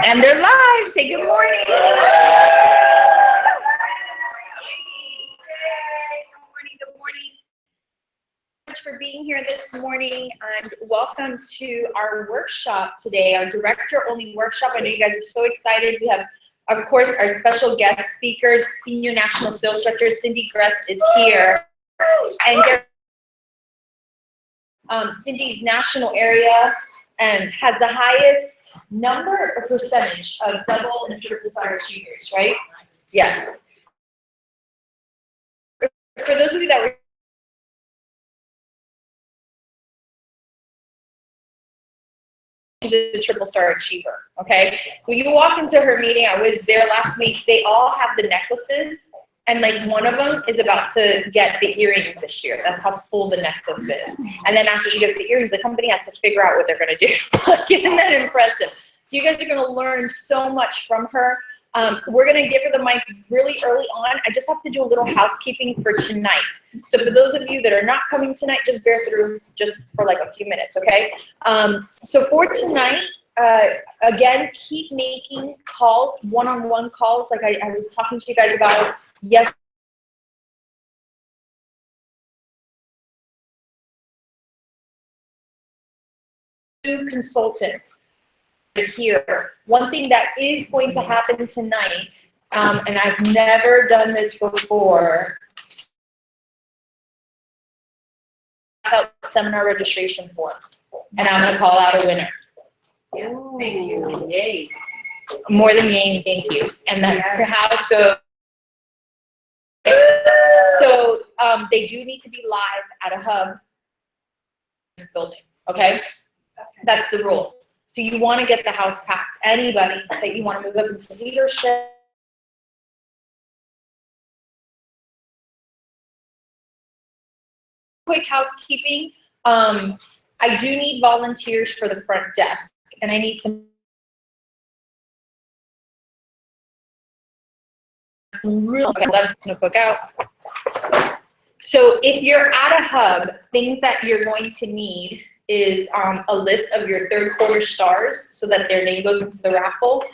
And they're live. Say good morning. Good morning. Thank you for being here this morning, and welcome to our workshop today, our director-only workshop. I know you guys are so excited. We have, of course, our special guest speaker, Senior National Sales Director Cyndee Gress is here. And Cyndee's national area and has the highest number or percentage of double and triple star achievers, right? Yes. For those of you that were she's a triple star achiever, okay? So you walk into her meeting, I was there last week, they all have the necklaces, and like one of them is about to get the earrings this year. That's how full the necklace is. And then after she gets the earrings, the company has to figure out what they're gonna do. Isn't that impressive? So you guys are gonna learn so much from her. We're gonna give her the mic really early on. I just have to do a little housekeeping for tonight. So for those of you that are not coming tonight, just bear through just for like a few minutes, okay? So for tonight, again, keep making calls, one-on-one calls, like I was talking to you guys about. Yes. Two consultants here. One thing that is going to happen tonight, and I've never done this before, out seminar registration forms, and I'm going to call out a winner. Ooh, thank you. Yay. More than yay, thank you. And then her house goes. So they do need to be live at a hub in this building, okay? That's the rule. So you want to get the house packed. Anybody that you want to move up into leadership, quick housekeeping. I do need volunteers for the front desk, and I need some real. Okay, I'm gonna book out. So if you're at a hub, things that you're going to need is a list of your third quarter stars so that their name goes into the raffle.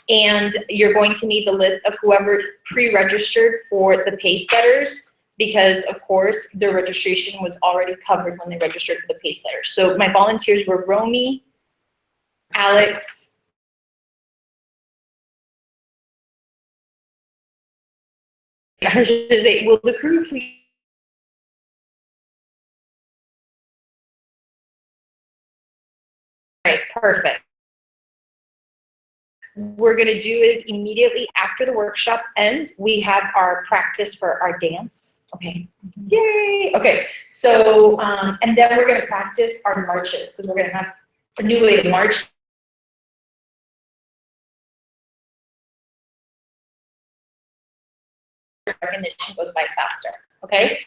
And you're going to need the list of whoever pre-registered for the pace setters, because of course their registration was already covered when they registered for the pace setters. So my volunteers were Romy, Alex, will the crew please? Right, perfect. We're gonna do is immediately after the workshop ends, we have our practice for our dance. Okay, yay. Okay, so, and then we're gonna practice our marches, because we're gonna have a new way to march. Recognition goes by faster, okay?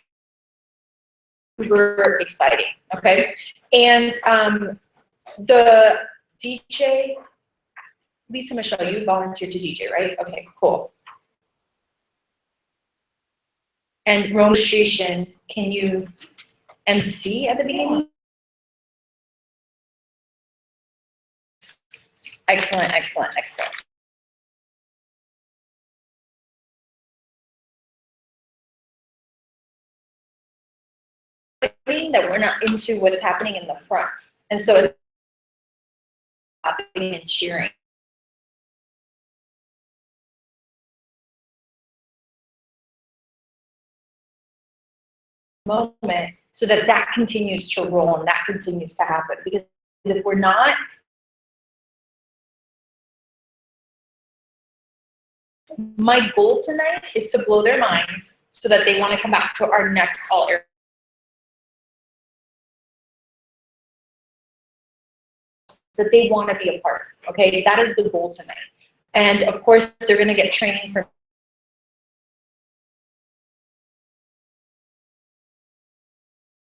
Super exciting, okay? And the DJ, Lisa Michelle, you volunteered to DJ, right? Okay, cool. And registration, can you MC at the beginning? Excellent, excellent, excellent. That we're not into what's happening in the front, and so it's happening and cheering. Moment, so that continues to roll and that continues to happen, because if we're not, my goal tonight is to blow their minds so that they want to come back to our next all area. That they want to be a part, okay? That is the goal tonight. And of course, they're going to get training from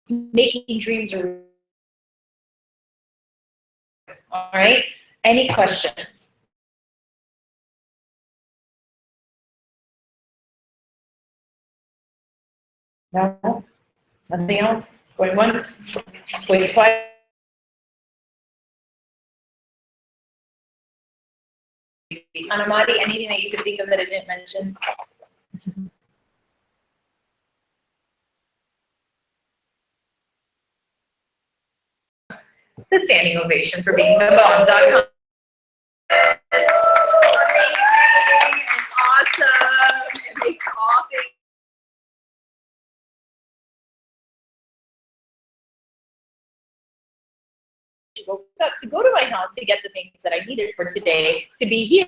making dreams are. All right, any questions? No, nothing else? Going once, going twice. Anamati, anything that you could think of that I didn't mention? The standing ovation for being the bomb.com. Amazing and awesome. It makes all things. Woke up to go to my house to get the things that I needed for today to be here.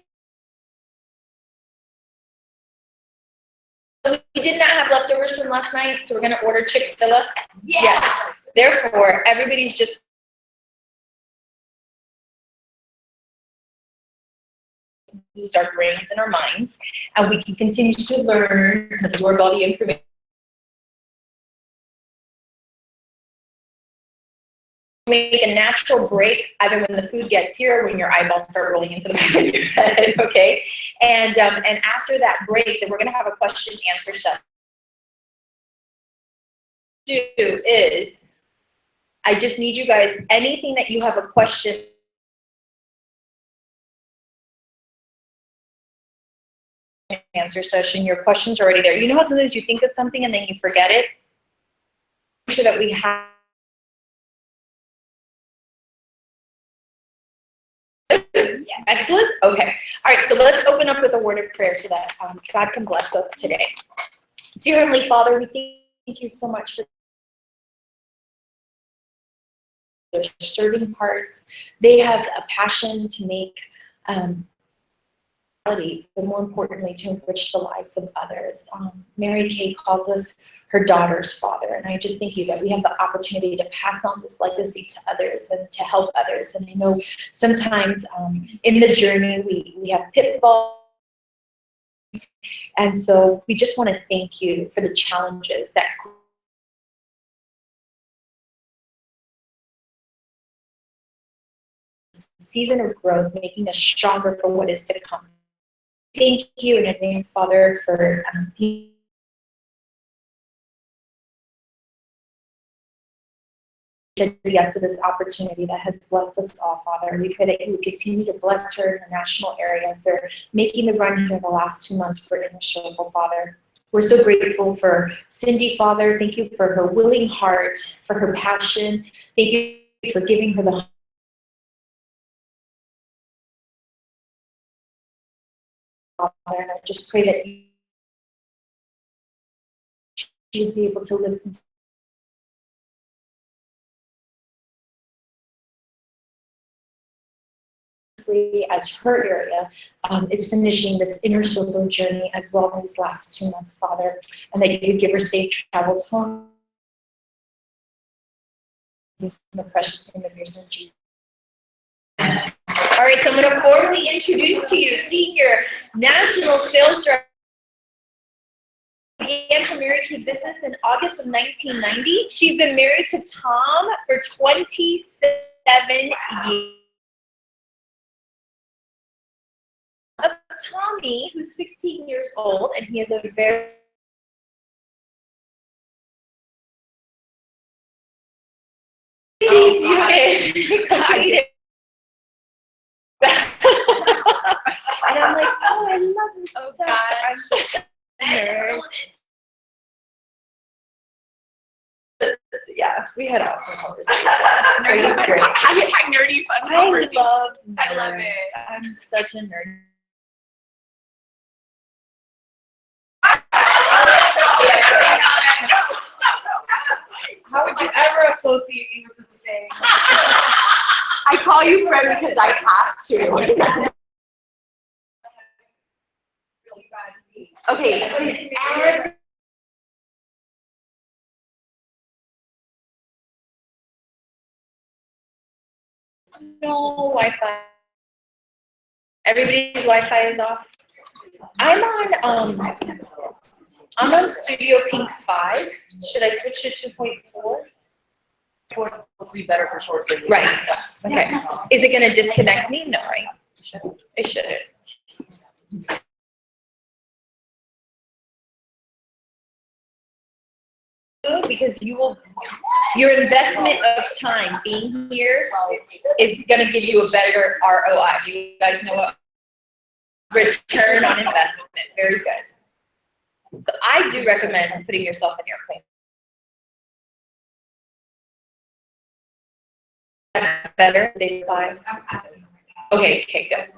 We did not have leftovers from last night, so we're gonna order Chick-fil-A. Yes. Therefore, everybody's just use our brains and our minds, and we can continue to learn and absorb all the information. Make a natural break either when the food gets here or when your eyeballs start rolling into the back of your head, okay? And after that break, then we're gonna have a question answer session. Is I just need you guys, anything that you have a question answer session, your question's already there. You know how sometimes you think of something and then you forget it? Make sure that we have excellent. Okay. All right. So let's open up with a word of prayer so that God can bless us today. Dear Heavenly Father, we thank you so much for their serving hearts. They have a passion to make, but more importantly, to enrich the lives of others. Mary Kay calls us her daughter's father, and I just thank you that we have the opportunity to pass on this legacy to others and to help others. And I know sometimes in the journey we have pitfalls, and so we just want to thank you for the challenges that season of growth, making us stronger for what is to come. Thank you in advance, Father, for yes to this opportunity that has blessed us all, Father. We pray that you would continue to bless her in the national areas. They're making the run here the last 2 months for Inner Circle, Father. We're so grateful for Cyndee, Father. Thank you for her willing heart, for her passion. Thank you for giving her the Father. And I just pray that she would be able to live as her area is finishing this Inner Circle journey as well in these last 2 months, Father, and that you would give her safe travels home. In the precious name of your Son, Jesus. All right, so I'm going to formally introduce to you Senior National Sales Director. Began her Mary Kay business in August of 1990. She's been married to Tom for 27 years. Of Tommy, who's 16 years old, and he is a very completed. And I'm like, oh, I love this stuff. I'm just a nerd. Yeah, we had awesome conversations. It was great. Hashtag nerdy fun conversation. I love it. I'm such a nerd. How would you ever associate me with such a thing? I call you friend because I have to. Okay. No Wi-Fi. Everybody's Wi-Fi is off. I'm on Studio Pink 5. Should I switch to 2.4? It's supposed to be better for short videos. Right. Okay. Is it going to disconnect me? No, right? It shouldn't. Because your investment of time being here is going to give you a better ROI. Do you guys know what return on investment. Very good. So I do recommend putting yourself in airplane. Better? They fly. Okay, good.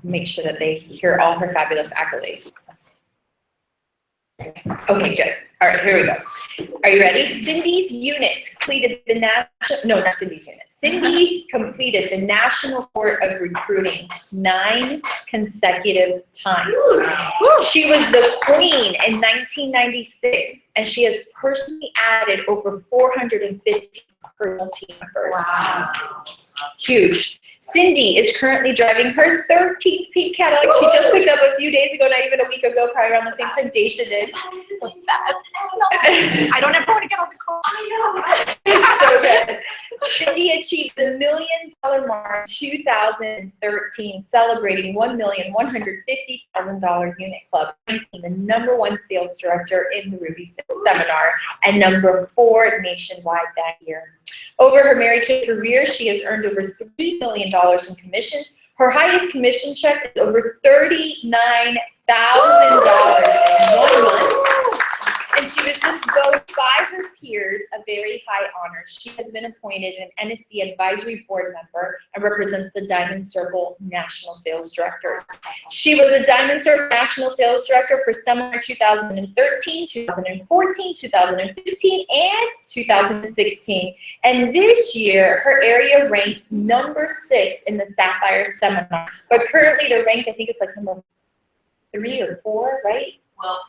Make sure that they hear all her fabulous accolades. Okay, good. All right, here we go. Are you ready? Cyndee's unit completed the not Cyndee's unit. Cyndee completed the National Court of Recruiting 9 consecutive times. She was the queen in 1996, and she has personally added over 450 personal team members. Wow. Huge. Cyndee is currently driving her 13th pink Cadillac. She just picked up a few days ago, not even a week ago, probably around the same time Daisha did. So fast. I don't ever want to get on the car. It's so good. Cyndee achieved the $1 million mark in 2013, celebrating $1,150,000 unit club, ranking the #1 sales director in the Ruby Seminar and #4 nationwide that year. Over her Mary Kay career, she has earned over $3 million in commissions. Her highest commission check is over $39,000 in 1 month. And she was just voted by her peers a very high honor. She has been appointed an NSC advisory board member and represents the Diamond Circle National Sales Directors. She was a Diamond Circle National Sales Director for summer 2013, 2014, 2015, and 2016. And this year, her area ranked #6 in the Sapphire Seminar. But currently they're ranked, I think it's like #3 or 4, right? Well,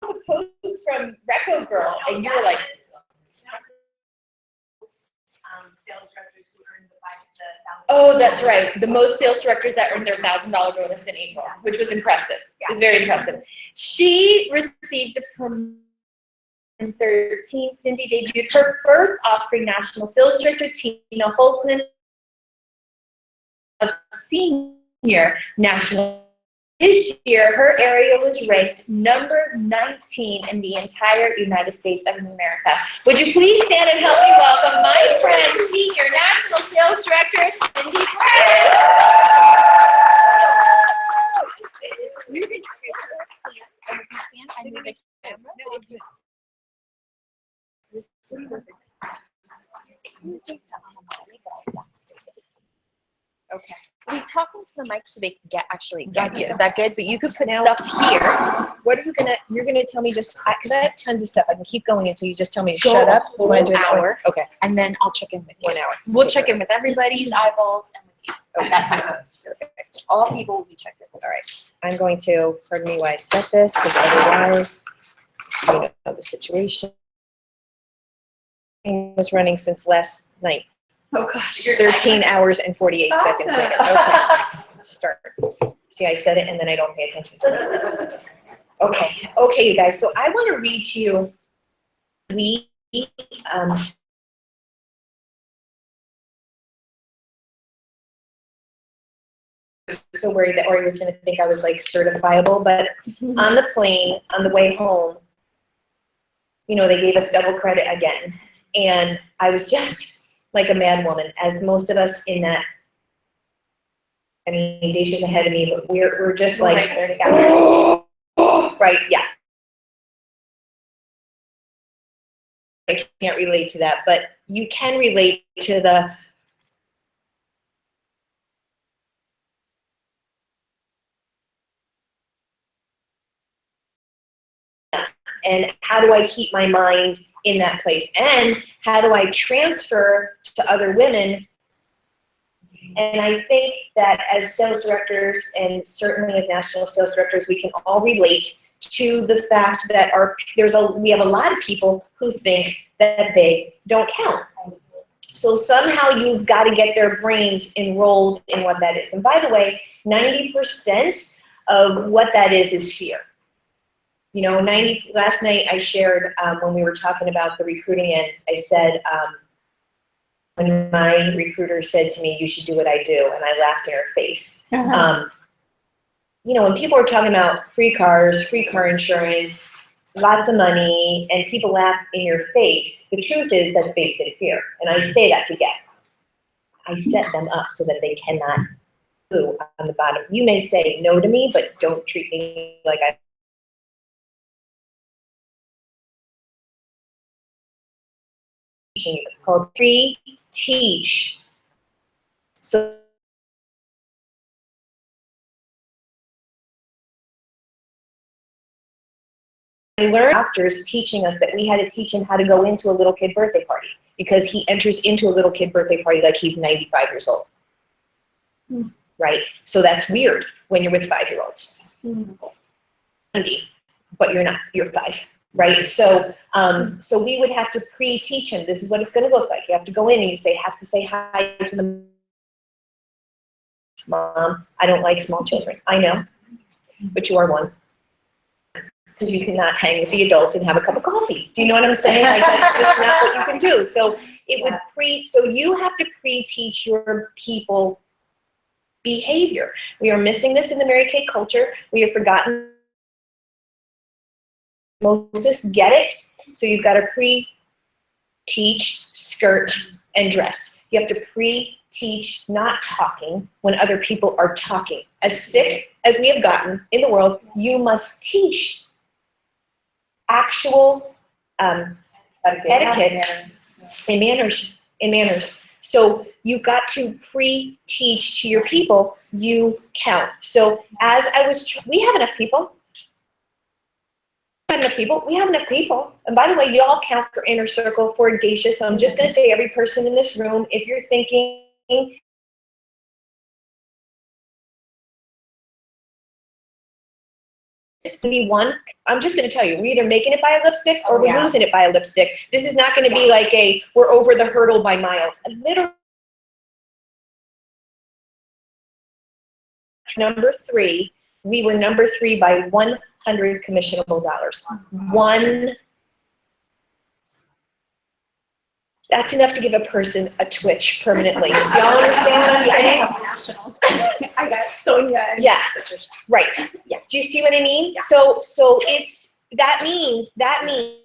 a post from Reco Girl, and you were like, oh, that's right. The most sales directors that earned their $1,000 bonus in April, which was impressive. Yeah. Very impressive. She received a promotion in 2013. Cyndee debuted her first Offspring National Sales Director, Tina Holzman, of Senior National. This year, her area was ranked #19 in the entire United States of America. Would you please stand and help me welcome my friend, Senior National Sales Director, Cyndee Gress. Okay. We talk into the mic so they can actually get you. Is that good? But you could put stuff here. What are you gonna? You're gonna tell me just because I have tons of stuff. I can keep going until you just tell me to shut up. You want to do an hour? Okay. And then I'll check in with you. 1 hour. We'll check in with everybody's eyeballs and with you. Okay. That time. Perfect. All people will be checked in. All right. I'm going to. Pardon me while I set this because otherwise, you know the situation. It was running since last night. Oh gosh. 13 hours and 48 seconds later. Okay. Start. See, I said it and then I don't pay attention to it. Okay, you guys. So I want to read to you. We so worried that Ori was going to think I was like certifiable, but on the plane on the way home, you know, they gave us double credit again, and I was just like a mad woman, as most of us in that. I mean, Daisha's ahead of me, but we're just like right there together. Right, yeah. I can't relate to that, but you can relate to the and how do I keep my mind in that place? And how do I transfer to other women? And I think that as sales directors, and certainly as national sales directors, we can all relate to the fact that we have a lot of people who think that they don't count. So somehow you've got to get their brains enrolled in what that is. And by the way, 90% of what that is fear. You know, last night I shared when we were talking about the recruiting end, I said, when my recruiter said to me, you should do what I do, and I laughed in her face. You know, when people are talking about free cars, free car insurance, lots of money, and people laugh in your face, the truth is that's based in fear. And I say that to guests. I set them up so that they cannot do on the bottom. You may say no to me, but don't treat me like I. It's called pre-teach. So I learned doctors teaching us that we had to teach him how to go into a little kid birthday party because he enters into a little kid birthday party like he's 95 years old. Right? So that's weird when you're with 5-year-olds. 90, but you're not, you're 5. Right? So so we would have to pre-teach him, this is what it's gonna look like. You have to go in and you have to say hi to the mom. I don't like small children. I know, but you are one. Because you cannot hang with the adults and have a cup of coffee. Do you know what I'm saying? Like that's just not what you can do. So it would so you have to pre-teach your people behavior. We are missing this in the Mary Kay culture. We have forgotten. Moses, get it? So you've got to pre-teach skirt and dress. You have to pre-teach not talking when other people are talking. As sick as we have gotten in the world, you must teach actual etiquette and manners. So you've got to pre-teach to your people, you count. So as I was, we have enough people. We have enough people. And by the way, you all count for inner circle for audacious. So I'm just going to say every person in this room, if you're thinking, this would be one, I'm just going to tell you, we're either making it by a lipstick or we're losing it by a lipstick. This is not going to be like a, we're over the hurdle by miles. Literally, number 3, we were number 3 by 100 commissionable dollars. That's enough to give a person a twitch permanently. Do y'all understand what I'm saying? I got Sonia. Yeah, right. Yeah. Do you see what I mean? Yeah. So it's, that means, I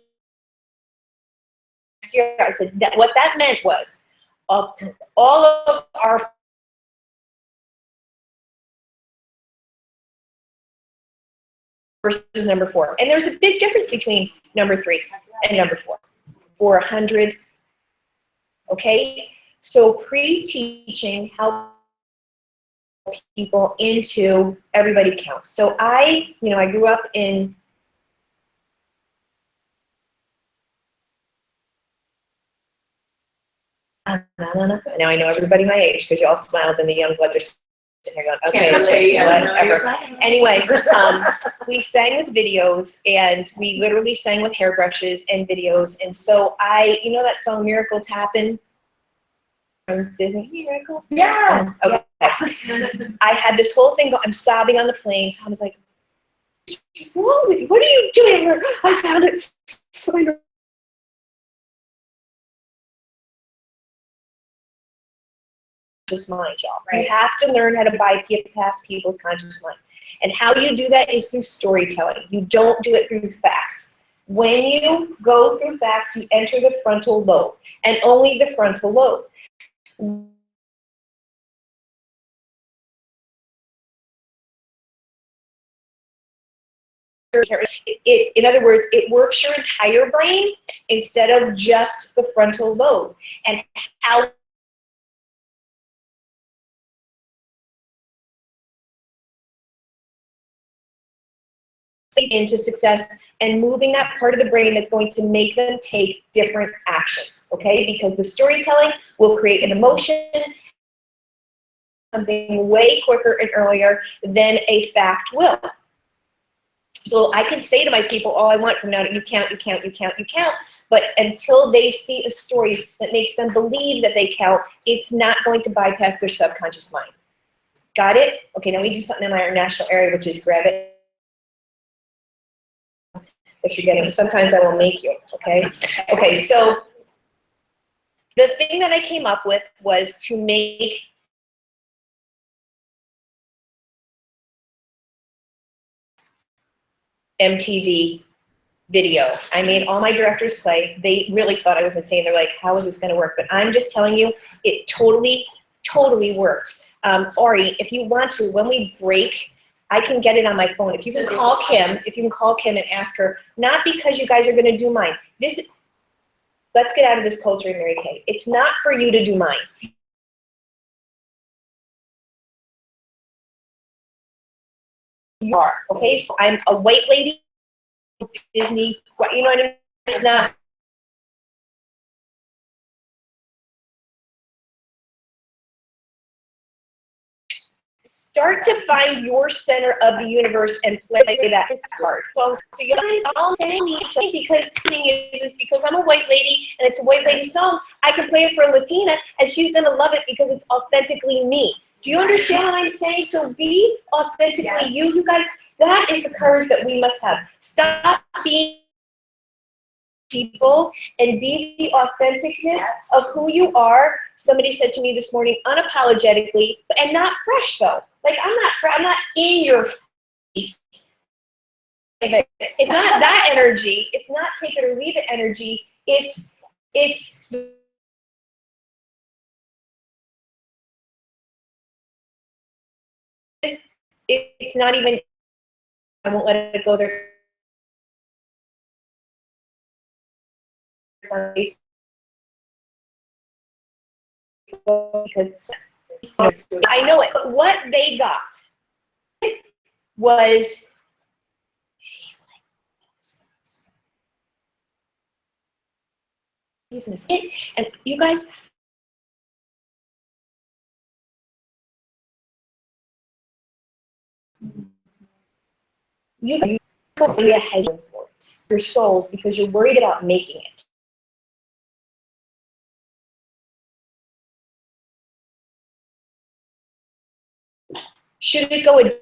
said that what that meant was all of our versus number 4. And there's a big difference between number 3 and number 4. 400. Okay? So pre-teaching help people into everybody counts. So I grew up in now I know everybody my age because you all smiled and the young bloods are sitting here going, okay, whatever. Anyway, we sang with videos and we literally sang with hairbrushes and videos. And so you know that song Miracles Happen? From Disney, Miracles? Yes. Okay. I had this whole thing I'm sobbing on the plane. Tom was like, what's wrong with you? What are you doing? I found it. Conscious mind, y'all. Right. You have to learn how to bypass people's conscious mind. And how you do that is through storytelling. You don't do it through facts. When you go through facts, you enter the frontal lobe, and only the frontal lobe. In other words, it works your entire brain instead of just the frontal lobe. And how into success and moving that part of the brain that's going to make them take different actions, okay? Because the storytelling will create an emotion, something way quicker and earlier than a fact will. So I can say to my people all I want from now, you count, you count, you count, you count, but until they see a story that makes them believe that they count, it's not going to bypass their subconscious mind. Got it? Okay, now we do something in our national area, which is grab it. If you're getting, sometimes I will make you, okay? Okay, so the thing that I came up with was to make MTV video. I made all my directors play. They really thought I was insane. They're like, how is this gonna work? But I'm just telling you, it totally, totally worked. Ari, if you want to, when we break, I can get it on my phone. If you can call Kim, and ask her, not because you guys are gonna do mine. Let's get out of this culture, Mary Kay. It's not for you to do mine. You are, okay? So I'm a white lady, Disney, you know what I mean? It's not. Start to find your center of the universe and play that card. So you guys all saying me because I'm a white lady and it's a white lady song, I can play it for a Latina and she's gonna love it because it's authentically me. Do you understand what I'm saying? So be authentically you. You guys, that is the courage that we must have. Stop being people and be the authenticness of who you are. Somebody said to me this morning, unapologetically, and not fresh though. Like I'm not in your face. It's not that energy. It's not take it or leave it energy. It's not even, I won't let it go there. Because I know it. But what they got was and you guys, you probably ahead for it, your souls, because you're worried about making it. Should it go a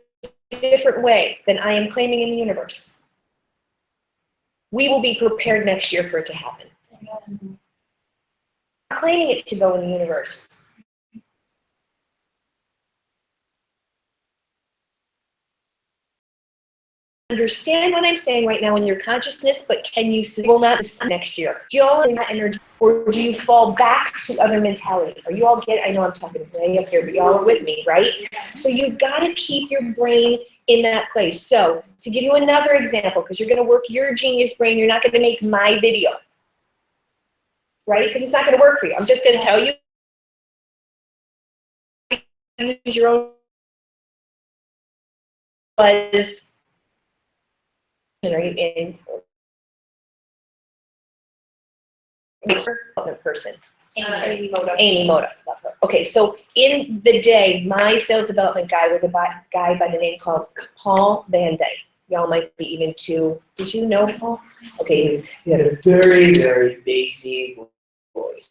different way than I am claiming in the universe? We will be prepared next year for it to happen. I'm claiming it to go in the universe. Understand what I'm saying right now in your consciousness, but can you will not next year? Do you all in that energy, or do you fall back to other mentality? Are you all get? I know I'm talking way up here, but y'all are with me, right? So you've got to keep your brain in that place. So to give you another example, because you're going to work your genius brain, you're not going to make my video, right? Because it's not going to work for you. I'm just going to tell you. Use your own buzz. Are you in person? Amy Moda. Okay, so in the day, my sales development guy was a guy by the name called Paul Van Dyke. Y'all might be even too. Did you know Paul? Okay, he had a very, very bassy voice.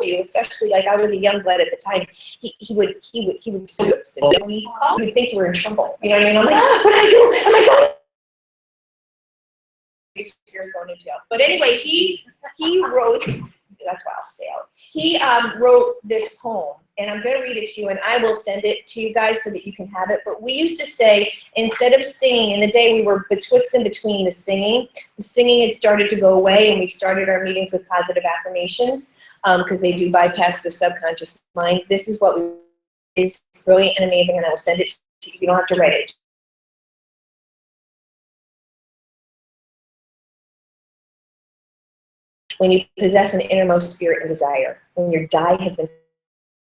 You, especially like I was a young blood at the time, he would when he called, you would think you were in trouble. You know what I mean? I'm like, what did I do? Am I going? Going to jail. But anyway, he wrote. That's why I'll stay out. He wrote this poem, and I'm going to read it to you, and I will send it to you guys so that you can have it. But we used to say, instead of singing, in the day we were betwixt and between the singing had started to go away, and we started our meetings with positive affirmations. Because they do bypass the subconscious mind. This is what is brilliant and amazing, and I will send it to you. You don't have to write it. When you possess an innermost spirit and desire, when your die has been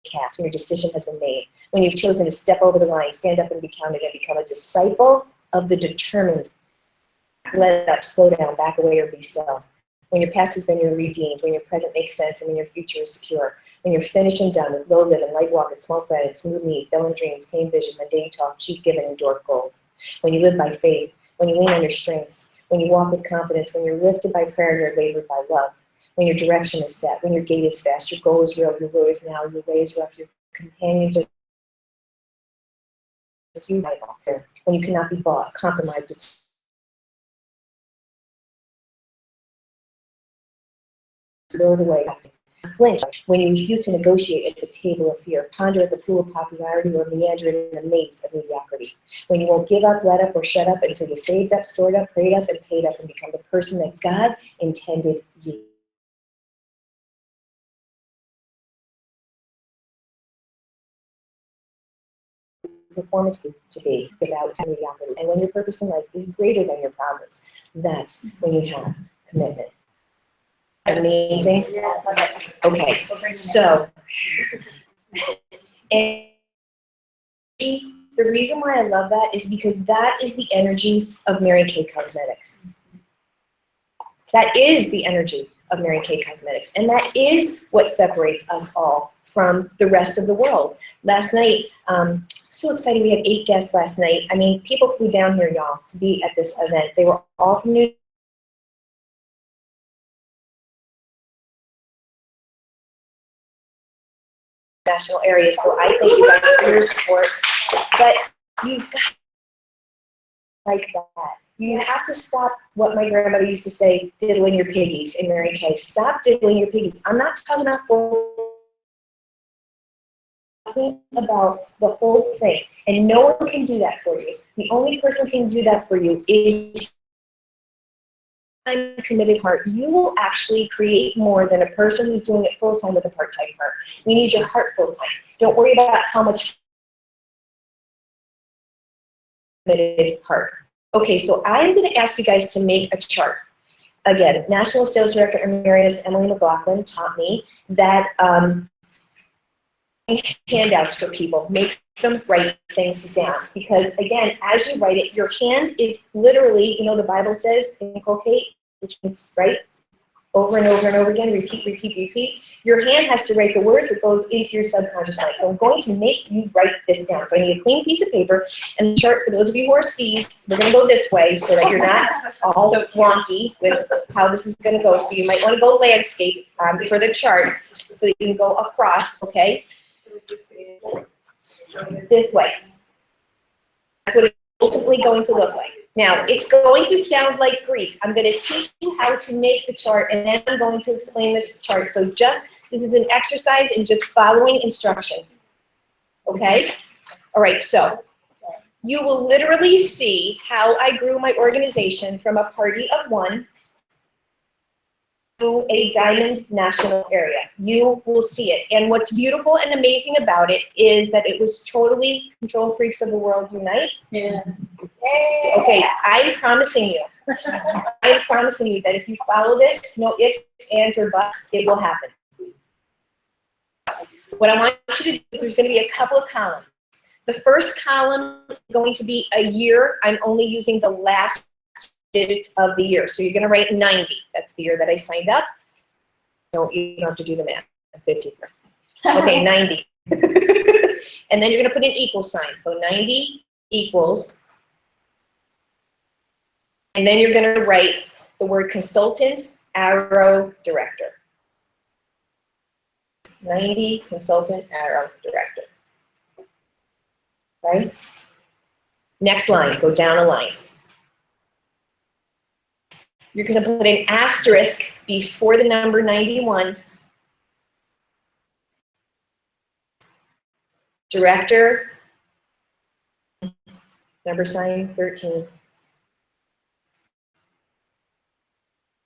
cast, when your decision has been made, when you've chosen to step over the line, stand up and be counted, and become a disciple of the determined, let up, slow down, back away, or be still. When your past has been redeemed, when your present makes sense, and when your future is secure. When you're finished and done with low living, light walking, smoke bread, smooth knees, dull dreams, tame vision, mundane talk, cheap giving, and dwarf goals. When you live by faith, when you lean on your strengths, when you walk with confidence, when you're lifted by prayer, you're labored by love. When your direction is set, when your gait is fast, your goal is real, your will is now, your way is rough, your companions are few. When you cannot be bought, compromised, throw it away. Flinch when you refuse to negotiate at the table of fear, ponder at the pool of popularity, or meander in the maze of mediocrity. When you won't give up, let up, or shut up until you're saved up, stored up, prayed up, and paid up, and become the person that God intended you. Performance to be without mediocrity. And when your purpose in life is greater than your problems, that's when you have commitment. Amazing. Okay, so and the reason why I love that is because that is the energy of Mary Kay Cosmetics. That is the energy of Mary Kay Cosmetics, and that is what separates us all from the rest of the world. Last night, so excited, we had 8 guests last night. I mean, people flew down here, y'all, to be at this event. They were all from New national area, so I thank you guys for your support. But you've got like that. You have to stop what my grandmother used to say, diddling your piggies in Mary Kay. Stop diddling your piggies. I'm not talking about the whole thing, and no one can do that for you. The only person who can do that for you is a committed heart. You will actually create more than a person who's doing it full-time with a part-time heart. We need your heart full-time. Don't worry about how much committed heart. Okay, so I'm going to ask you guys to make a chart. Again, National Sales Director Emeritus Emily McLaughlin taught me that handouts for people, make them write things down, because again, as you write it, your hand is literally, you know, the Bible says inculcate, which means write over and over and over again, repeat, repeat, repeat. Your hand has to write the words that goes into your subconscious mind. So I'm going to make you write this down. So I need a clean piece of paper and the chart. For those of you who are C's, we're going to go this way so that you're not all wonky with how this is going to go. So you might want to go landscape for the chart so that you can go across, okay? This way. That's what it's ultimately going to look like. Now, it's going to sound like Greek. I'm going to teach you how to make the chart, and then I'm going to explain this chart. So this is an exercise in just following instructions. Okay? All right, so you will literally see how I grew my organization from a party of 1 to a diamond national area. You will see it. And what's beautiful and amazing about it is that it was totally Control Freaks of the World Unite. Yeah. Okay, I'm promising you that if you follow this, no ifs, ands, or buts, it will happen. What I want you to do is there's going to be a couple of columns. The first column is going to be a year. I'm only using the last digits of the year. So you're going to write 90. That's the year that I signed up. You don't have to do the math. I'm 54. Okay, 90. And then you're going to put an equal sign. So 90 equals. And then you're going to write the word consultant, arrow, director. 90 consultant, arrow, director. Right? Next line, go down a line. You're going to put an asterisk before the number 91. Director, number sign 13.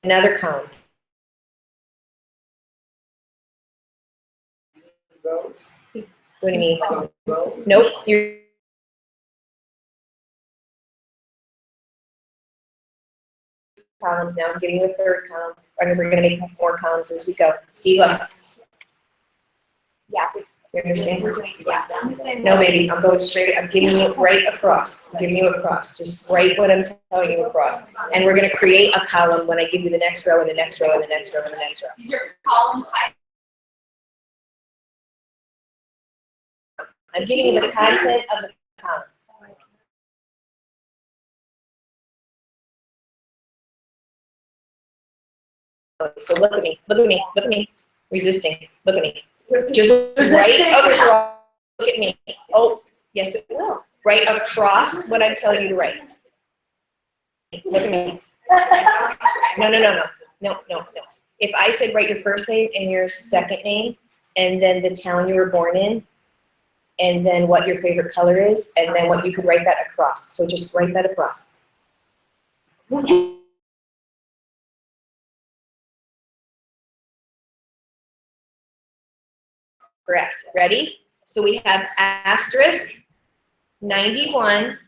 Another column. What do you mean? Nope. You're columns now. I'm giving you a third column. We're going to make more columns as we go. See, look. Yeah. You understand? Yeah. No, baby. I'm going straight. I'm giving you right across. I'm giving you across. Just write what I'm telling you across. And we're going to create a column when I give you the next row and the next row and the next row and the next row. These are column types. I'm giving you the content of the column. So look at me, look at me, look at me. Resisting, look at me. Just right across, look at me. Oh, yes it will. Right across what I'm telling you to write. Look at me. No, no, no, no, no, no, no. if I said write your first name and your second name, and then the town you were born in, and then what your favorite color is, and then what you could write that across. So just write that across. Correct. Ready? So we have asterisk 91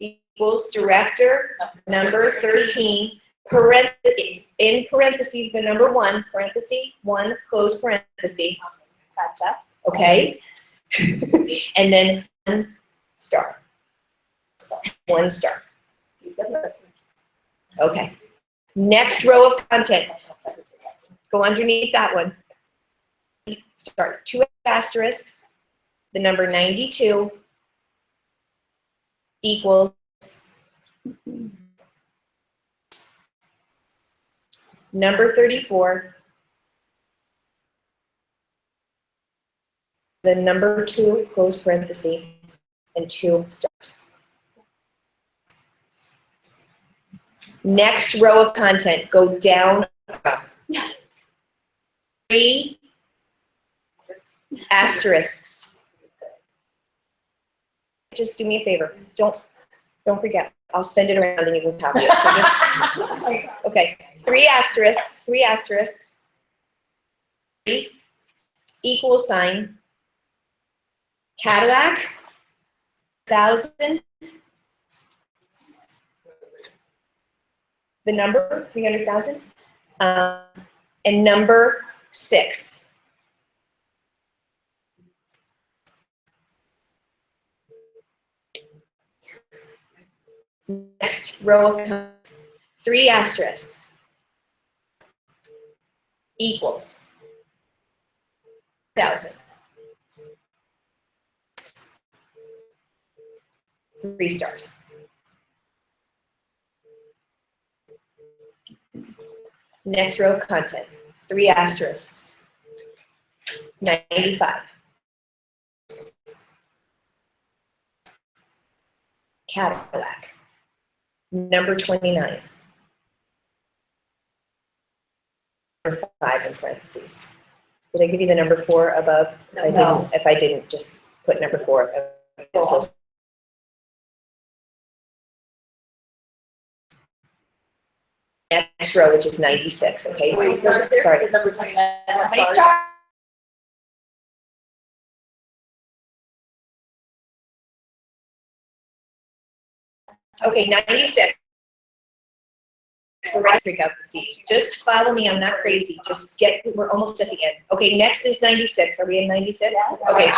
equals director number 13, in parentheses, the number 1, parenthesis, 1, close parenthesis. Gotcha. Okay? And then 1 star. 1 star. Okay. Next row of content. Go underneath that one. Start 2 asterisks, the number 92 equals number 34, the number 2, close parenthesis, and 2 stars. Next row of content, go down. 3 asterisks. Just do me a favor. Don't forget. I'll send it around and you can copy it. So just, okay. 3 asterisks. 3 asterisks. 3 equal sign. Cadillac. 1,000. The number 300,000. And number 6. Next row of 3 asterisks equals 1,000. 3 stars. Next row of content, 3 asterisks, 95. Cadillac. Number 29. Number 5 in parentheses. Did I give you the number 4 above? No. I didn't. If I didn't, just put number 4. So next row, which is 96. Okay. Wait, Sorry. is number 29. How many Stars. stars? Okay, 96. We're ready to freak out the seats. Just follow me. I'm not crazy. Just we're almost at the end. Okay, next is 96. Are we in 96? Yes. Okay.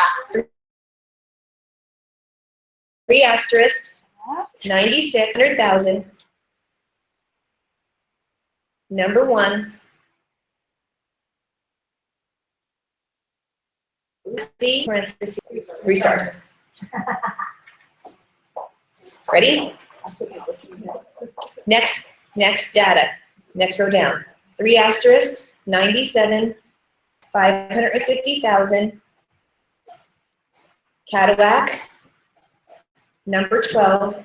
3 asterisks. 96, 100,000. Number 1. C, parentheses, 3 stars. Ready? Next data. Next row down. 3 asterisks, 97, 550,000. Cadillac. Number 12.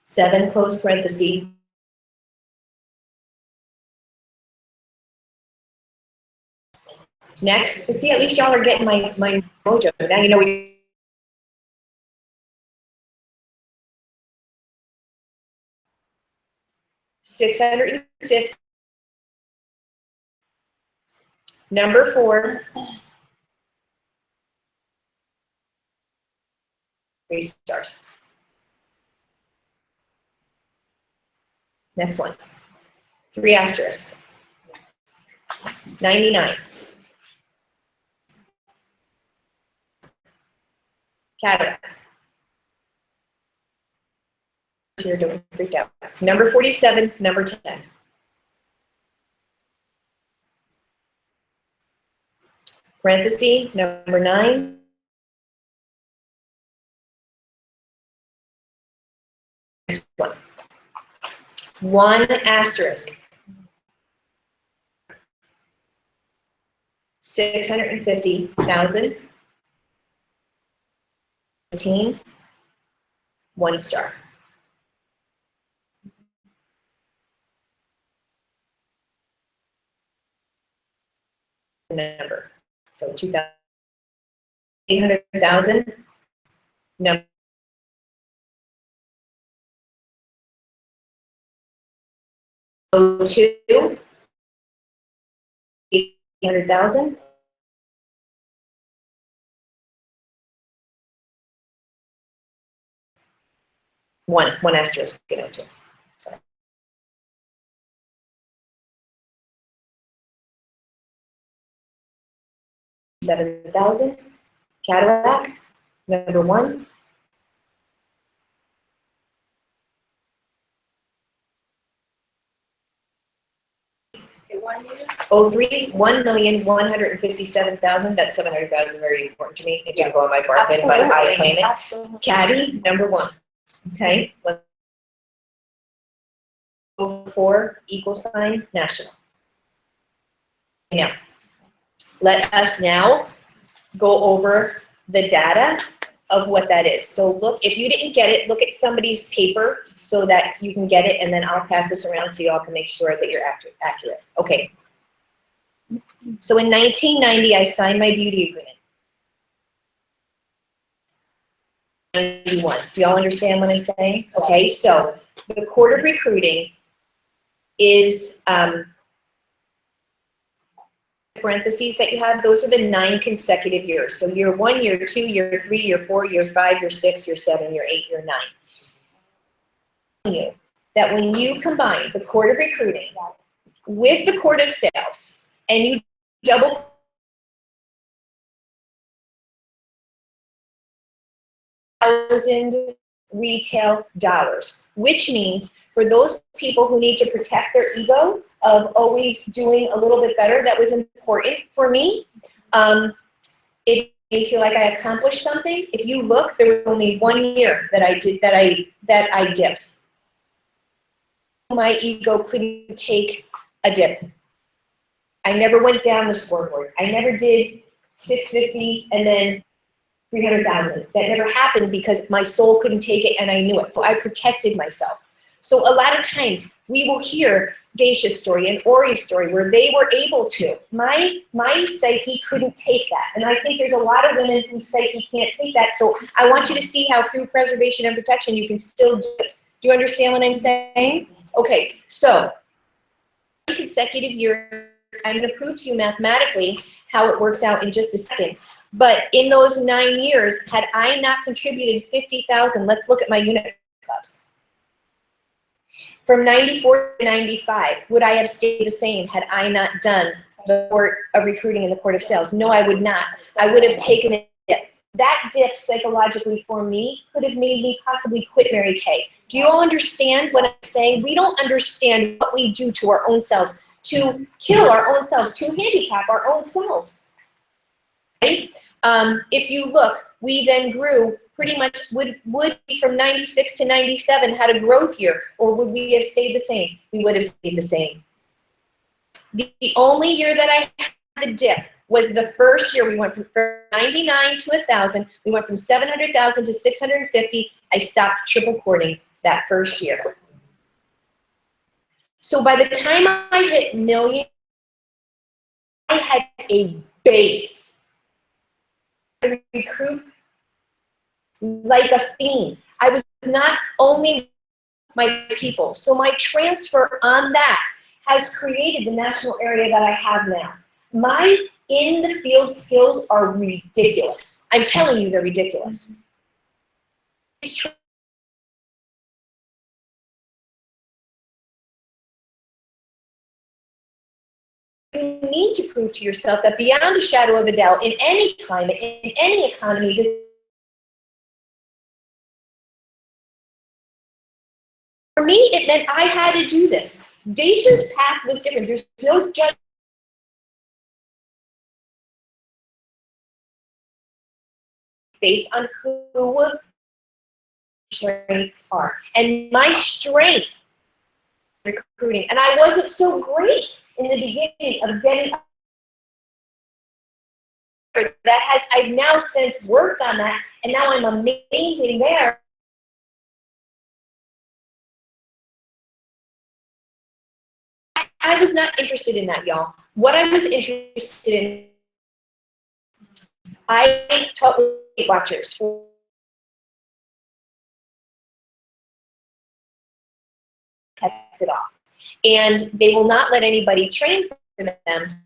7 close parentheses. Next, see, at least y'all are getting my mojo. Now you know we. $650. Number 4. 3 stars. Next one. 3 asterisks. 99. Cadillac. You're doing freaked out. Number 47, number 10. Parenthesis, number 9. Next one. 1 asterisk. 650,000. 15. 1 star. number. So 2,000, 800,000 number. Two, 800,000. One asterisk, you know, two. Sorry. $7,000. Cadillac, number one. Oh, 1,157,000. That's 700,000. Very important to me. It didn't go on my bar pin, but I claim it. Absolutely. Caddy, number one. Okay. 4 equal sign national. Now, let us now go over the data of what that is. So look, if you didn't get it, look at somebody's paper so that you can get it, and then I'll pass this around so you all can make sure that you're accurate. Okay. So in 1990, I signed my beauty agreement. 91. Do y'all understand what I'm saying? Okay, so the Court of Recruiting is parentheses that you have, those are the 9 consecutive years. So year 1, year 2, year 3, year 4, year 5, year 6, year 7, year 8, year 9. That when you combine the Court of Recruiting with the Court of Sales and you double $1,000 retail dollars, which means for those people who need to protect their ego of always doing a little bit better, that was important for me. It made me feel like I accomplished something. If you look, there was only 1 year that I did that I dipped. My ego couldn't take a dip. I never went down the scoreboard. I never did 650 and then 300,000. That never happened because my soul couldn't take it and I knew it. So I protected myself. So a lot of times we will hear Dacia's story and Ori's story where they were able to. My psyche couldn't take that. And I think there's a lot of women whose psyche can't take that. So I want you to see how through preservation and protection you can still do it. Do you understand what I'm saying? Okay, so consecutive years, I'm going to prove to you mathematically how it works out in just a second. But in those 9 years, had I not contributed 50,000, let's look at my unit clubs. From 94 to 95, would I have stayed the same had I not done the Court of Recruiting and the Court of Sales? No, I would not. I would have taken a dip. That dip psychologically for me could have made me possibly quit Mary Kay. Do you all understand what I'm saying? We don't understand what we do to our own selves, to kill our own selves, to handicap our own selves. Right? If you look, we then grew pretty much, would be from 96 to 97 had a growth year, or would we have stayed the same? We would have stayed the same. The only year that I had the dip was the first year. We went from 99 to 1,000. We went from 700,000 to 650. I stopped triple courting that first year. So by the time I hit million, I had a base. I recruit like a fiend. I was not only my people. So my transfer on that has created the national area that I have now. My in the field skills are ridiculous. I'm telling you, they're ridiculous. You need to prove to yourself that beyond a shadow of a doubt, in any climate, in any economy, this for me, it meant I had to do this. Dacia's path was different. There's no judgment. Based on who strengths are. And my strength recruiting, and I wasn't so great in the beginning of getting that has, I've now since worked on that, and now I'm amazing there. I I was not interested in that, y'all. What I was interested in, I taught Weight Watchers. Kept it off. And they will not let anybody train for them.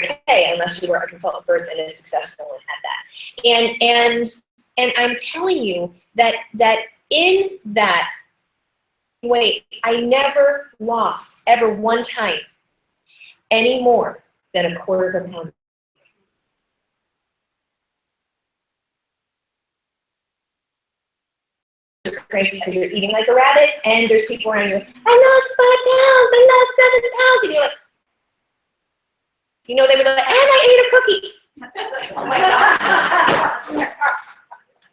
Okay, unless you were a consultant first and is successful and had that. And I'm telling you that in that way, I never lost ever one time any more than a quarter of a pound. You're cranky because you're eating like a rabbit, and there's people around you. I lost 5 pounds. I lost 7 pounds, and you're like, you know, they were like, and I ate a cookie. Oh my God.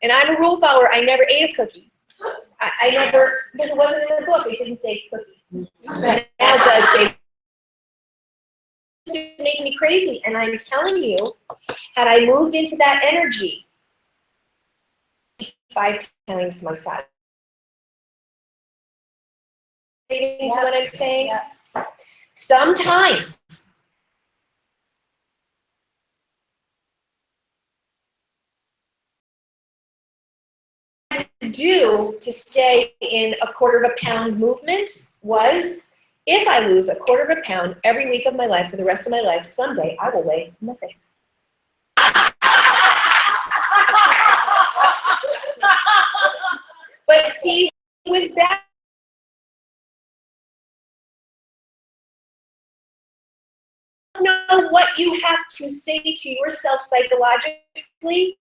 And I'm a rule follower. I never ate a cookie. I never, because it wasn't in the book. It didn't say cookie. Now it does say. It's making me crazy. And I'm telling you, had I moved into that energy 5 times my size. To what I'm saying? Yeah. Sometimes do to stay in a quarter of a pound movement was, if I lose a quarter of a pound every week of my life for the rest of my life, someday I will weigh nothing. But see, with that, know what you have to say to yourself psychologically.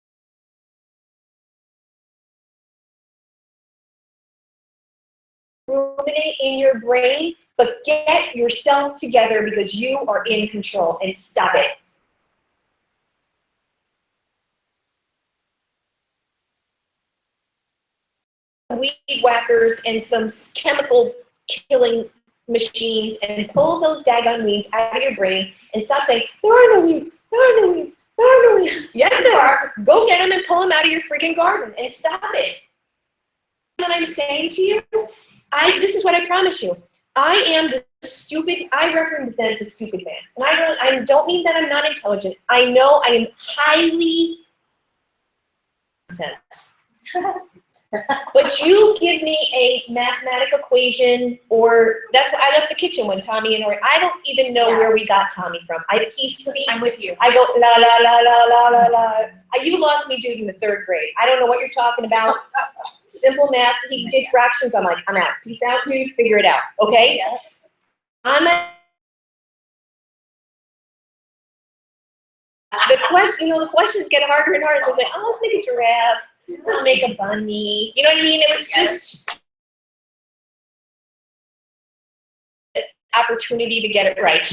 Ruminate in your brain, but get yourself together because you are in control, and stop it. Weed whackers and some chemical killing machines and pull those daggone weeds out of your brain and stop saying, there are no weeds, there are no weeds, there are no weeds. Yes, there are. Go get them and pull them out of your freaking garden and stop it. What I'm saying to you, this is what I promise you. I am the stupid, I represent the stupid man. And I don't mean that I'm not intelligent. I know I am highly sense. But you give me a mathematical equation, or that's why I left the kitchen when Tommy and I don't even know where we got Tommy from. He speaks. I'm with you. I go la la la la la la la. You lost me, dude, in the 3rd grade. I don't know what you're talking about. Simple math. He did fractions. I'm like, I'm out. Peace out, dude. Figure it out. Okay. Yeah. The questions get harder and harder. So it's like, oh, let's make a giraffe. I'll make a bunny. You know what I mean? It was just opportunity to get it right.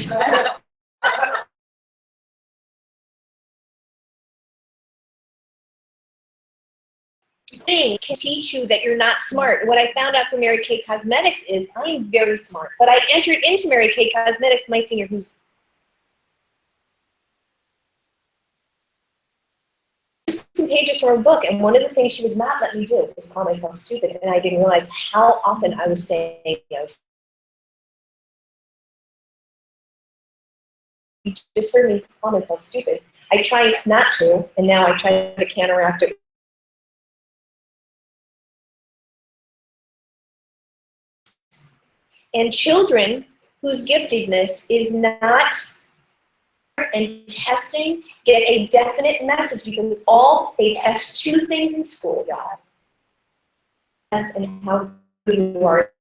Things can teach you that you're not smart. What I found out from Mary Kay Cosmetics is I am very smart. But I entered into Mary Kay Cosmetics my senior, who's some pages from her book, and one of the things she would not let me do was call myself stupid, and I didn't realize how often I was saying, you just heard me call myself stupid. I tried not to, and now I try to counteract it. And children whose giftedness is not and testing get a definite message because they test 2 things in school, y'all. And how good you are.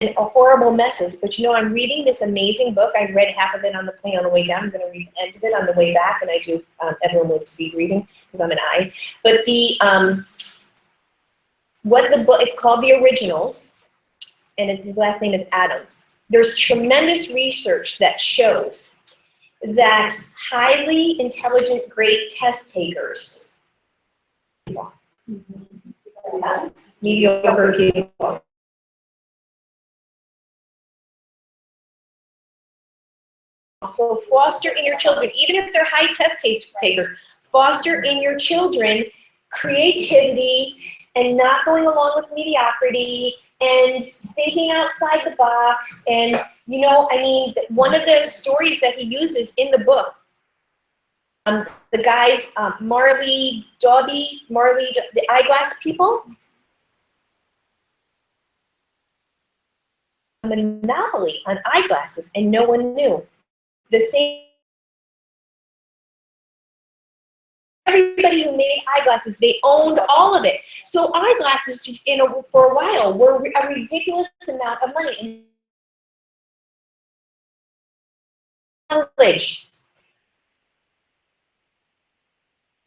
A horrible message, but you know, I'm reading this amazing book. I read half of it on the plane on the way down. I'm going to read the end of it on the way back, and I do everyone with speed reading because I'm an I. But it's called The Originals. And his last name is Adams. There's tremendous research that shows that highly intelligent, great test takers, mediocre people, . So foster in your children, even if they're high test takers, foster in your children creativity and not going along with mediocrity and thinking outside the box. And, you know, I mean, one of the stories that he uses in the book, the guys, Marley Dobby, the eyeglass people, a monopoly on eyeglasses and no one knew. The same, everybody who made eyeglasses, they owned all of it. So eyeglasses, you know, for a while were a ridiculous amount of money. College.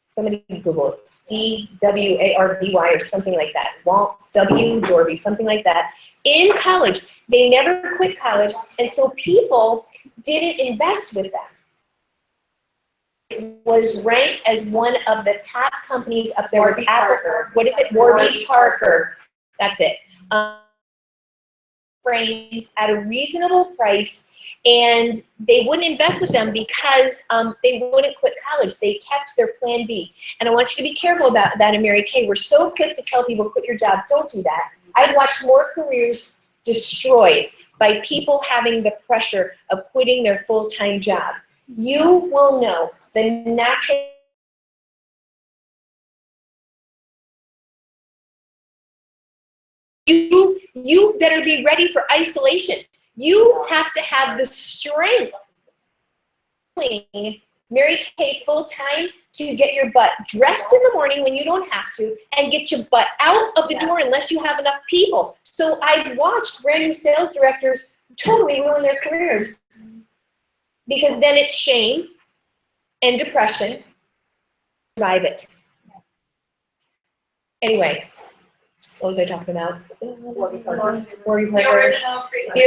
Somebody Google it. D-W-A-R-B-Y or something like that. Walt W. Dorby, something like that. In college, they never quit college, and so people didn't invest with them. It was ranked as one of the top companies up there with Apple. What is it? Warby Parker. That's it. Frames at a reasonable price, and they wouldn't invest with them because they wouldn't quit college. They kept their plan B. And I want you to be careful about that in Mary Kay. We're so quick to tell people, quit your job. Don't do that. I've watched more careers destroyed by people having the pressure of quitting their full-time job. You will know the natural you better be ready for isolation. You have to have the strength, Mary Kay full-time, to get your butt dressed in the morning when you don't have to and get your butt out of the door unless you have enough people. So I've watched brand new sales directors totally ruin their careers because then it's shame and depression. Survive it. Anyway. What was I talking about? The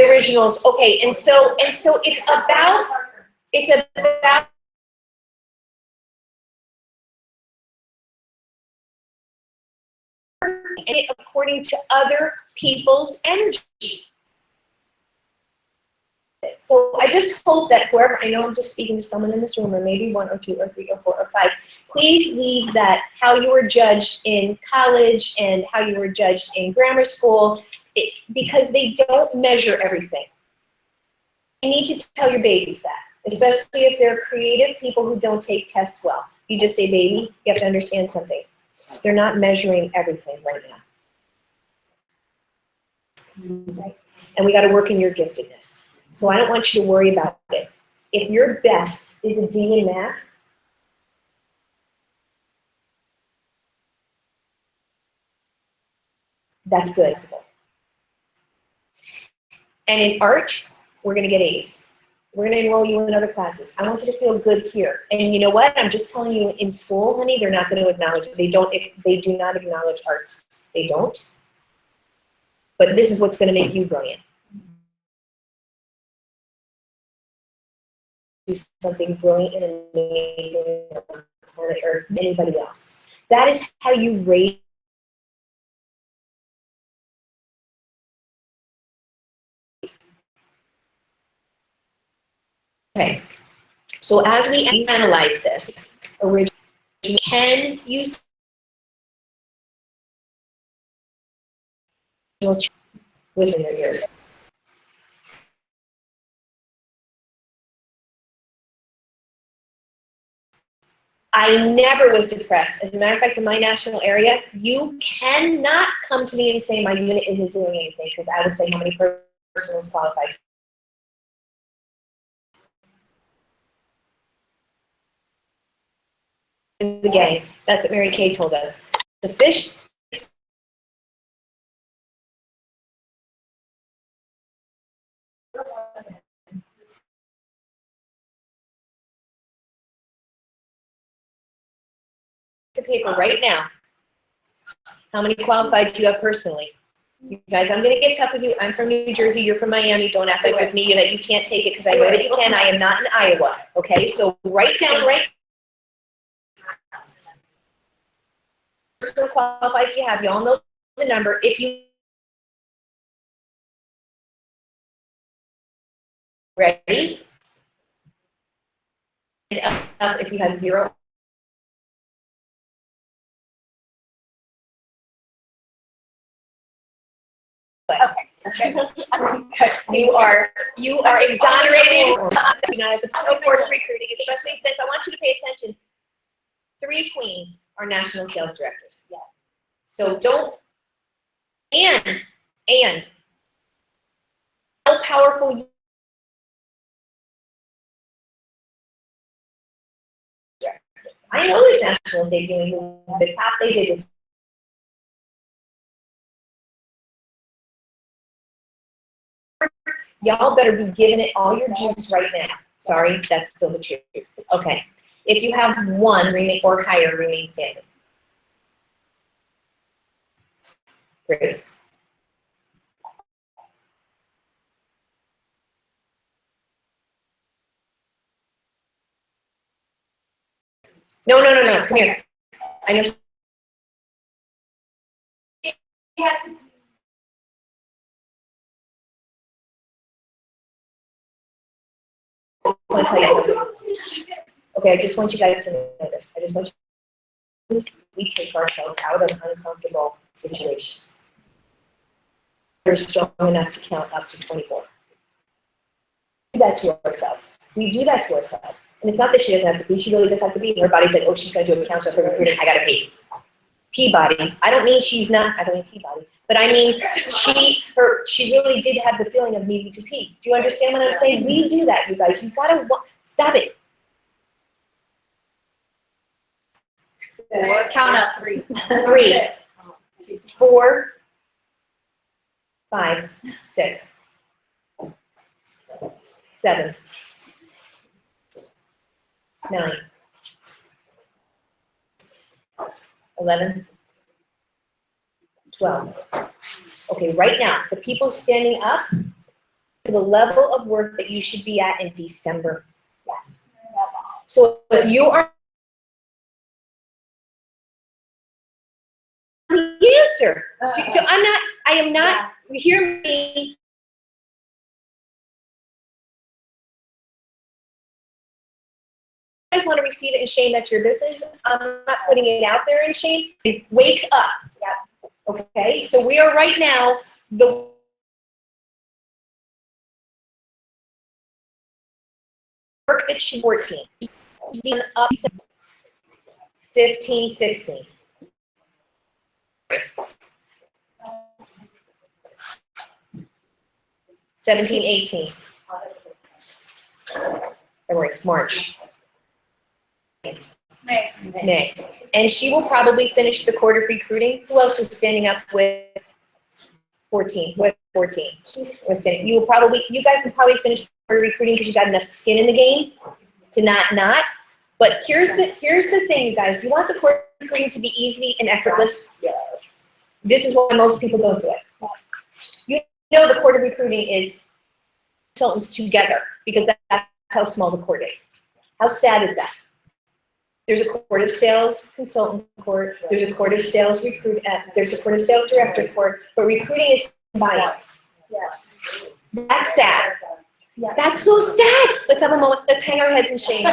originals. Okay, and so it's about it according to other people's energy. So I just hope that whoever, I know I'm just speaking to someone in this room, or maybe one or two or three or four or five, please leave that how you were judged in college and how you were judged in grammar school, because they don't measure everything. You need to tell your babies that, especially if they're creative people who don't take tests well. You just say, baby, you have to understand something. They're not measuring everything right now. And we got to work in your giftedness. So I don't want you to worry about it. If your best is a D in math, that's good. And in art, we're going to get A's. We're going to enroll you in other classes. I want you to feel good here. And you know what? I'm just telling you, in school, honey, they're not going to acknowledge it. They do not acknowledge arts. They don't. But this is what's going to make you brilliant. Do something brilliant and amazing or anybody else. That is how you raise. Okay, so as we analyze this, can you within their ears? I never was depressed. As a matter of fact, in my national area, you cannot come to me and say my unit isn't doing anything, because I would say how many persons qualified. The gang. That's what Mary Kay told us. The fish. Paper right now. How many qualified do you have personally? You guys, I'm going to get tough with you. I'm from New Jersey. You're from Miami. Don't act like with me that you can't take it, because I know that you can. I am not in Iowa. Okay, so write down qualified you have. You all know the number. If you ready, up if you have 0. Okay. You are exonerated. You know, at the board of recruiting, especially since I want you to pay attention. 3 queens are national sales directors. Yeah. So don't, and how powerful you are. I know there's nationals debuting who the top they did was y'all better be giving it all your juice right now. Sorry, that's still the truth. Okay. If you have 1 remain or higher, remain standing. Great. No, come here. I know. I want to tell you something. Okay, I just want you guys to know this. I just want you we take ourselves out of uncomfortable situations. We're strong enough to count up to 24. We do that to ourselves. We do that to ourselves. And it's not that she doesn't have to be, she really does have to be. Her body's like, oh, she's going to do a count up for recruiting, I got to pee. Peabody. I don't mean she's not, I don't mean Peabody, but I mean she really did have the feeling of needing to pee. Do you understand what I'm saying? We do that, you guys. You've got to, stop it. Count up 3. 3, 4, 5, 6, 7, 9, 11, 12. Okay, right now, the people standing up to the level of work that you should be at in December. So if you are the answer, I am not, hear me. You guys want to receive it in shame, that's your business. I'm not putting it out there in shame. Wake up. Okay, so we are right now the work that she 14, up 15, 16. 17, 18. February, March. May. And she will probably finish the quarter recruiting. Who else was standing up with 14? With 14. Was standing. You guys can probably finish the quarter recruiting because you got enough skin in the game to not. But here's the thing, you guys. You want the quarter recruiting to be easy and effortless. Yes. This is why most people don't do it. You know the quarter recruiting is consultants together because that's how small the court is. How sad is that? There's a court of sales consultant court. There's a court of sales there's a court of sales director court, but recruiting is combined. Yes. That's sad. Yeah. That's so sad. Let's have a moment. Let's hang our heads in shame.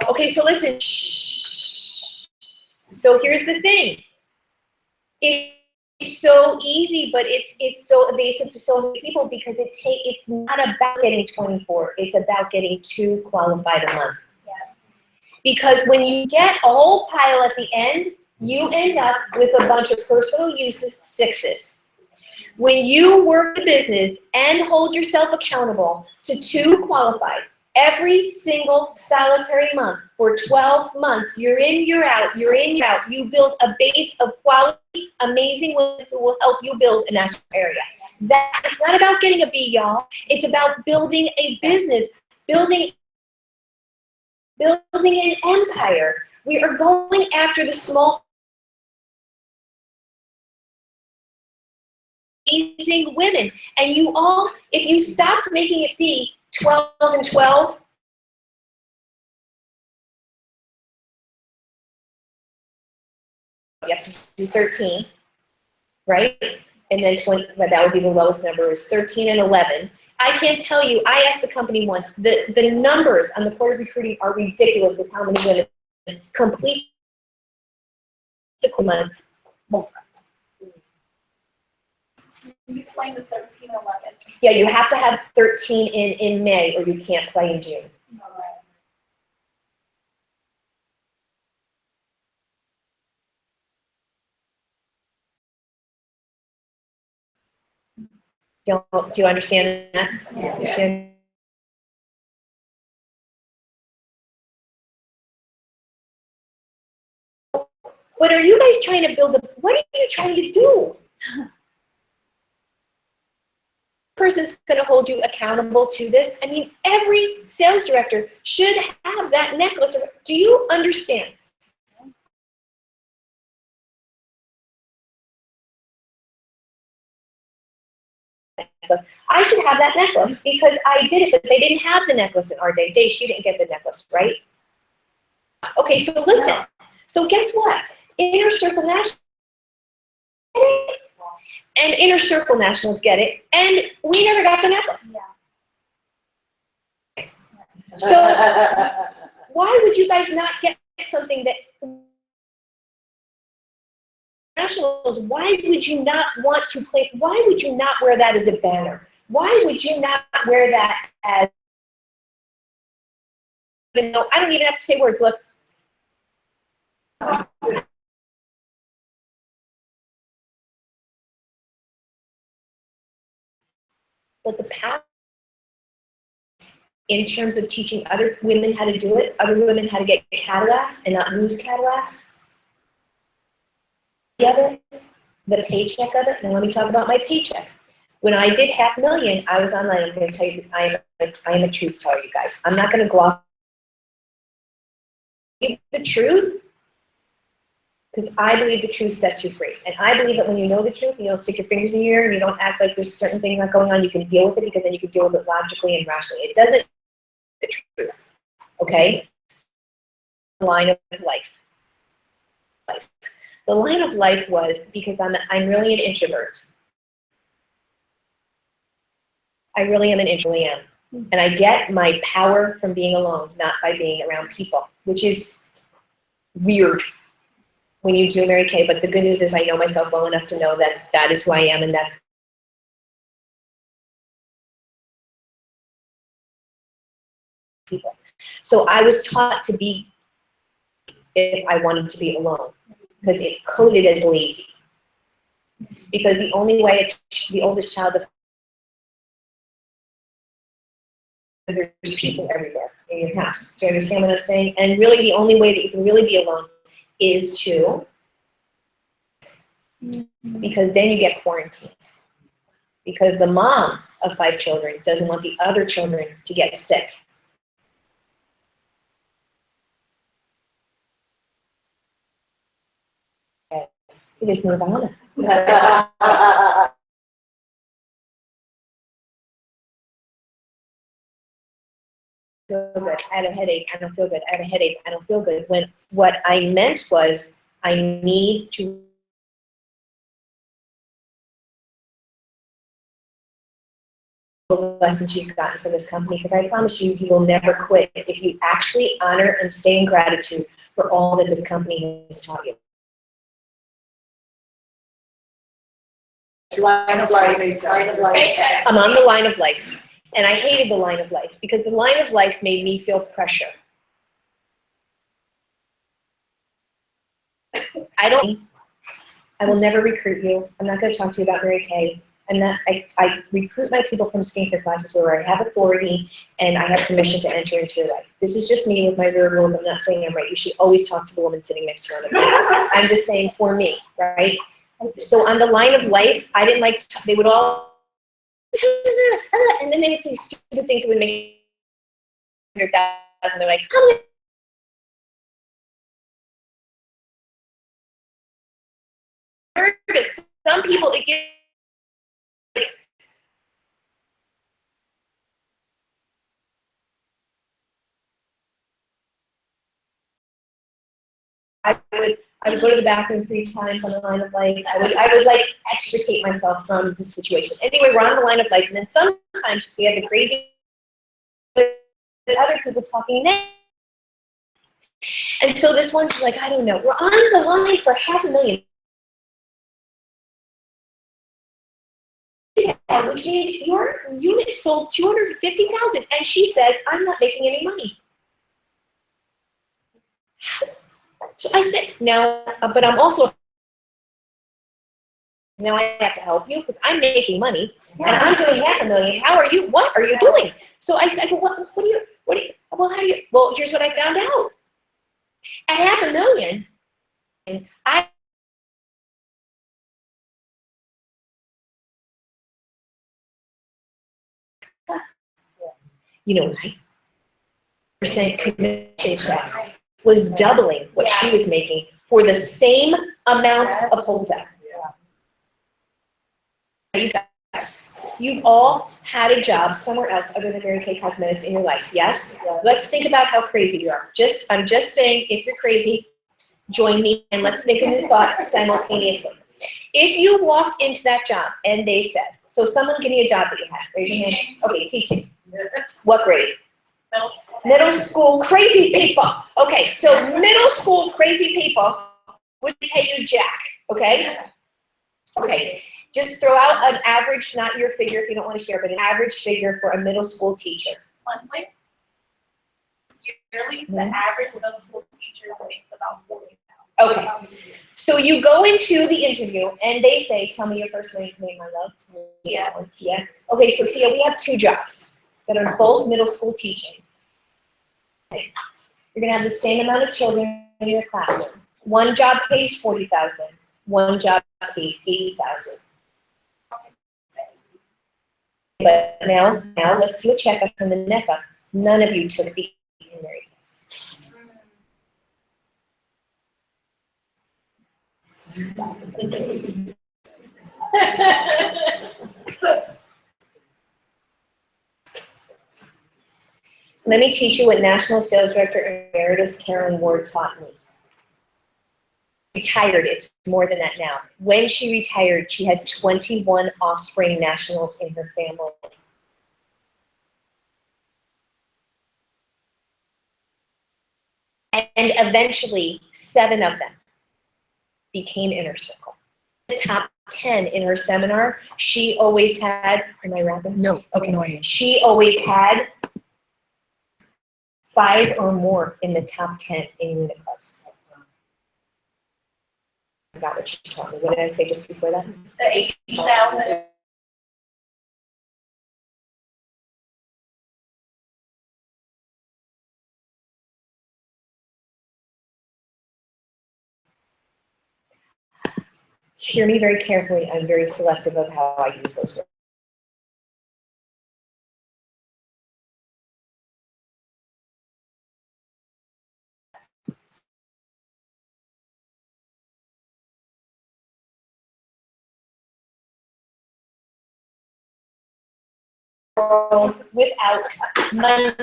Okay, so listen. So here's the thing. It's so easy, but it's so evasive to so many people because it's not about getting 24. It's about getting 2 qualified a month. Yeah. Because when you get a whole pile at the end, you end up with a bunch of personal uses 6s. When you work the business and hold yourself accountable to 2 qualified, every single solitary month for 12 months, you're in, you're out, you're in, you're out. You build a base of quality, amazing women who will help you build a national area. It's not about getting a B, y'all. It's about building a business, building an empire. We are going after the small, amazing women. And you all, if you stopped making it be 12 and 12, you have to do 13, right? and then 20, but that would be the lowest number, is 13 and 11. I can't tell you, I asked the company once, the numbers on the Board of Recruiting are ridiculous with how many women complete the month. Can you explain the 13, 11? Yeah, you have to have 13 in May or you can't play in June. Do you understand that? Yeah. Understand? What are you guys trying to build what are you trying to do? Person's gonna hold you accountable to this. I mean, every sales director should have that necklace. Do you understand? I should have that necklace because I did it, but they didn't have the necklace in our day. Dave, she didn't get the necklace, right? Okay, so listen. So guess what? Inner Circle Nationals get it, and Inner Circle Nationals get it, and we never got the necklace. So why would you guys not get something that Nationals, why would you not want to play, why would you not wear that as a banner? Why would you not wear that as, even though I don't even have to say words, look. But the path in terms of teaching other women how to do it, other women how to get Cadillacs and not lose Cadillacs, the paycheck of it, and let me talk about my paycheck. When I did $500,000, I was online. I'm going to tell you, I am a truth teller, you guys. I'm not going to gloss the truth, because I believe the truth sets you free. And I believe that when you know the truth, and you don't stick your fingers in your ear, and you don't act like there's certain things not going on, you can deal with it, because then you can deal with it logically and rationally. It doesn't the truth, okay? Line of life. The line of life was, because I'm really an introvert. I really am an introvert, and I get my power from being alone, not by being around people, which is weird when you do Mary Kay, but the good news is I know myself well enough to know that that is who I am, and that's people. So I was taught to be, if I wanted to be alone, because it coded as lazy. Because the only way the oldest child, there's people everywhere in your house. Do you understand what I'm saying? And really the only way that you can really be alone is to, because then you get quarantined. Because the mom of 5 children doesn't want the other children to get sick. We just move on. Feel good. I had a headache. I don't feel good. I had a headache. I don't feel good. When what I meant was, I need to the lessons you've gotten from this company, because I promise you, you will never quit if you actually honor and stay in gratitude for all that this company has taught you. Line of life, line of life. I'm on the line of life, and I hated the line of life because the line of life made me feel pressure. I will never recruit you. I'm not going to talk to you about Mary Kay. I recruit my people from skincare classes where I have authority and I have permission to enter into your life. This is just me with my weird rules. I'm not saying I'm right. You should always talk to the woman sitting next to you on the plane. I'm just saying for me, right? So on the line of life, I didn't like, they would all, and then they would say stupid things that would make 100,000. They're like, I'm nervous. Some people, it gets, I would go to the bathroom 3 times on the line of life. I would like extricate myself from the situation. Anyway, we're on the line of life, and then sometimes we have the crazy other people talking next. And so this one, she's like, I don't know, we're on the line for $500,000. Which means your unit sold 250,000, and she says, I'm not making any money. So I said, now, but I'm also, now I have to help you because I'm making money and I'm doing $500,000. How are you? What are you doing? So I said, well, well, how do you, well, here's what I found out. At $500,000, you know, 9% commission check was doubling what she was making for the same amount of wholesale. You guys, you've all had a job somewhere else other than Mary Kay Cosmetics in your life, yes? Let's think about how crazy you are. I'm just saying, if you're crazy, join me and let's think a new thought simultaneously. If you walked into that job and they said, so someone give me a job that you had, raise your hand. Okay, teaching. What grade? Middle school. Middle school crazy people. Okay, so middle school crazy people would pay you jack, okay? Okay, just throw out an average, not your figure if you don't want to share, but an average figure for a middle school teacher. Monthly. Yearly, the average middle school teacher makes about $40,000. Okay, so you go into the interview and they say, tell me your first name, my love. Yeah. Kia. Okay, so Kia, we have 2 jobs that are both middle school teaching. You're gonna have the same amount of children in your classroom. One job pays $40,000. One job pays $80,000. But now let's do a checkup from the neck up. None of you took the Mary. Let me teach you what National Sales Director Emeritus Karen Ward taught me. Retired, it's more than that now. When she retired, she had 21 offspring nationals in her family. And eventually, 7 of them became inner circle. The top 10 in her seminar, she always had, am I wrapping? No. Okay. No. She always had 5 or more in the top 10 in unit clubs. I forgot what she told me. What did I say just before that? The 18,000. Hear me very carefully. I'm very selective of how I use those words. Without money.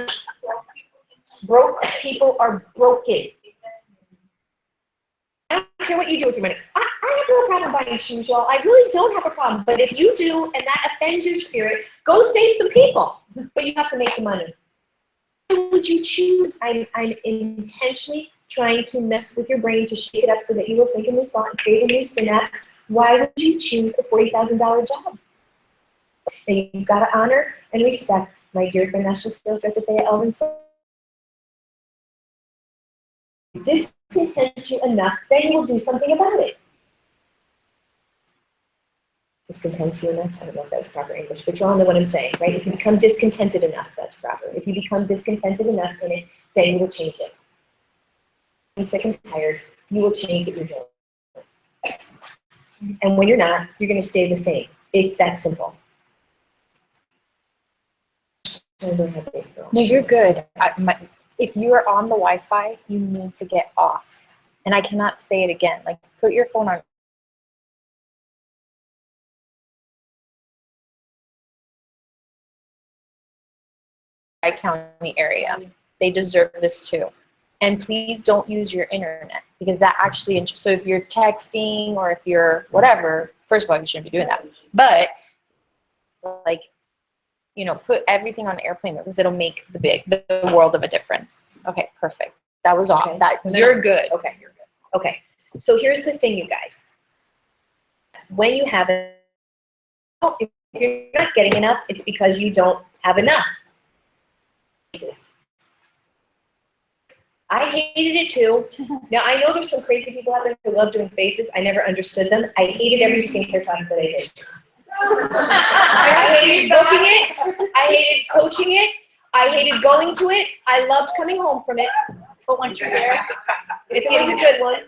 Broke people are broken. I don't care what you do with your money. I have no problem buying shoes, y'all. I really don't have a problem. But if you do and that offends your spirit, go save some people. But you have to make the money. Why would you choose? I'm intentionally trying to mess with your brain to shake it up so that you will think a new thought and create a new synapse. Why would you choose the $40,000 job? And you've got to honor and respect my dear friend, National Sales Director Elvin. Discontent you enough, then you will do something about it. Discontent you enough? I don't know if that was proper English, but you all know what I'm saying, right? If you become discontented enough, that's proper. If you become discontented enough in it, then you will change it. When sick and tired, you will change what you're doing. And when you're not, you're going to stay the same. It's that simple. No, you're good. If you are on the Wi-Fi, you need to get off. And I cannot say it again. Like, put your phone on. County area. They deserve this too. And please don't use your internet, because that actually, so if you're texting or if you're whatever, first of all, you shouldn't be doing that. But like, you know, put everything on airplane mode, because it'll make the world of a difference. Okay, perfect. That was all. Okay. That you're good. Okay, you're good. Okay, so here's the thing, you guys. When you have it, if you're not getting enough, it's because you don't have enough. I hated it too. Now, I know there's some crazy people out there who love doing faces. I never understood them. I hated every skincare class that I did. I hated booking it. I hated coaching it. I hated going to it. I loved coming home from it. But once you're there, If it was a good one.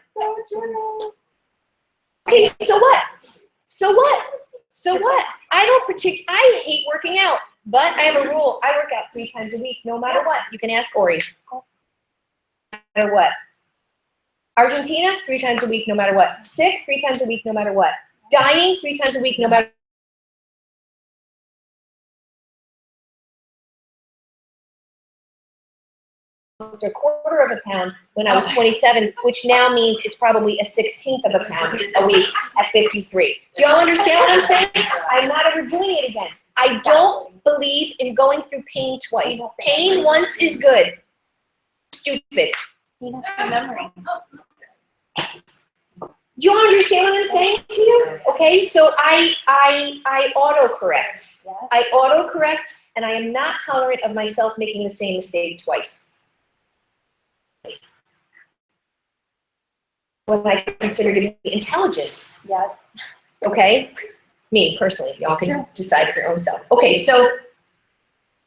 Okay, so what? So what? So what? I hate working out, but I have a rule. I work out 3 times a week, no matter what. You can ask Ori. No matter what. Argentina, 3 times a week, no matter what. Sick, 3 times a week, no matter what. Dying, 3 times a week, no matter a quarter of a pound when I was 27, which now means it's probably a 1/16 of a pound a week at 53. Do y'all understand what I'm saying? I'm not ever doing it again. I don't believe in going through pain twice. Pain once is good. Stupid. remembering. Do you understand what I'm saying to you? Okay, so I autocorrect. I autocorrect, and I am not tolerant of myself making the same mistake twice. What I consider to be intelligent. Yeah. Okay? Me, personally. Y'all can decide for your own self. Okay, so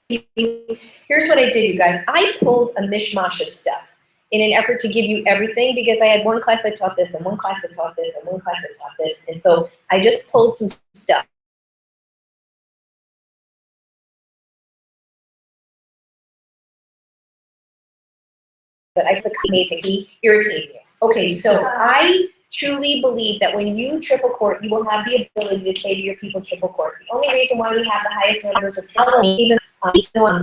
here's what I did, you guys. I pulled a mishmash of stuff in an effort to give you everything, because I had one class that taught this, and one class that taught this, and one class that taught this. And so I just pulled some stuff. But I put amazing, irritating you. Okay, so I truly believe that when you triple court, you will have the ability to say to your people triple court. The only reason why we have the highest numbers of triple, even though I'm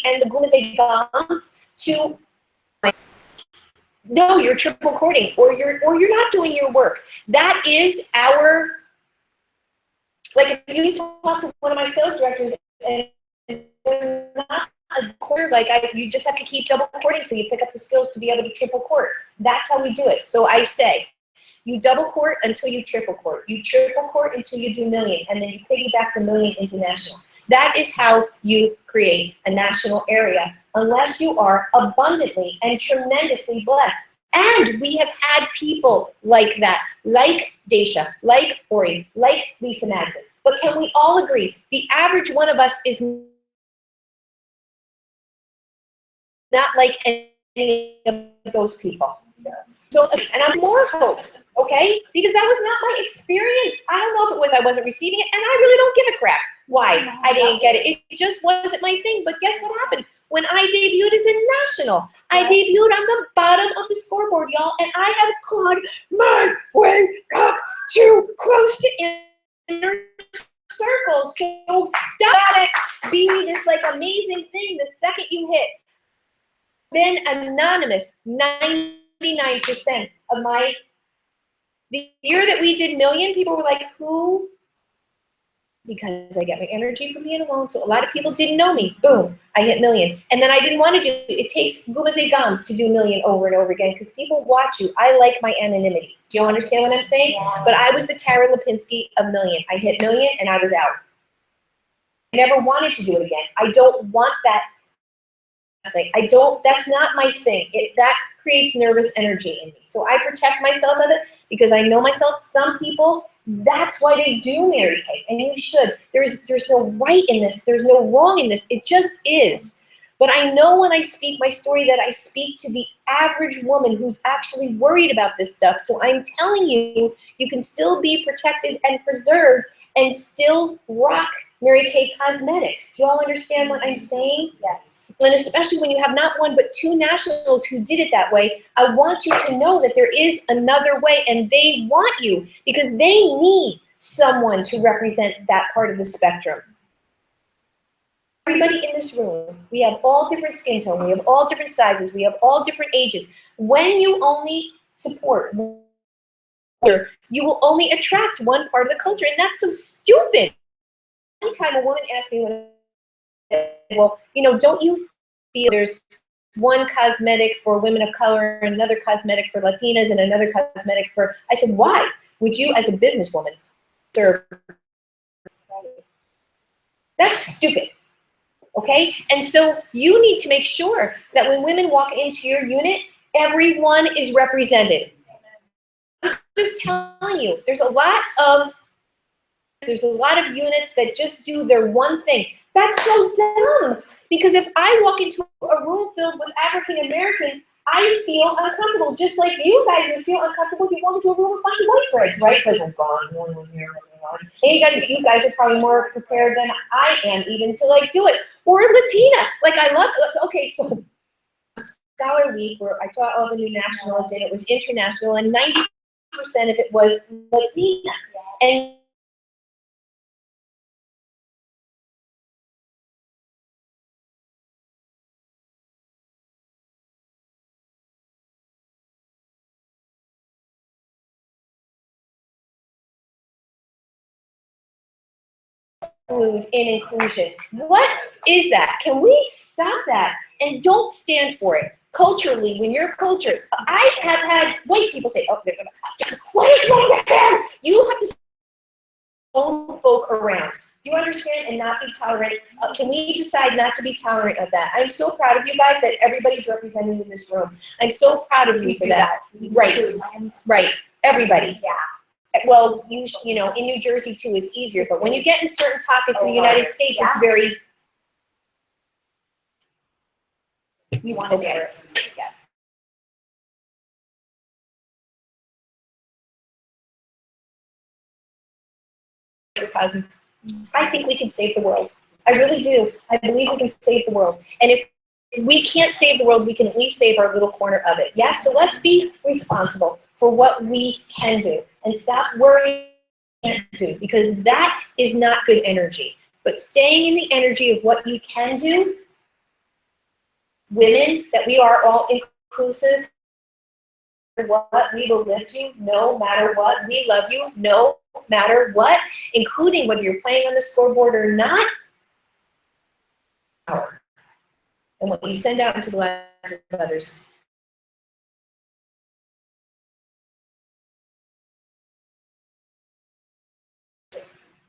and the Gumazay bombs to no, you're triple courting, or you're not doing your work. That is our, like, if you talk to one of my sales directors and they're not a quarter, like you just have to keep double courting till you pick up the skills to be able to triple court. That's how we do it. So I say, you double court until you triple court. You triple court until you do million, and then you piggyback the million into national. That is how you create a national area, unless you are abundantly and tremendously blessed. And we have had people like that, like Daisha, like Ori, like Lisa Madsen. But can we all agree, the average one of us is not like any of those people. So, and I'm more hope, okay? Because that was not my experience. I don't know if it was I wasn't receiving it, and I really don't give a crap why I didn't get it. It just wasn't my thing. But guess what happened? When I debuted as a national, I debuted on the bottom of the scoreboard, y'all, and I have clawed my way up to close to inner circle. So stop it being this like amazing thing the second you hit. Been anonymous 99% of the year that we did million, people were like, who? Because I get my energy from being alone. So a lot of people didn't know me. Boom, I hit million. And then I didn't want to do it. It takes Gumazay Gams to do million over and over again, because people watch you. I like my anonymity. Do you understand what I'm saying? Yeah. But I was the Tara Lipinski of million. I hit million and I was out. I never wanted to do it again. I don't want that thing. That's not my thing. That creates nervous energy in me. So I protect myself of it because I know myself. Some people, that's why they do Mary Kay, and you should. There's no right in this. There's no wrong in this. It just is. But I know when I speak my story that I speak to the average woman who's actually worried about this stuff. So I'm telling you, you can still be protected and preserved and still rock Mary Kay cosmetics. Do you all understand what I'm saying? Yes. And especially when you have not one but two nationals who did it that way, I want you to know that there is another way, and they want you because they need someone to represent that part of the spectrum. everybody in this room, we have all different skin tone, we have all different sizes, we have all different ages. When you only support, you will only attract one part of the culture, and that's so stupid. One time a woman asked me, well, you know, don't you feel there's one cosmetic for women of color, another cosmetic for Latinas, and another cosmetic for, I said, why would you as a businesswoman serve? That's stupid, okay? And so you need to make sure that when women walk into your unit, everyone is represented. I'm just telling you, there's a lot of units that just do their one thing. That's so dumb, because if I walk into a room filled with African American, I feel uncomfortable, just like you guys would feel uncomfortable if you walk into a room with a bunch of white breads, right? Because I'm gone, one here, and you guys are probably more prepared than I am even to like do it. Or Latina, like I love, okay, so Scholar Week where I taught all the new nationals and it was international and 90% of it was Latina. And in inclusion. What is that? Can we stop that and don't stand for it? Culturally, when you're cultured, I have had white people say, oh, they're gonna, what is wrong with them? You have to own folk around. Do you understand? And not be tolerant. Can we decide not to be tolerant of that? I'm so proud of you guys that everybody's represented in this room. I'm so proud of you for that. Right, right, everybody. Yeah. Well, you know, in New Jersey too, it's easier. But when you get in certain pockets in the United States, it's very. You want to do it. Yeah. Cousin. I think we can save the world. I really do. I believe we can save the world. And if we can't save the world, we can at least save our little corner of it. Yes, so let's be responsible for what we can do and stop worrying what we can't do, because that is not good energy. But staying in the energy of what you can do, women, that we are all inclusive, what, we will lift you no matter what. We love you no matter what, including whether you're playing on the scoreboard or not. And what you send out into the lives of others.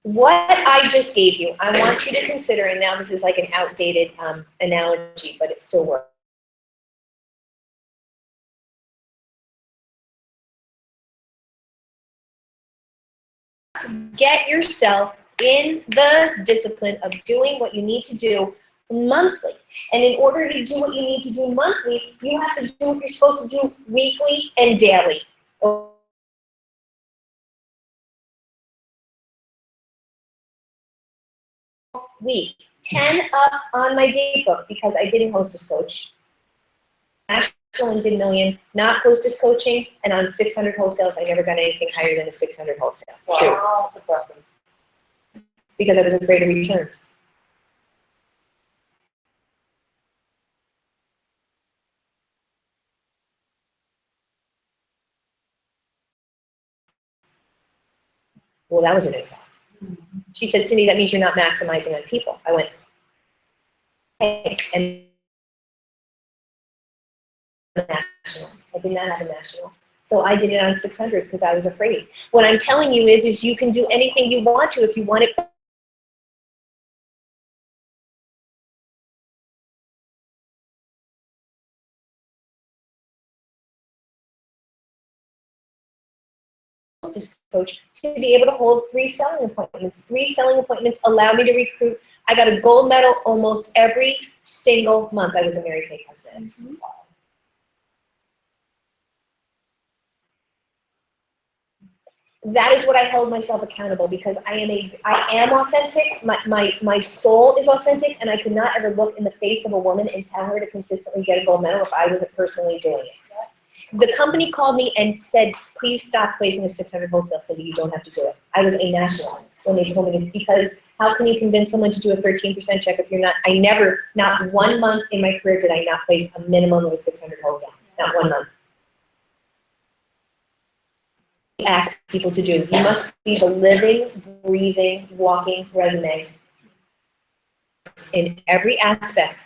What I just gave you, I want you to consider, and now this is like an outdated analogy, but it still works. Get yourself in the discipline of doing what you need to do monthly. And in order to do what you need to do monthly, you have to do what you're supposed to do weekly and daily. Week 10 up on my day book because I didn't hostess coach. National and did million, not hostess coaching, and on 600 wholesales, I never got anything higher than a 600 wholesale. Wow, that's impressive. Because I was afraid of returns. Well, that was an info. She said, Cyndee, that means you're not maximizing on people. I went, hey, and national. I did not have a national. So I did it on 600 because I was afraid. What I'm telling you is you can do anything you want to if you want it. Coach to be able to hold 3 selling appointments. 3 selling appointments allow me to recruit. I got a gold medal almost every single month I was a Mary Kay Cosmetics. Mm-hmm. That is what I hold myself accountable because I am authentic. My soul is authentic, and I could not ever look in the face of a woman and tell her to consistently get a gold medal if I wasn't personally doing it. The company called me and said, please stop placing a 600 wholesale, Cyndee, you don't have to do it. I was a national when they told me this because How can you convince someone to do a 13% check if you're not, not 1 month in my career did I not place a minimum of a 600 wholesale, not 1 month. Ask people to do. You must be the living, breathing, walking resume in every aspect.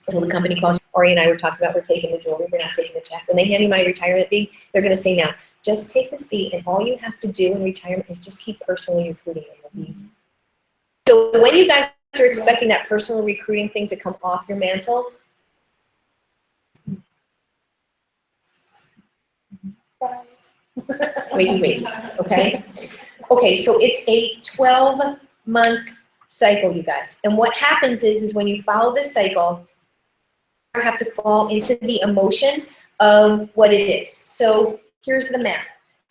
Until the company calls, Ori and I were talking about, we're taking the jewelry, we're not taking the check. When they hand me my retirement fee, they're going to say now, just take this fee, and all you have to do in retirement is just keep personally recruiting it. So when you guys are expecting that personal recruiting thing to come off your mantle, wait, okay? Okay, so it's a 12-month cycle, you guys. And what happens is when you follow this cycle, you have to fall into the emotion of what it is. So here's the math.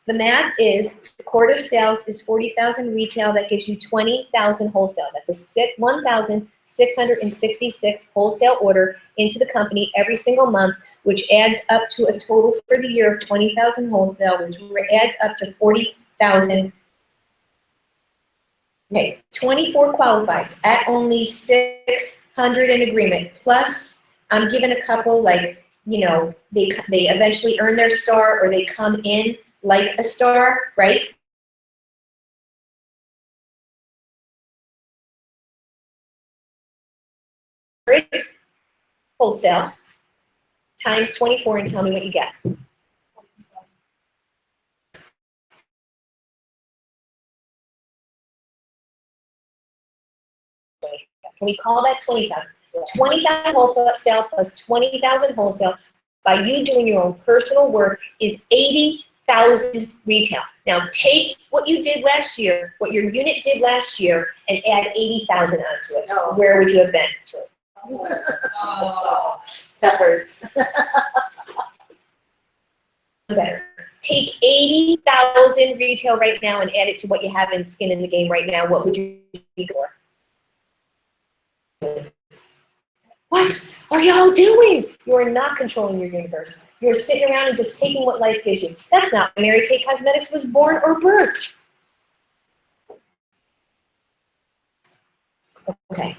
The math is the quarter of sales is 40,000 retail. That gives you 20,000 wholesale. That's a 1,666 wholesale order into the company every single month, which adds up to a total for the year of 20,000 wholesale, which adds up to 40,000. Okay, 24 qualified at only 600 in agreement. Plus, I'm giving a couple like, you know, they eventually earn their star or they come in like a star, right? Wholesale times 24 and tell me what you get. Can we call that 20,000? 20,000 wholesale plus 20,000 wholesale by you doing your own personal work is 80,000 retail. Now take what you did last year, what your unit did last year, and add 80,000 onto it. No. Where would you have been? Oh, that hurts. Better. Take 80,000 retail right now and add it to what you have in skin in the game right now. What would you be for? What are y'all doing? You are not controlling your universe. You're sitting around and just taking what life gives you. That's not why Mary Kay Cosmetics was born or birthed. Okay.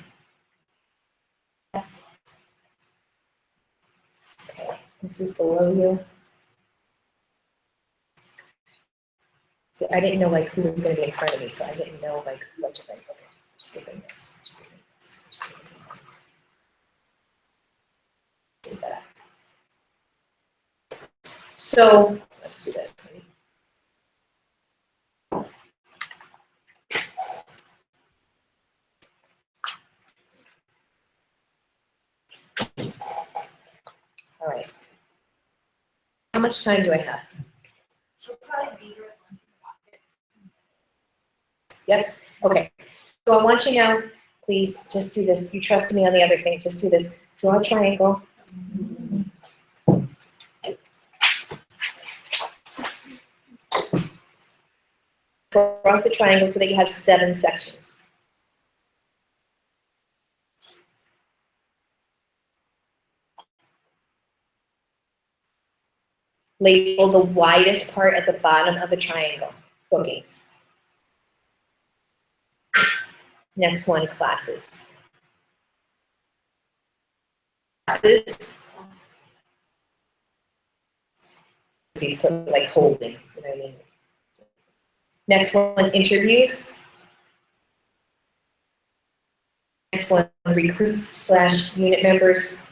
Okay, this is below you. So I didn't know like who was going to be in front of me, so I didn't know like what to think. Okay, I'm skipping this. I'm skipping this. I'm skipping this. Do that. So let's do this. All right. How much time do I have? She'll probably be here at lunch. Yep. Okay. So I want you now, please just do this. You trust me on the other thing. Just do this. Draw a triangle. Cross the triangle so that you have 7 sections. Label the widest part at the bottom of the triangle. Bookings. Next one, classes. Classes. These put like holding, you know what I mean? Next one, interviews. Next one, recruits / unit members.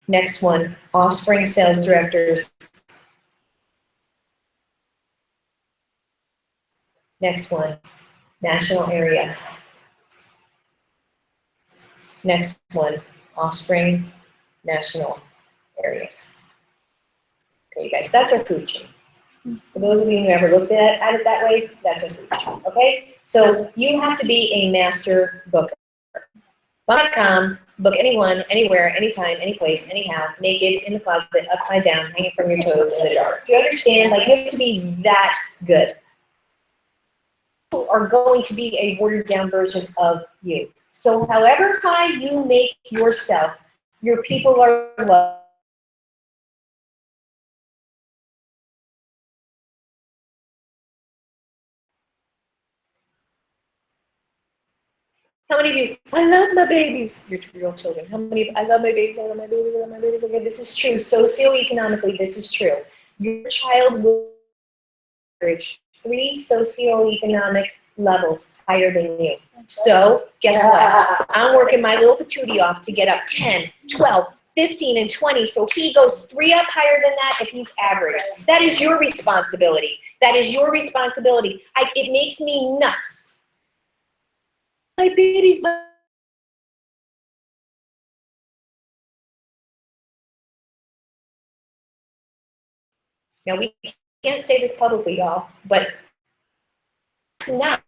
Next one, offspring sales directors. Next one, national area. Next one, offspring, national areas. Okay, you guys, that's our food chain. For those of you who never looked at it that way, that's our food chain, okay? So you have to be a master booker. .com, book anyone, anywhere, anytime, anyplace, anyhow, naked, in the closet, upside down, hanging from your toes in the dark. Do you understand? Like, you have to be that good. People are going to be a watered down version of you. So however high you make yourself, Your people are loved. How many of you, I love my babies, your real children. How many, I love my babies, I love my babies, I love my babies. Okay, this is true. Socioeconomically, this is true. Your child will average 3 socioeconomic levels higher than you. So, guess what? I'm working my little patootie off to get up 10, 12, 15, and 20, so he goes 3 up higher than that if he's average. That is your responsibility. That is your responsibility. It makes me nuts. My baby's my Now, we can't say this publicly, y'all, but it's not.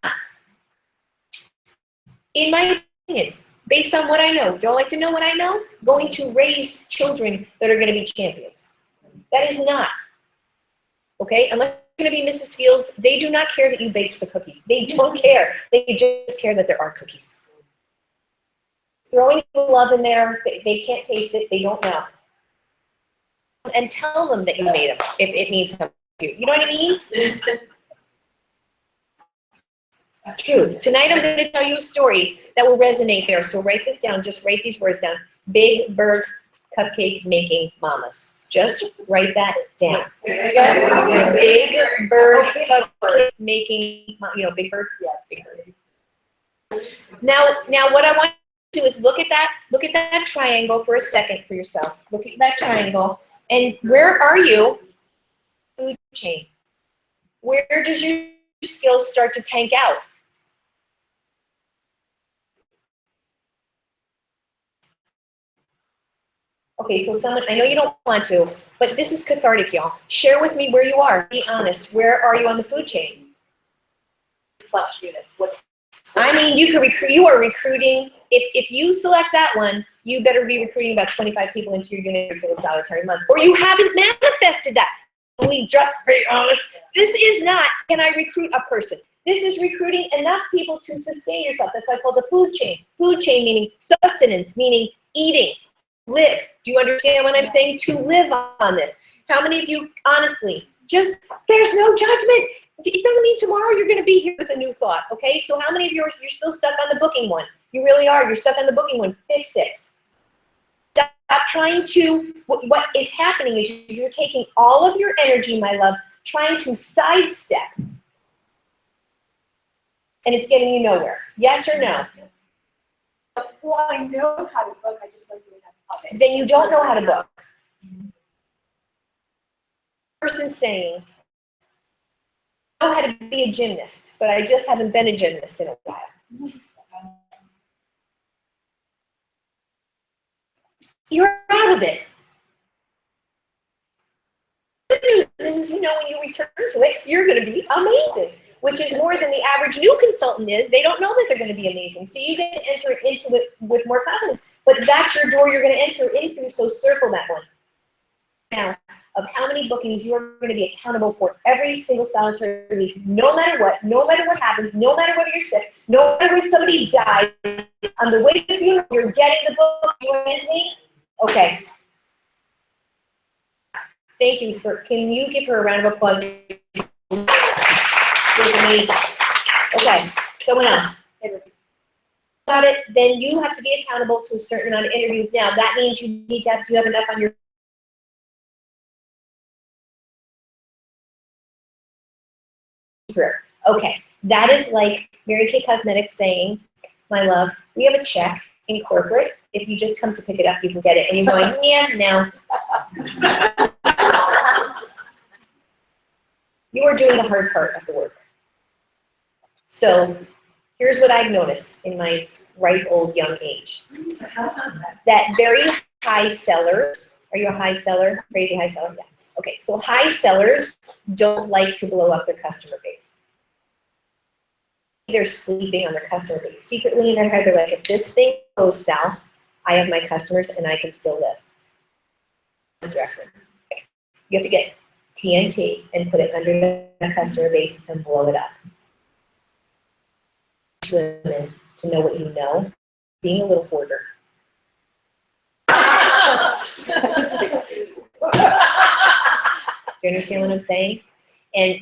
In my opinion, based on what I know, don't like to know what I know, going to raise children that are going to be champions. That is not. Okay? Unless you're going to be Mrs. Fields, they do not care that you baked the cookies. They don't care. They just care that there are cookies. Throwing love in there, they can't taste it, they don't know. And tell them that you made them if it means something to you. You know what I mean? Truth. Tonight I'm going to tell you a story that will resonate there. So write this down. Just write these words down. Big Bird Cupcake Making Mamas. Just write that down. Big Bird Cupcake Making, Big Bird? Yes, Big Bird. Now what I want you to do is look at that triangle for a second for yourself. Look at that triangle. And where are you? Food chain. Where does your skills start to tank out? Okay, so someone, I know you don't want to, but this is cathartic, y'all. Share with me where you are. Be honest. Where are you on the food chain? Flesh unit. I mean, you are recruiting. If you select that one, you better be recruiting about 25 people into your unit for a solitary month. Or you haven't manifested that. We just be honest. This is not, can I recruit a person? This is recruiting enough people to sustain yourself. That's why I call the food chain. Food chain meaning sustenance, meaning eating, live. Do you understand what I'm saying? To live on this. How many of you, honestly, there's no judgment. It doesn't mean tomorrow you're going to be here with a new thought, okay? So how many of yours, you're still stuck on the booking one? You really are. You're stuck on the booking one. Fix it. Stop trying to, what is happening is you're taking all of your energy, my love, trying to sidestep. And it's getting you nowhere. Yes or no? Well, I know how to book, I just don't do it how to book. Then you don't know how to book. Person saying, I know how to be a gymnast, but I just haven't been a gymnast in a while. You're out of it. Good news is, when you return to it, you're going to be amazing, which is more than the average new consultant is. They don't know that they're going to be amazing. So you get to enter into it with more confidence. But that's your door you're going to enter into, so circle that one. Now, of how many bookings you are going to be accountable for every single solitary week, no matter what happens, no matter whether you're sick, no matter whether somebody dies, on the way with you, you're getting the book, you're into me? Okay. Thank you can you give her a round of applause? It was amazing. Okay, someone else. Got it, then you have to be accountable to a certain amount of interviews. Now, that means you need to have enough on your Okay, that is like Mary Kay Cosmetics saying, my love, we have a check in corporate. If you just come to pick it up, you can get it. And you're going, yeah, no. You are doing the hard part of the work. So here's what I've noticed in my ripe old young age. That very high sellers, are you a high seller? Crazy high seller? Yeah. Okay, so high sellers don't like to blow up their customer base. They're sleeping on their customer base. Secretly in their head, they're like, if this thing goes south, I have my customers and I can still live. You have to get TNT and put it under the customer base and blow it up. Women to know what you know, being a little hoarder. Do you understand what I'm saying? And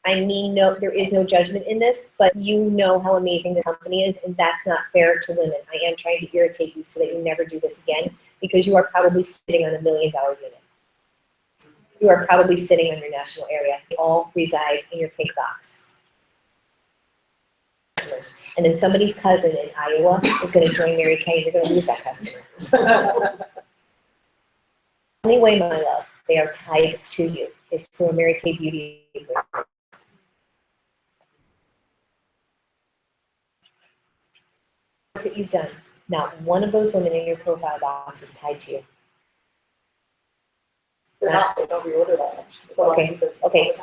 I mean, no, there is no judgment in this, but you know how amazing the company is, and that's not fair to women. I am trying to irritate you so that you never do this again, because you are probably sitting on $1 million unit. You are probably sitting on your national area. They all reside in your pink box. And then somebody's cousin in Iowa is going to join Mary Kay, and you're going to lose that customer. Only way, my love, they are tied to you is through a Mary Kay Beauty. Look what you've done. Not one of those women in your profile box is tied to you. They're not, they don't reorder that much. Okay, okay.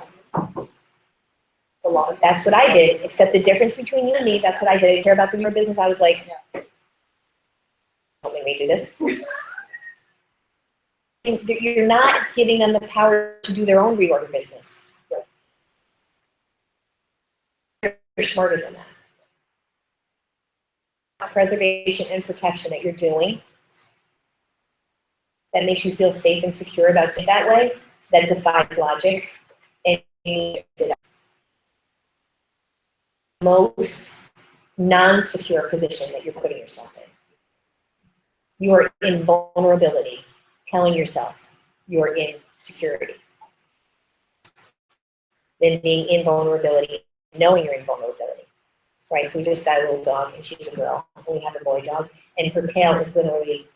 A lot. That's what I did, except the difference between you and me, that's what I did. I didn't care about your business. I was like, don't make me do this. And you're not giving them the power to do their own reorder business. You're smarter than that. Preservation and protection that you're doing that makes you feel safe and secure about it that way, that defies logic, and you need to do that. Most non-secure position that you're putting yourself in. You are in vulnerability, telling yourself you're in security. Then being in vulnerability, knowing you're in vulnerability. Right, so we just got a little dog, and she's a girl, and we have a boy dog, and her tail is literally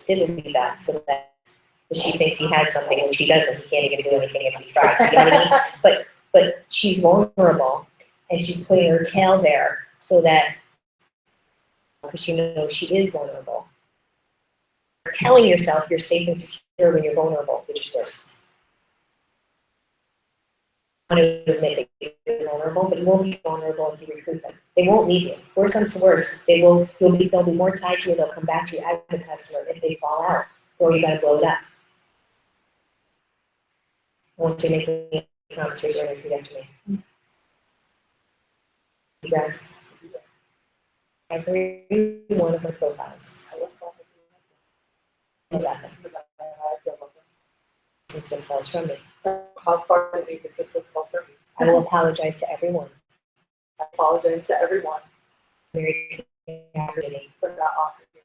diddly that, so that she thinks he has something, which he doesn't. He can't even do anything if he tried. You know what I mean? But she's vulnerable, and she's putting her tail there so that, because she knows she is vulnerable. You're telling yourself you're safe and secure when you're vulnerable, which is worse. Want to admit that you're vulnerable, but you won't be vulnerable if you recruit them. They won't leave you. Worse comes to worse, they'll be more tied to you. They'll come back to you as a customer if they fall out, or you got to blow it up. I want you to make me a promise you're going to repeat after me. Gress. Every one of her profiles. I love them. Distance themselves from me. How far do they distance themselves from me? I will apologize to everyone. I apologize to everyone Mary Kay opportunity. for not offering me.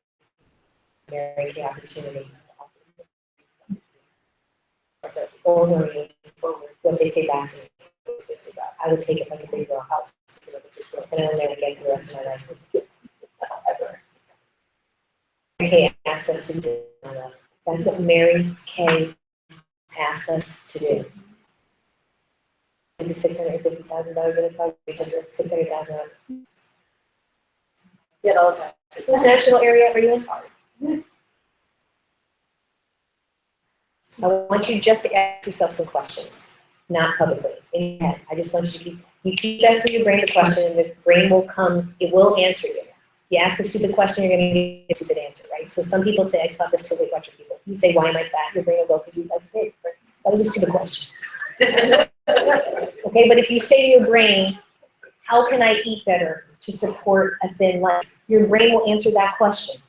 Mary Kay opportunity. Okay, Or worry forward. what they say back to me. They say that. I will take it like a big girl. I'll stick it up with this girl. And I will never get the rest of my life. Ever. Mary Kay asked us to do. That's what Mary Kay asked us to do. Is it $650,000 in a project? Because it's $600,000. Yeah, that was nice. Which national area are you in? I want you just to ask yourself some questions, not publicly, in your head. I just want you to keep asking your brain the question, and the brain will come, it will answer you. You ask a stupid question, you're going to get a stupid answer, right? So some people say, I taught this to Weight Watcher people. You say, why am I fat? Your brain will go, because you like pig. That was a stupid question. Okay, but if you say to your brain, how can I eat better to support a thin life? Your brain will answer that question.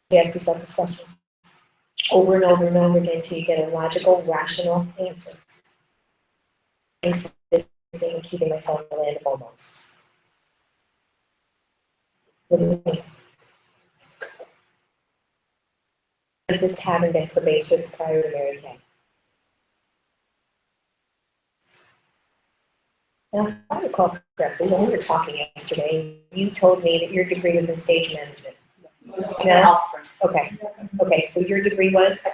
You ask yourself this question over and over and over again until you get a logical, rational answer. Insisting and keeping myself in the land of almost. Look at me. Has this pattern been pervasive prior to Mary Kay? Now, if I recall correctly, when we were talking yesterday, you told me that your degree was in stage management. No? Okay. Okay, so your degree was?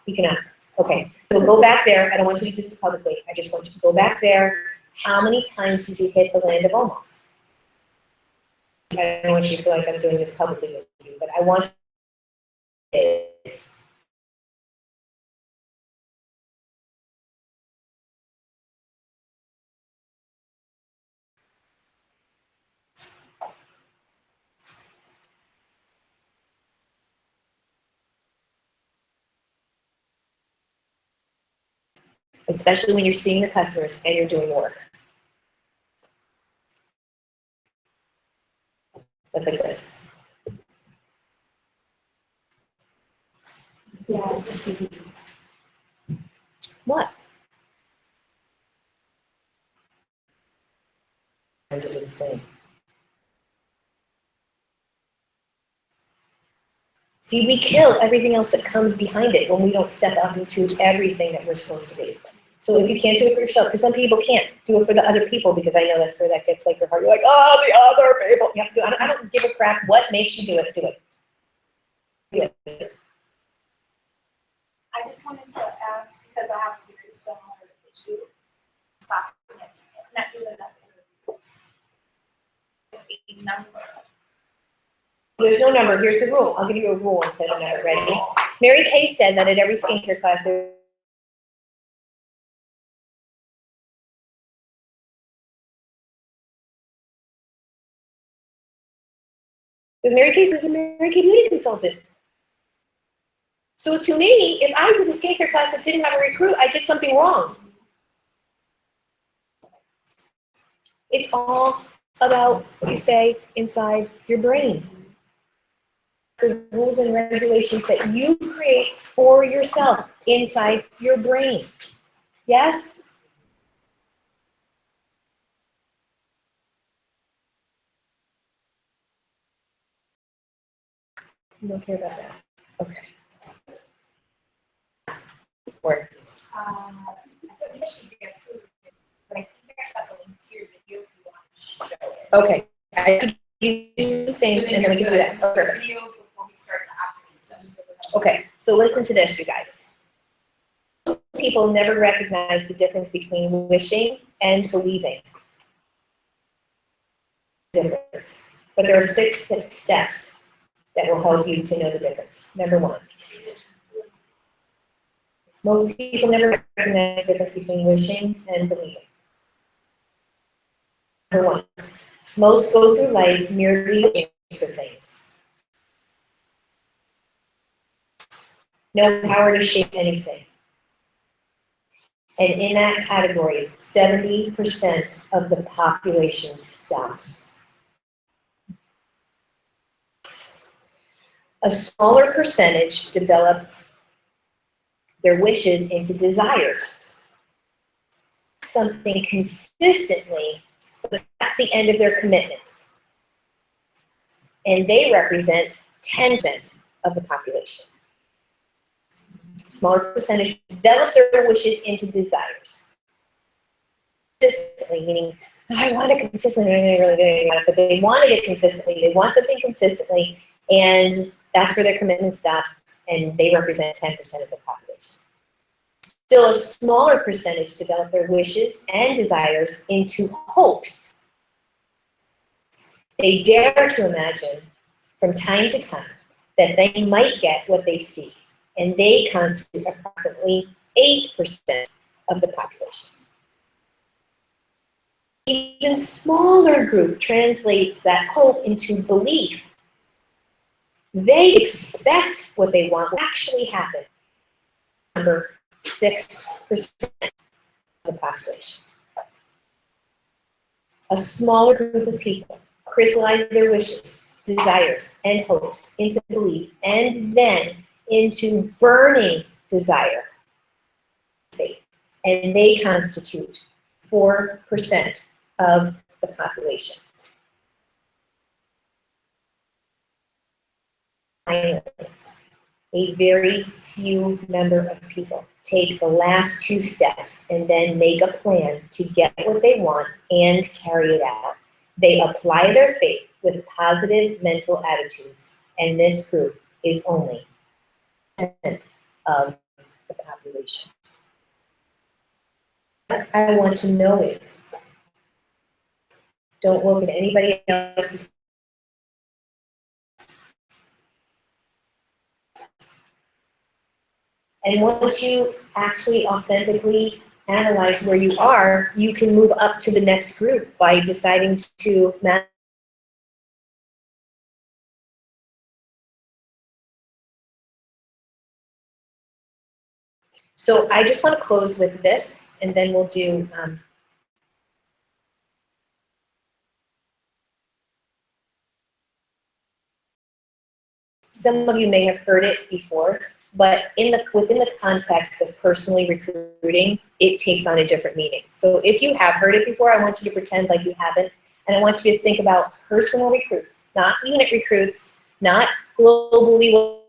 Economics. Okay, so go back there. I don't want you to do this publicly. I just want you to go back there. How many times did you hit the land of almost? I don't want you to feel like I'm doing this publicly with you, but I want this. Especially when you're seeing the customers and you're doing work. That's like this. Yeah. What? I did the same. See, we kill everything else that comes behind it when we don't step up into everything that we're supposed to be. So if you can't do it for yourself, because some people can't do it for the other people, because I know that's where that gets like your heart. You're like, oh, the other people. You have to do it. I don't give a crap what makes you do it. Do it. Do it. I just wanted to ask, because I have a very similar issue, stop not doing enough interviews. A number. There's no number. Here's the rule. I'll give you a rule instead of a number. Ready? Mary Kay said that at every skincare class there. Because Mary Kay is a Mary Kay beauty consultant. So to me, if I did a skincare class that didn't have a recruit, I did something wrong. It's all about what you say inside your brain. The rules and regulations that you create for yourself inside your brain. Yes? You don't care about that. Okay. Or I think she gets to it, but I think I got the link to your video if you want to show it. okay. I could do two things and then we can do that. Oh, perfect. Video before we start the opposite. Okay, so listen to this, you guys. Most people never recognize the difference between wishing and believing. Difference. But there are six steps that will help you to know the difference. Number one. Most people never recognize the difference between wishing and believing. Number one. Most go through life merely wishing for things. No power to shape anything. And in that category, 70% of the population stops. A smaller percentage develop their wishes into desires. Something consistently, but that's the end of their commitment. And they represent 10% of the population. Smaller percentage develop their wishes into desires. Consistently, meaning, I want it consistently, I don't really do anything, but they wanted it consistently, they want something consistently, and that's where their commitment stops, and they represent 10% of the population. Still, a smaller percentage develop their wishes and desires into hopes. They dare to imagine from time to time that they might get what they seek, and they constitute approximately 8% of the population. Even smaller group translates that hope into belief. They expect what they want will actually happen. Number 6% of the population. A smaller group of people crystallize their wishes, desires, and hopes into belief, and then into burning desire, faith, and they constitute 4% of the population. Finally, a very few number of people take the last two steps and then make a plan to get what they want and carry it out. They apply their faith with positive mental attitudes, and this group is only 10% of the population. What I want to know is, don't look at anybody else's. And once you actually authentically analyze where you are, you can move up to the next group by deciding to match. So I just want to close with this, and then we'll do some of you may have heard it before, But within the context of personally recruiting, it takes on a different meaning. So if you have heard it before, I want you to pretend like you haven't, and I want you to think about personal recruits, not unit recruits, not globally.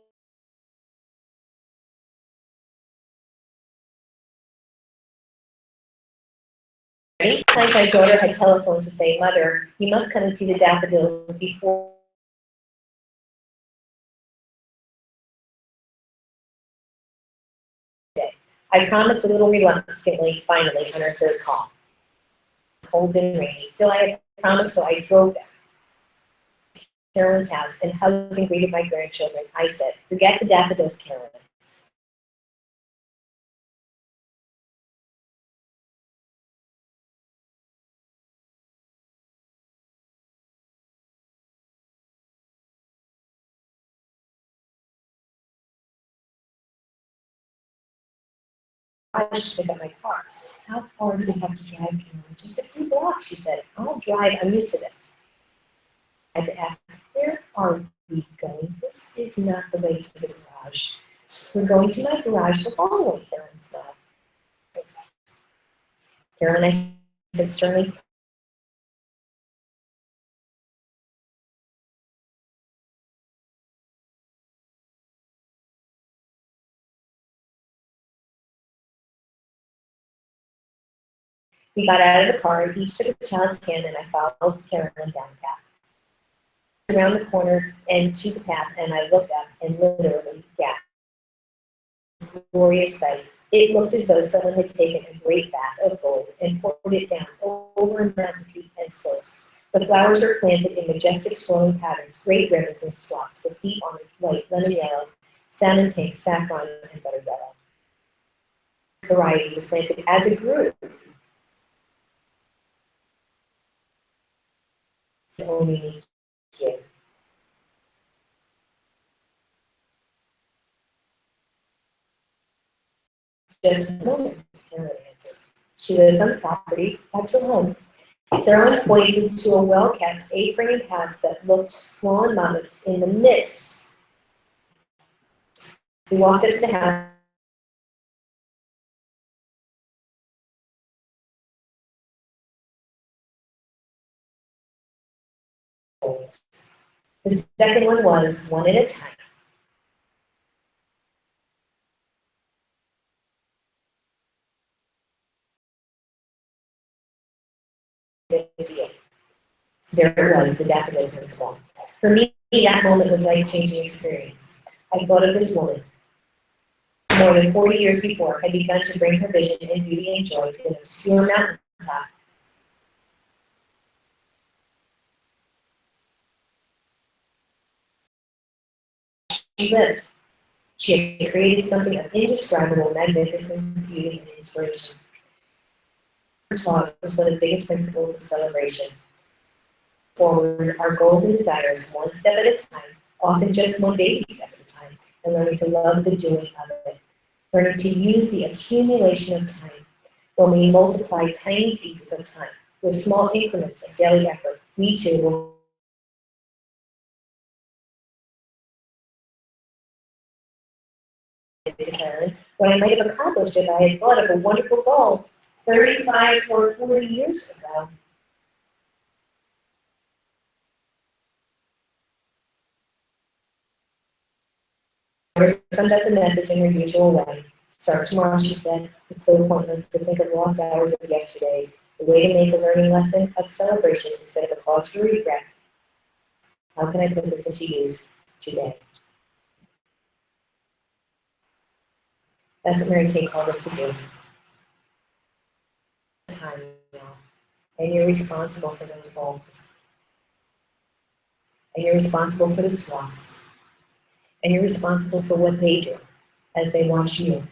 Anytime my daughter had telephoned to say, "Mother, you must come and see the daffodils before." I promised a little reluctantly, finally, on her third call. Cold and rainy. Still, I had promised, so I drove back to Carolyn's house and hugged and greeted my grandchildren. I said, "Forget the daffodils, Carolyn. I should pick up my car." "How far do we have to drive, Carolyn?" "Just a few blocks," she said. "I'll drive. I'm used to this." I had to ask, "Where are we going? This is not the way to the garage." "We're going to my garage the following," Carolyn smiled. "Carolyn," I said sternly, we got out of the car, each took a child's hand, and I followed Carolyn down the path. Around the corner and to the path, and I looked up and literally gasped. Glorious sight. It looked as though someone had taken a great bath of gold and poured it down over mountain peak and slopes. The flowers were planted in majestic swirling patterns, great ribbons and swaths of deep orange, white, lemon yellow, salmon pink, saffron, and butter yellow. Variety was planted as it grew. Its own unique hue. "Just a moment," Carolyn answered. "She lives on the property. That's her home." Carolyn pointed to a well-kept, A-framed house that looked small and modest in the midst. We walked up to the house. The second one was one at a time. There it was, the daffodil principle. For me, that moment was a life-changing experience. I thought of this woman, more than 40 years before, had begun to bring her vision and beauty and joy to an obscure mountaintop. She lived. She had created something of indescribable magnificence, beauty, and inspiration. Her talk was one of the biggest principles of celebration. Forward our goals and desires one step at a time, often just one baby step at a time, and learning to love the doing of it. Learning to use the accumulation of time. When we multiply tiny pieces of time with small increments of daily effort, we too will declare what I might have accomplished if I had thought of a wonderful goal 35 or 40 years ago. Never summed up the message in her usual way. "Start tomorrow," she said. "It's so pointless to think of lost hours of yesterdays. The way to make a learning lesson of celebration instead of a cause for regret. How can I put this into use today?" That's what Mary Kay called us to do. Time now. And you're responsible for those goals. And you're responsible for the swaths. And you're responsible for what they do as they watch you,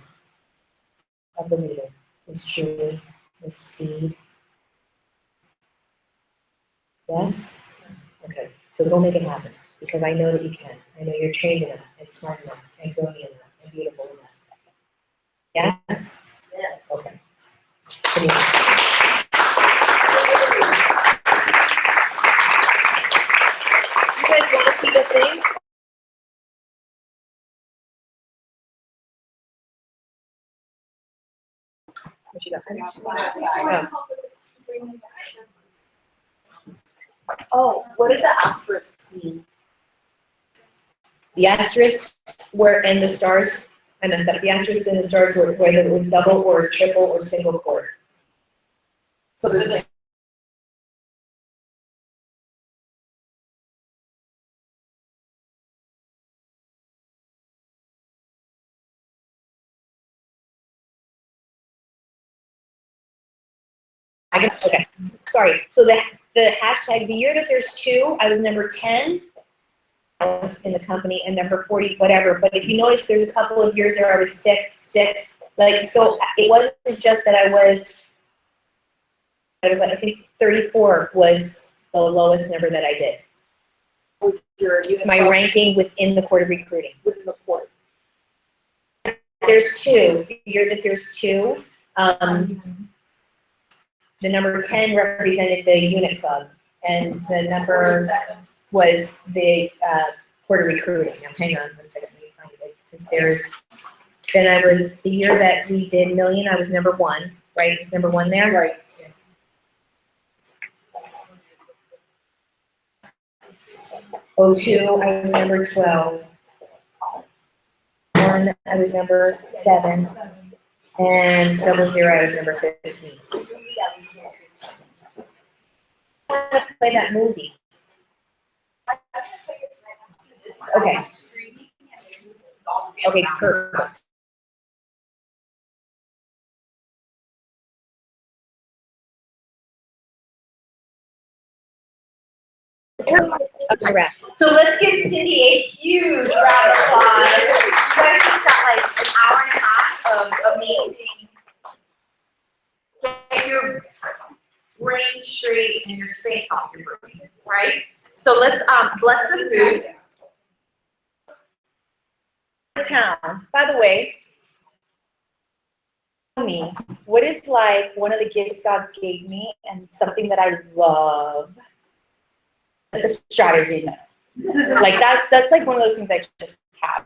of the leader, Miss Trudy, Miss Speed. Yes? Okay, so go make it happen, because I know that you can. I know you're trained enough, and smart enough, and brilliant enough, and beautiful enough. Yes? Yes. Okay. Anyway. You guys want to see the thing? Oh, what does the asterisk mean? The asterisks were in the stars. I messed up. The asterisks in the stars were whether it was double or triple or single chord. So this is Okay, sorry. So the hashtag, the year that there's two, I was number 10 in the company and number 40, whatever. But if you notice, there's a couple of years there I was 6. Like, so it wasn't just that I was like, I think 34 was the lowest number that I did. was your My ranking within the Court of Recruiting. within the court. There's two, the year that there's two, the number 10 represented the unit club, and the number was the Court of Recruiting. Now, hang on one second, let me find it, because then I was, the year that we did million, I was number 1, right? Was number 1 there? Right. 02, I was number 12. 1, I was number 7. And 00, I was number 15. I want to play that movie. Okay. Okay, perfect. Correct. So let's give Cyndee a huge round of applause. You guys just got like an hour and a half of amazing. Get your brain straight and your space off your brain, right? So let's bless the food. Town. By the way, tell me, what is like one of the gifts God gave me and something that I love? The strategy. Like that's like one of those things I just have.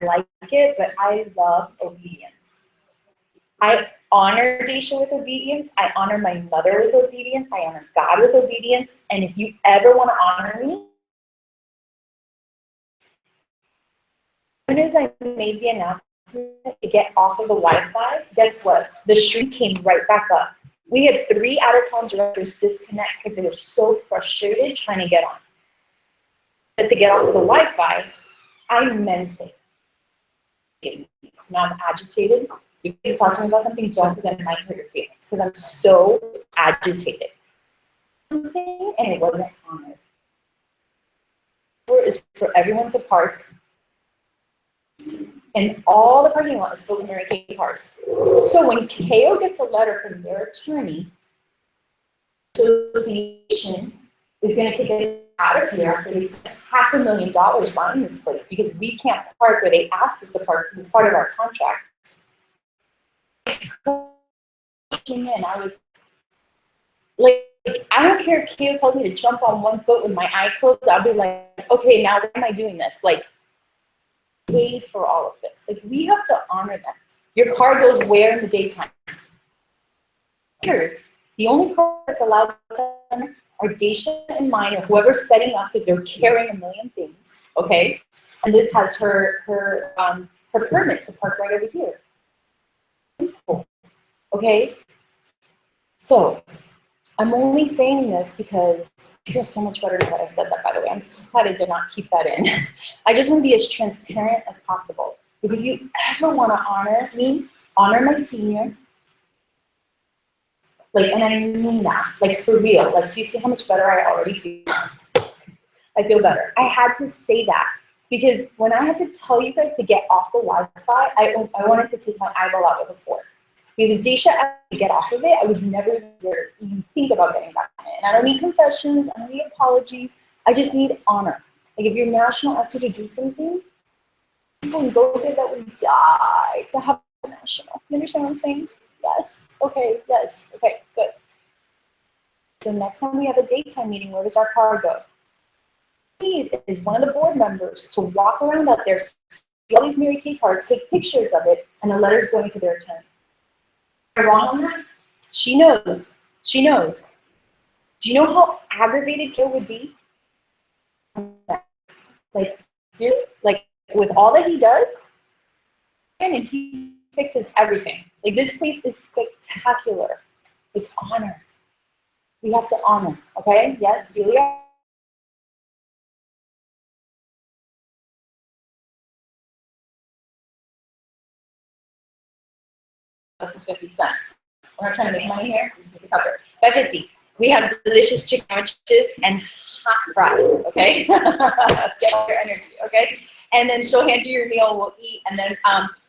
I like it, but I love obedience. I honor Daisha with obedience. I honor my mother with obedience. I honor God with obedience. And if you ever want to honor me, as soon as I made the announcement to get off of the Wi-Fi, guess what? The stream came right back up. We had 3 out-of-town directors disconnect because they were so frustrated trying to get on. But to get off of the Wi-Fi, I meant it. Now I'm agitated. If you talk to me about something, don't, because I might hurt your feelings. Because I'm so agitated. And it wasn't honored. Is for everyone to park. And all the parking lot is full of Mary Kay cars. So when KO gets a letter from their attorney, the association is going to kick us out of here after they spent $500,000 buying this place because we can't park where they asked us to park because it's part of our contract. And I was like, I don't care if KO tells me to jump on one foot with my eye closed. I'll be like, okay, now why am I doing this? Like, paid for all of this. Like, we have to honor them. Your car goes where in the daytime? Here's the only car that's allowed to honor are Daisha and mine, or whoever's setting up, because they're carrying a million things. Okay, and this has her permit to park right over here. Okay, so I'm only saying this because I feel so much better that I said that, by the way. I'm so glad I did not keep that in. I just want to be as transparent as possible. Because if you ever want to honor me, honor my senior, like, and I mean that, like, for real. Like, do you see how much better I already feel? I feel better. I had to say that because when I had to tell you guys to get off the Wi-Fi, I wanted to take my eyeball out of the fork. Because if Daisha asked me to get off of it, I would never even think about getting back on it. And I don't need confessions, I don't need apologies, I just need honor. Like, if your national asked you to do something, people would go there that would die to have a national. You understand what I'm saying? Yes. Okay, yes. Okay, good. So next time we have a daytime meeting, where does our car go? Is one of the board members to walk around out there, see all these Mary Kay cars, take pictures of it, and the letter's going to their attorney. I wrong on that? She knows. She knows. Do you know how aggravated Gil would be? Like, seriously, like with all that he does, and he fixes everything. Like this place is spectacular. With honor. We have to honor, okay? Yes, Delia? This is 50 cents. We're not trying to make money here. It's a cover. $5.50. We have delicious chicken sandwiches and hot fries, okay? Get all your energy, okay? And then she'll hand you your meal, we'll eat, and then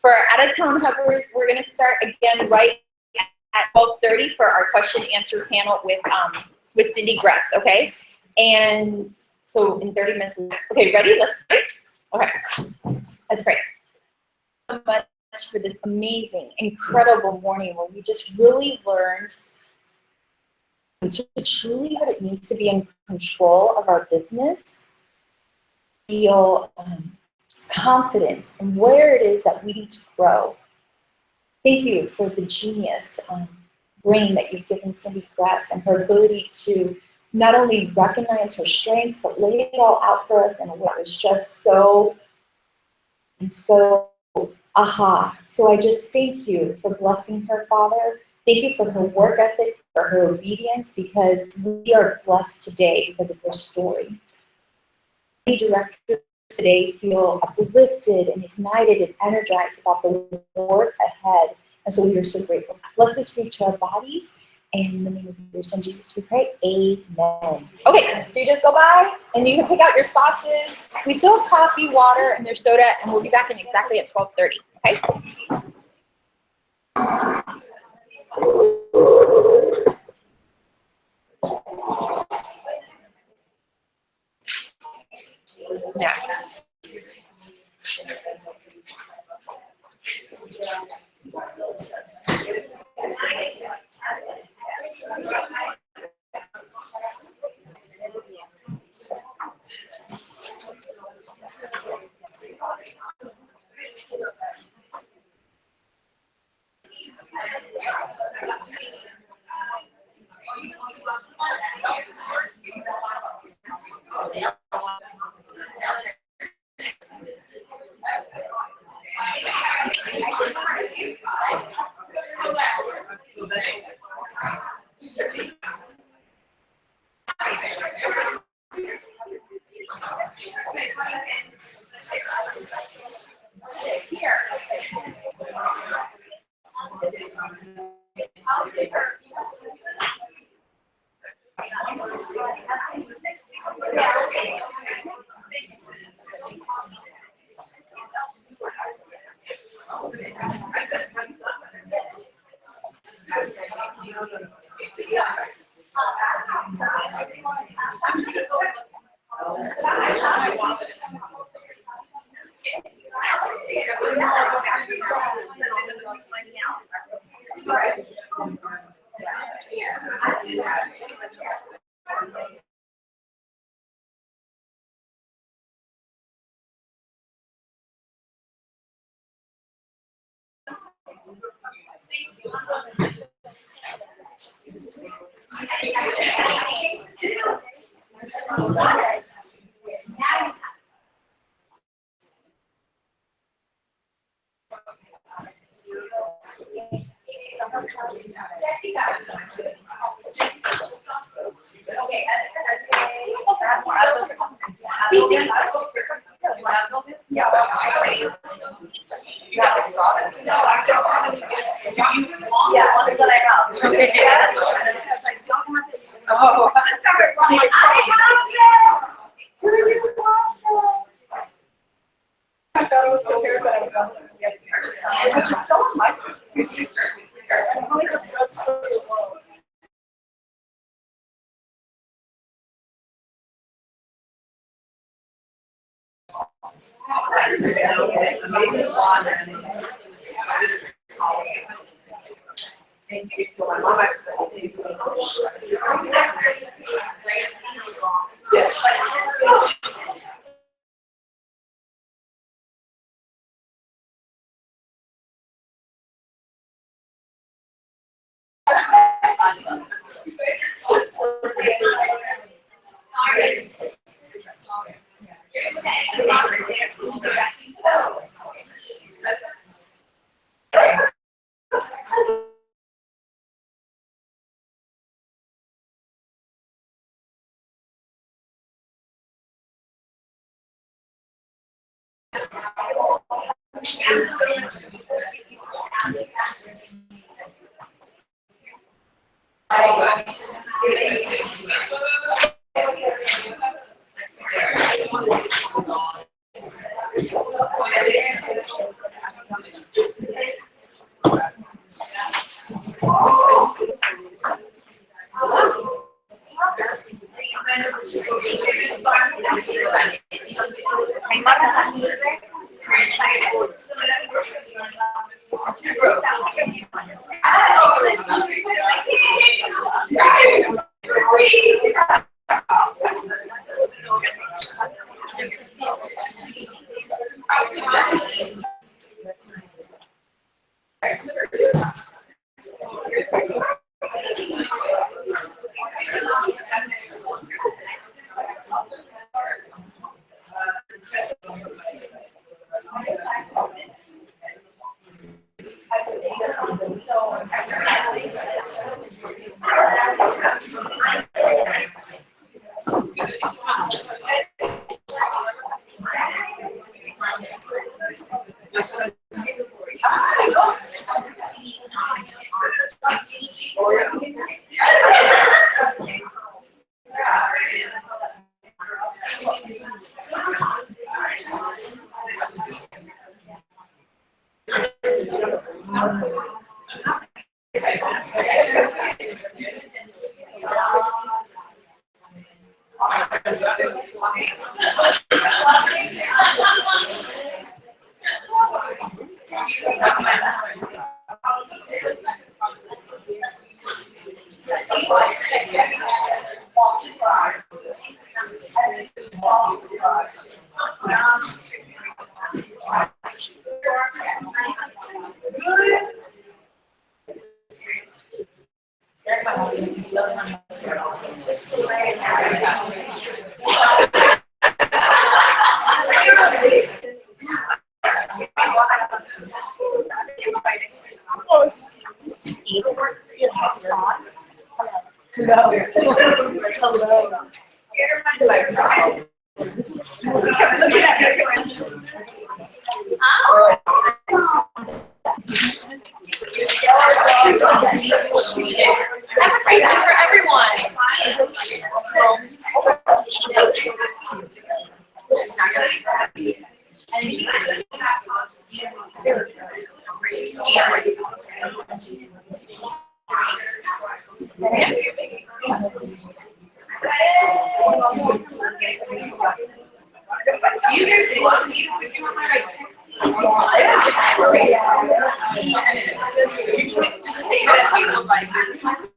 for our out-of-town hovers, we're gonna start again right at 12:30 for our question answer panel with Cyndee Gress, okay? And so in 30 minutes, okay, ready? Let's pray. Okay, let's pray. So much for this amazing, incredible morning where we just really learned to truly what it means to be in control of our business, feel confident in where it is that we need to grow. Thank you for the genius brain that you've given Cyndee Gress and her ability to not only recognize her strengths, but lay it all out for us in a way that was just so aha. So I just thank you for blessing her, Father. Thank you for her work ethic, for her obedience, because we are blessed today because of her story. Many directors today feel uplifted and ignited and energized about the work ahead. And so we are so grateful. Bless this food to our bodies. And in the name of your son, Jesus, we pray. Amen. Okay, so you just go by and you can pick out your sauces. We still have coffee, water, and there's soda, and we'll be back in exactly at 12:30, okay? Yeah. Which is so unlikely. Appetizers for everyone. Do you guys want me to do my just save it if you don't like it.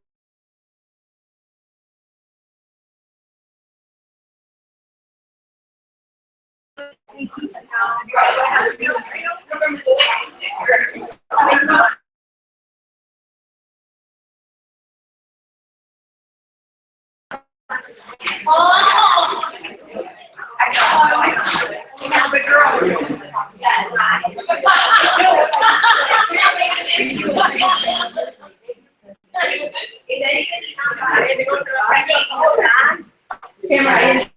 Camera.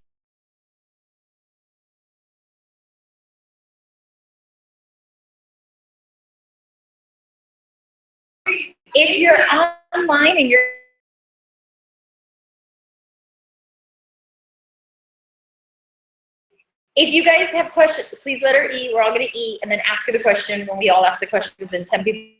If you're online and you're if you guys have questions, please let her eat. We're all gonna eat and then ask her the question when we all ask the questions and 10 people.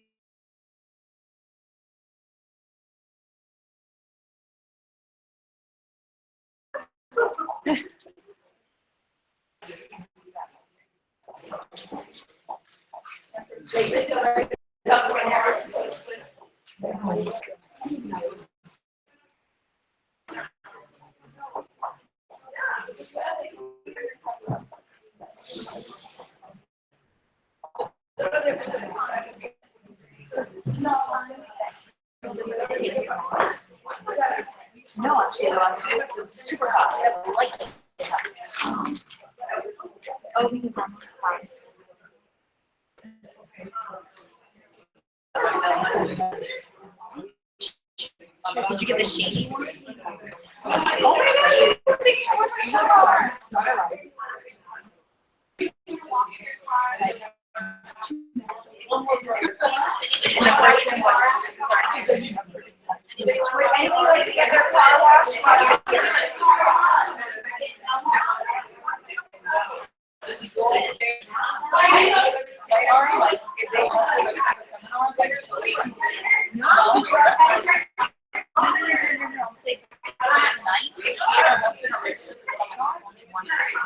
No, actually, it's super hot. I like it. Oh, because I'm Did you get the shady one? Oh my gosh, you're thinking toward my car. Would anyone like to get their car washed? They are like, if they want to go to a seminar, like, no. Tonight, if she and her husband are registered for seminar, only one person.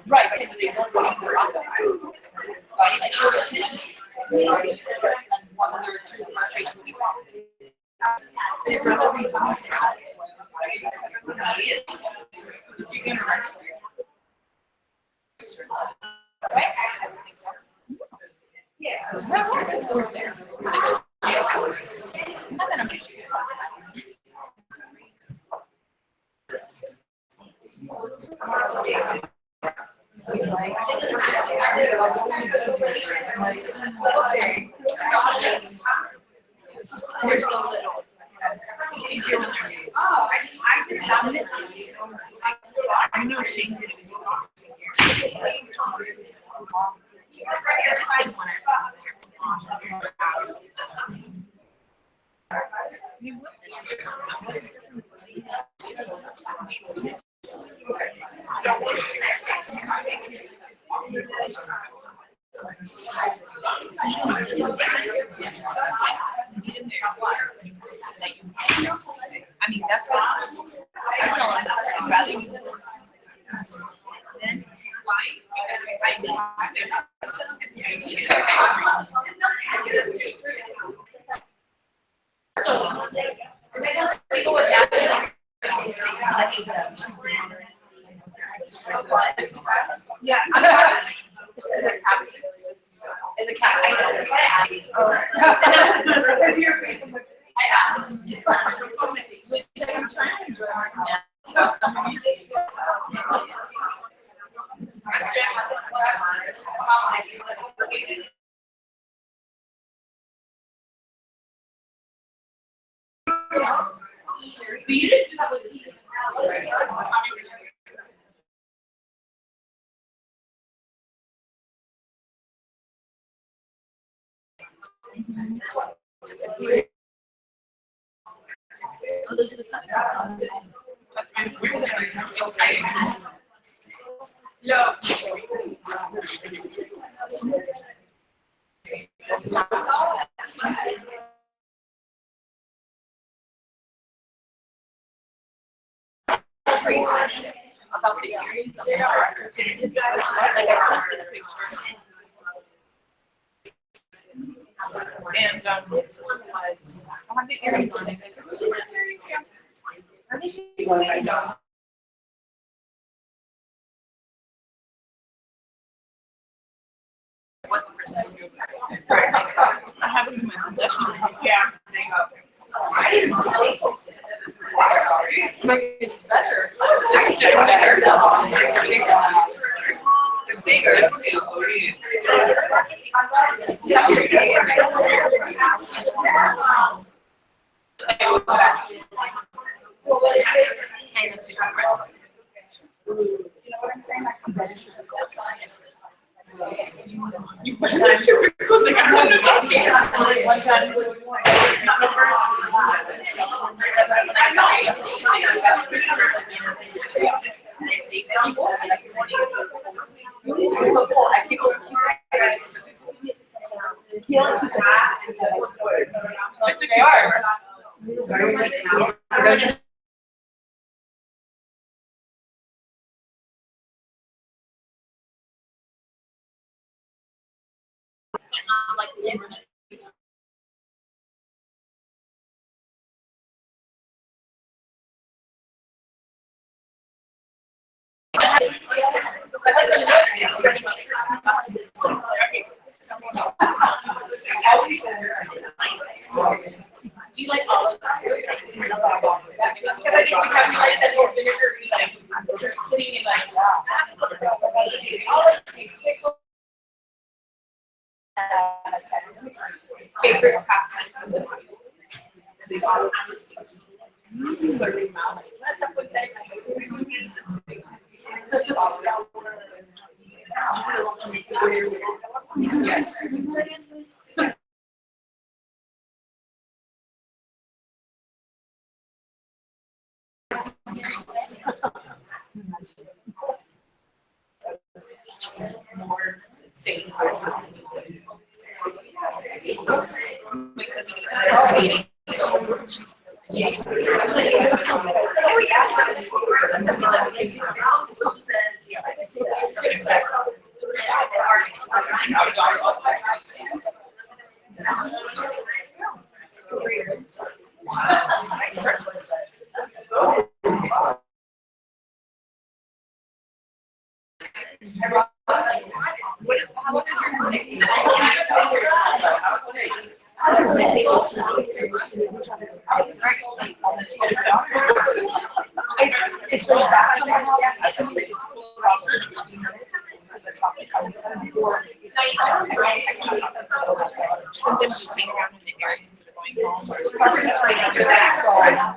Right, but they both want to go. Right, like she'll get 2 entries. Right? And one of their 2 registration will be wrong. And if her husband comes to her, right? She is. She can register. Right? I don't think so. Yeah. Let's go there. And then I'm gonna shoot it. They're so little. It's easier when they're new. Oh, I did it. I know Shane did it. I mean, that's what I tell them. I'd rather use it than lying. I mean, so, they go with that. Yeah. Is a cat? I know. But I asked. I asked. I'm trying to enjoy my snack. Oh, those are the signs. No. About the earrings. Like I posted a picture. And this one was, I have the earrings on it. Are they no. What the person will do. I have them in my possession. Yeah. I didn't know. Like, it's better. It's better. They're bigger. Well, what is it? Kind of different. You know what I'm saying? You put time to because they got one time was they are. Like the internet. Do you like olives too? Because I think we have like that little vinegar, like just sitting in like olives. favorite pastime. Yes. More sane. It's really back to my house. Sometimes just hang around in the area instead of going home. It's right under that,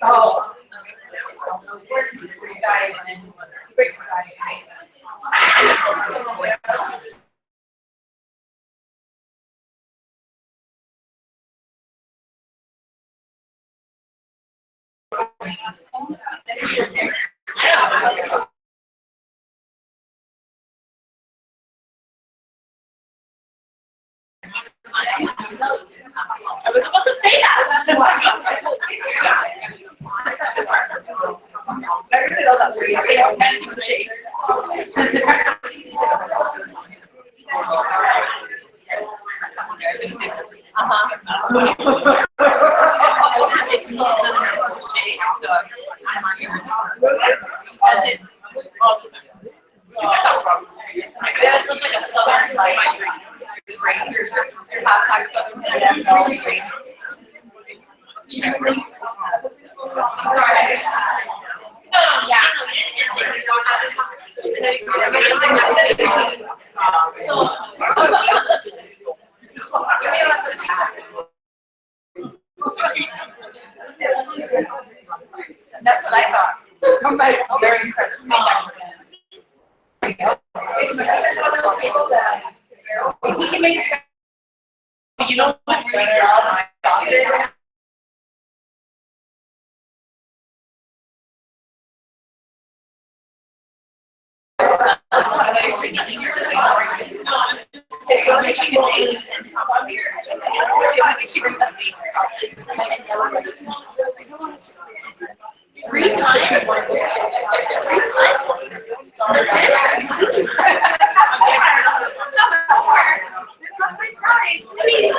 Oh. I was about to say that. I really know that word. They are fancy boucher. It looks like a southern right? Your hashtag southern right? Sorry. No, yeah. That's what I thought. I'm like, very impressed. He can make it. You know much better. It's what makes you more intense conversations. It's what makes you bring that meat sausage. 3 times? 3 times? That's it? Not more. Not my prize, please.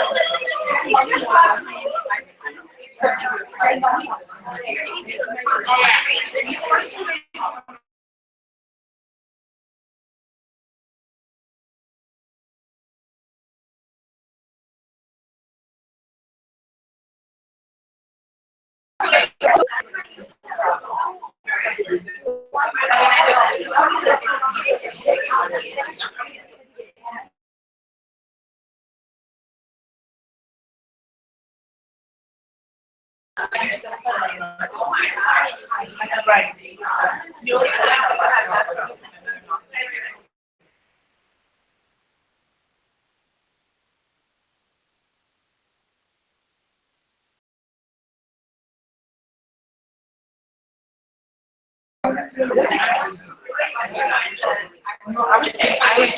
I was saying, I was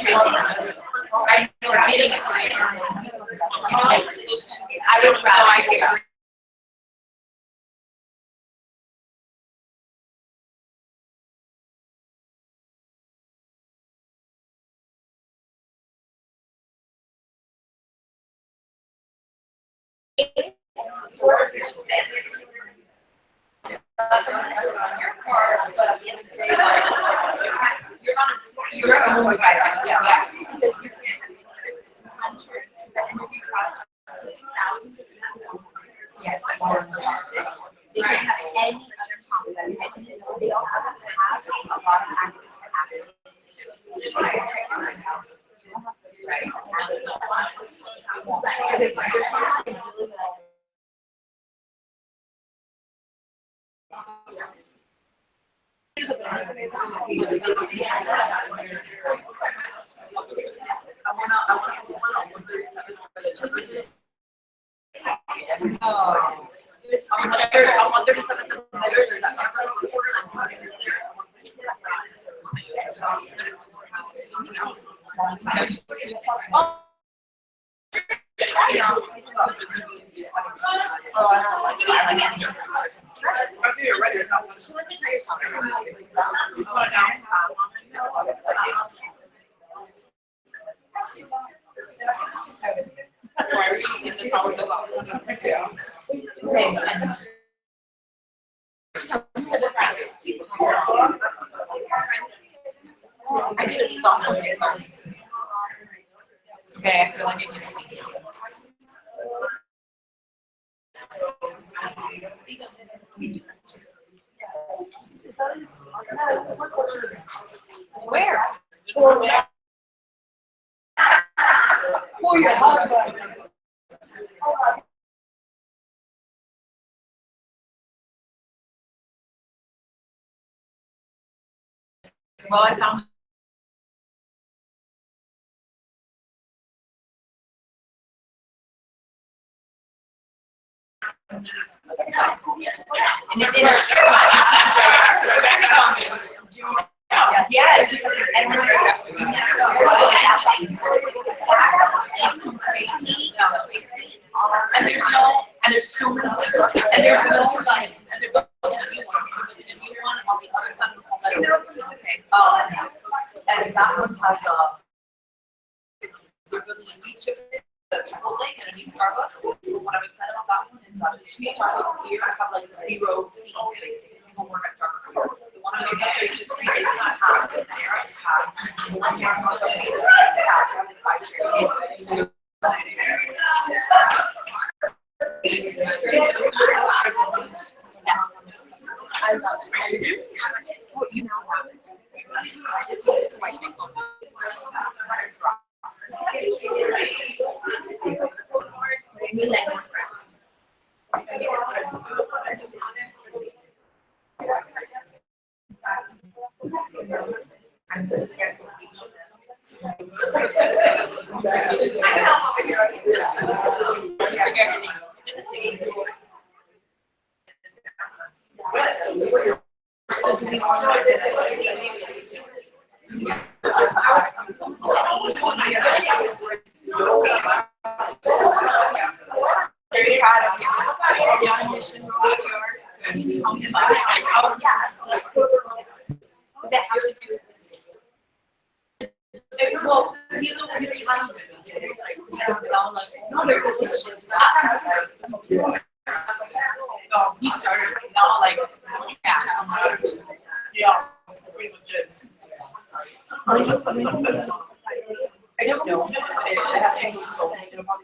I would rather that's an investment on your part, but at the end of the day, like, you're owned by that. Yeah. Because you can't have any other business venture. The interview process is thousands of people. Yeah. They can't have any other competitors. They also have to have a lot of access to assets. I should stop. Okay, I feel like I can. Where? For your husband. Well, I found. And it's in a strip mall. Yes. And there's so many, and there's no like, and they're building a new one on the other side of the home. And that one has they're building a new Chipotle and a new Starbucks. What I'm excited about that one is that the two Starbucks here have like 0 seating space. People work at Starbucks here. The one on the 36th Street is not half, there is half. The one here on the half has like 5 chairs. I love it. Well, you know how it is. I just use it to wipe my phone. Very proud of you. You're on a mission. Oh, yeah. Does that have to do with well, he's a weird child. No, there's a issue. No, he started now, like, yeah, pretty legit. I don't know. I have to go in July.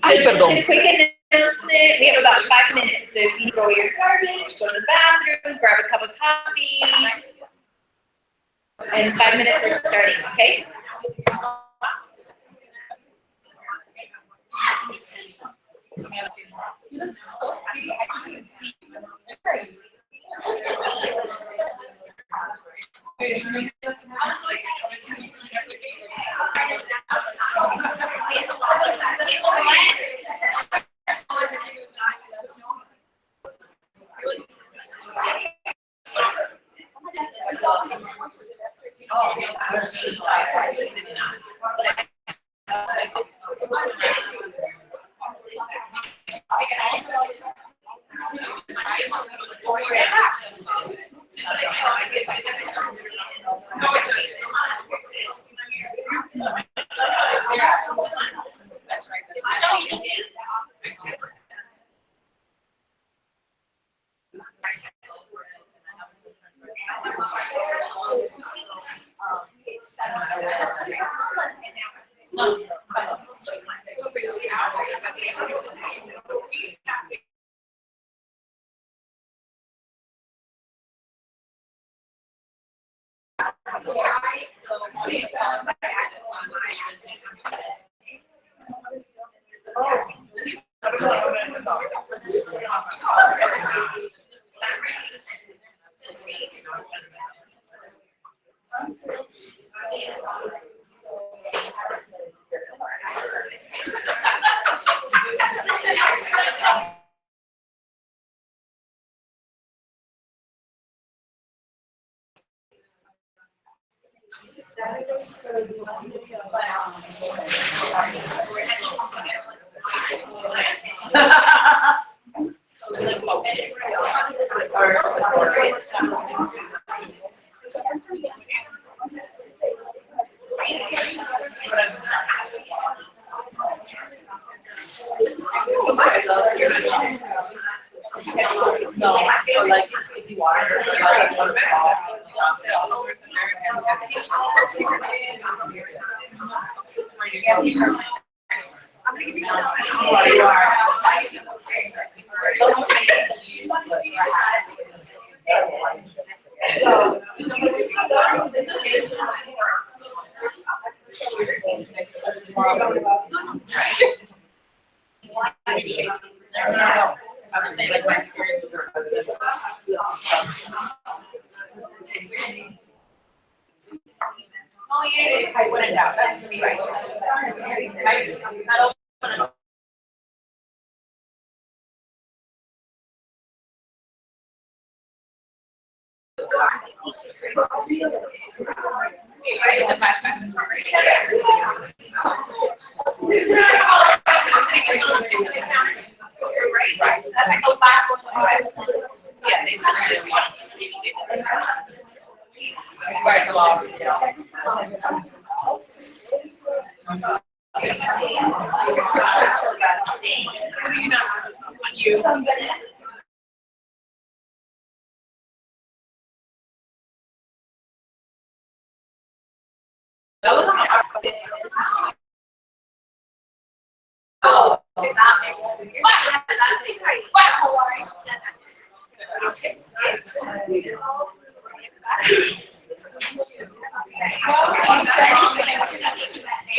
Just a quick announcement. We have about 5 minutes, so if you throw your garbage, go to the bathroom, grab a cup of coffee, and 5 minutes are starting. Okay. You look so skinny. I can't see you. No. I was saying like my experience with her husband. Oh, yeah, I went it out. That's me, right? Right. That's like the last one. Yeah, they right, the laws, yeah. What are you not on you? Oh, okay, that makes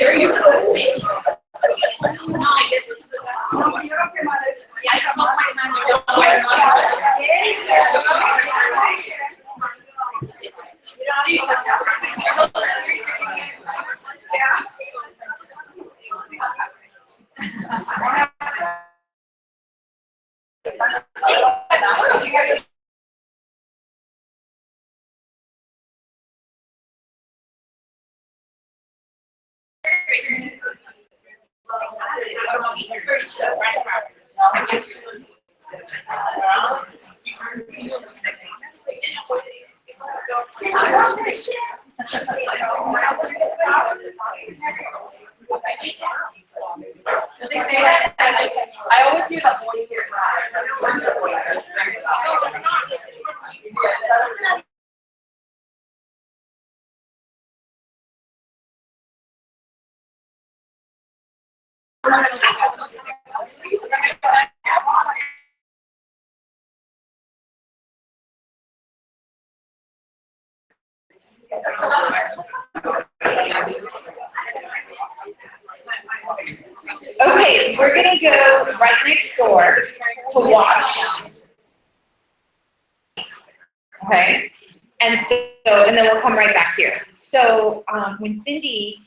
Are you close? No, I guess yeah, it's not my time. Did they say that? I always hear that voice here. Okay, we're gonna go right next door to wash. Okay, and and then we'll come right back here. So when Cyndee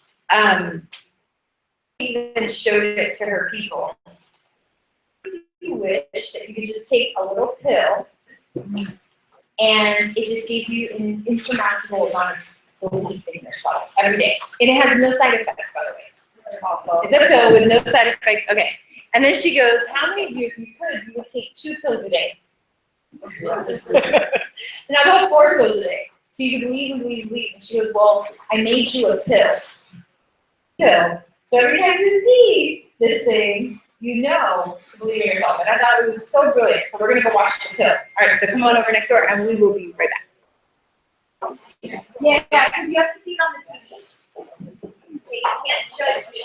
even showed it to her people, you wish that you could just take a little pill, and it just gave you an insurmountable amount of belief in yourself every day. And it has no side effects, by the way. Also. It's a pill with no side effects. Okay. And then she goes, how many of you, if you could, you would take 2 pills a day? And I go 4 pills a day. So you can believe and believe and believe. And she goes, well, I made you a pill. So every time you see this thing, you know to believe in yourself. And I thought it was so brilliant. So we're gonna go watch the pill. All right, so come on over next door and we will be right back. Yeah, because you have to see it on the TV. Okay, you can't judge me.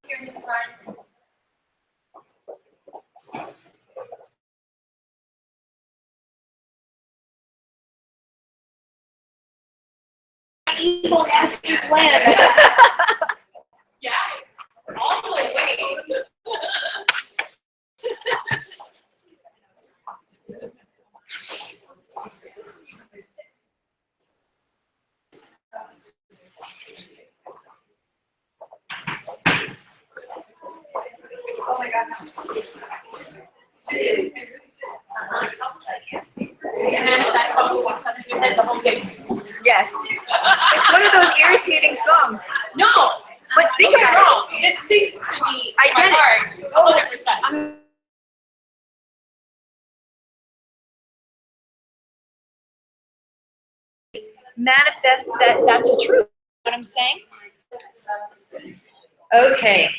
Here in the front. Evil master plan. Yes, all the way. Oh my God. That's all we stuck to your head the whole game. Yes. It's one of those irritating songs. No, But think you're about wrong. This sings to me. I my get heart, it. 100%. Manifest that that's a truth. What I'm saying? Okay.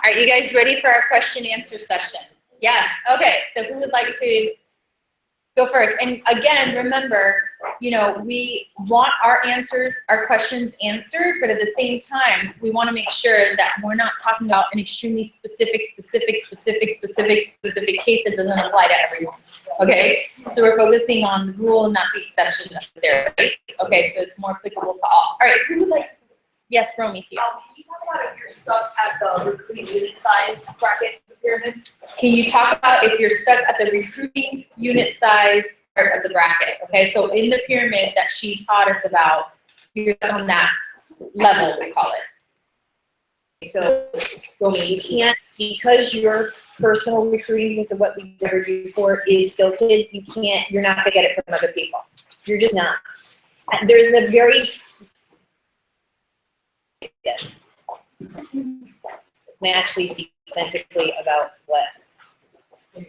Are you guys ready for our question answer session? Yes. Okay. So who would like to go first? And again, remember, you know, we want our answers, our questions answered, but at the same time, we want to make sure that we're not talking about an extremely specific case that doesn't apply to everyone. Okay. So we're focusing on the rule, not the exception necessarily. Okay. So it's more applicable to all. All right. Who would like to? Yes, Romy, here. Can you talk about if you're stuck at the recruiting unit size bracket of the pyramid? Can you talk about if you're stuck at the recruiting unit size part of the bracket? Okay, so in the pyramid that she taught us about, you're on that level, we call it. So, Romy, you can't, because your personal recruiting, because of what we did before, is stilted, you're not gonna get it from other people. You're just not. And there's a very, yes. May actually speak authentically about what I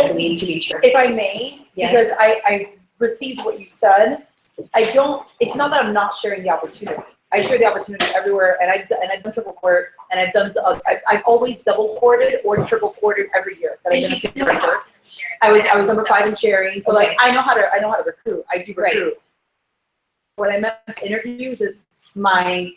believe to be true. If I may, Yes. because I received what you said, it's not that I'm not sharing the opportunity. I share the opportunity everywhere, and I've done triple court, and I've always double courted or triple courted every year that I've been a student director. I was number 5 in sharing, so like I know how to recruit. I do recruit. What I meant with interviews is I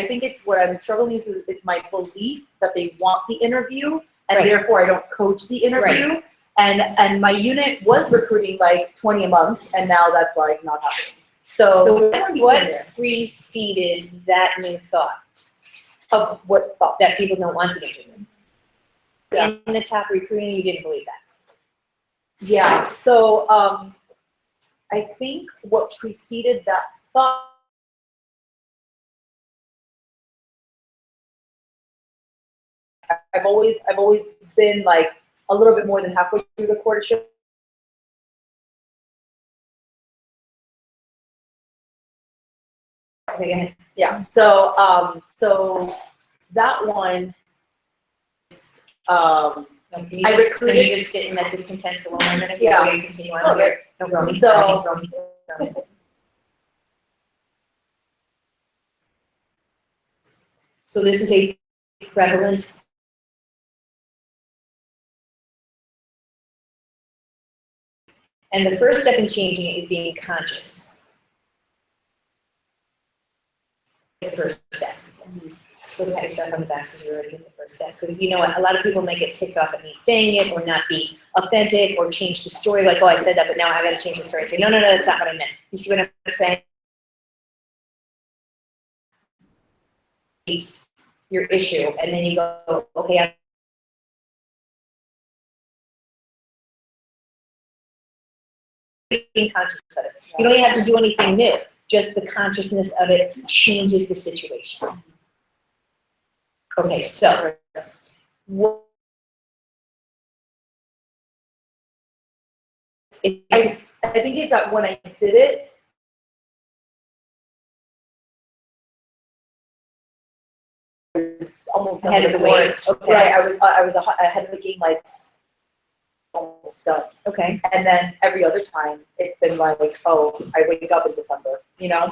think it's what I'm struggling with is my belief that they want the interview, and therefore I don't coach the interview. And my unit was recruiting like 20 a month, and now that's like not happening. So what preceded that new thought Of what thought? that people don't want the interview? Yeah. In the top recruiting, you didn't believe that. Yeah, so I think what preceded that thought I've always been like a little bit more than halfway through the courtship. Okay. Yeah, so that one Can I can you recruited- just sit in that discontent for 1 more minute Yeah. before you continue on here? No, Romy. So- Romy. So this is a prevalent and the first step in changing it is being conscious. The first step. So pat yourself on the back because you're already in the first step. Because you know what, a lot of people might get ticked off at me saying it or not be authentic or change the story. Like, oh, I said that, but now I got to change the story. And say, no, that's not what I meant. You see what I'm saying? It's your issue, and then you go, okay, being conscious of it. You don't even have to do anything new. Just the consciousness of it changes the situation. Okay, so what it's, I think it's that when I did it, almost ahead of the wave. Okay. Right, I was ahead of the game, like almost done. Okay. And then every other time, it's been like, oh, I wake up in December, you know?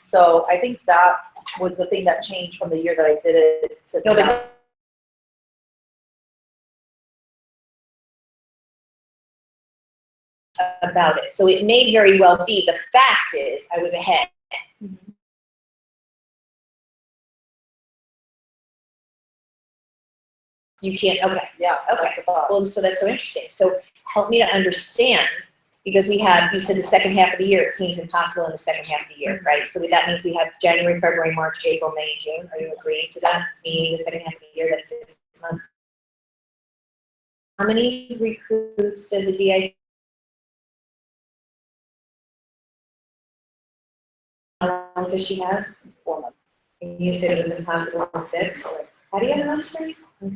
So I think that was the thing that changed from the year that I did it to No, now. but about it. So it may very well be, the fact is, I was ahead. You can't, okay. Yeah, Okay. that's the thought. Well, so that's so interesting. So help me to understand, because we have, you said the second half of the year, it seems impossible in the second half of the year, right? So that means we have January, February, March, April, May, June. Are you agreeing to that? Meaning the second half of the year, that's 6 months. How many recruits does a DI? How long does she have? 4 months. And you said it was impossible in 6. How do you have enough strength? So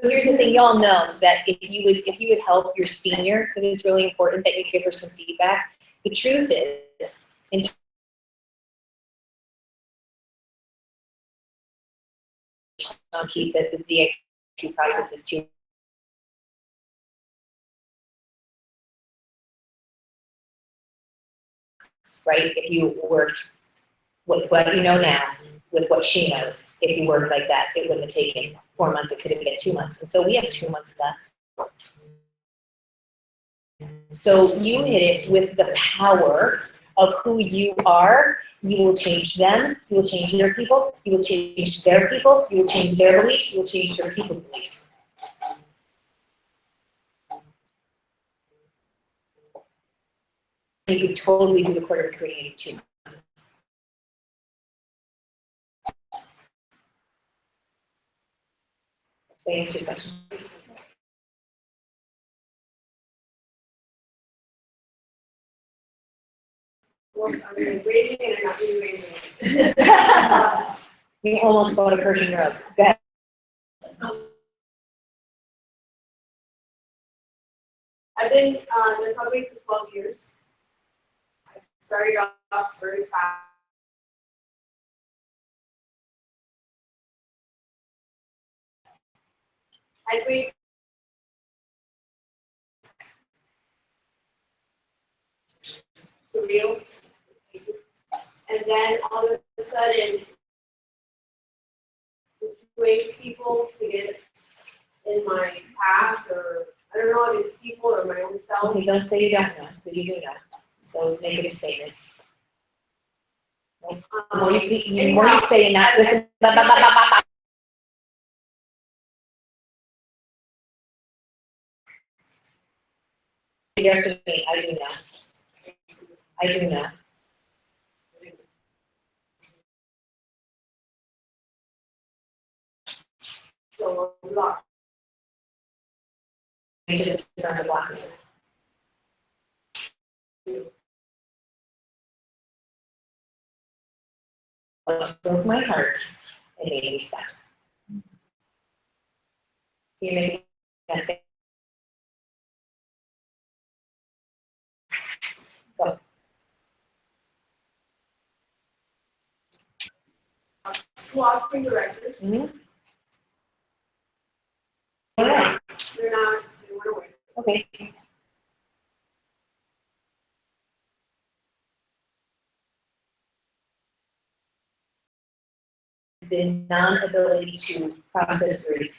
here's the thing, y'all know that if you would help your senior, because it's really important that you give her some feedback. The truth is, in he says the DIQ process is too, right? If you worked with what you know now, with what she knows, if you worked like that, it wouldn't have taken 4 months, it could have been 2 months. And so we have 2 months left. So you hit it with the power of who you are. You will change them, you will change your people, you will change their people, you will change their beliefs, you will change their people's beliefs. You could totally do the quarter recruiting in 2 months. Did I answer your question? Well, I'm raising and I'm not really raising. You almost bought a Persian rug. Go ahead. I've been in the company for 12 years. I started off very fast. I agreed. Surreal. And then all of a sudden, situate people to get in my path, or I don't know if it's people or my own self. Okay, don't say you don't know, but you do know. So make it a statement. The more you say that, listen, blah, blah, blah, blah, blah, blah. Repeat after me, I do know. I do know. So a lot. You just turn the blocks. What broke my heart and made me sad. So you make that thing. Go. Two offspring directors. Mm-hmm. All right. They're not, they went away. Okay. The non-ability to process grief.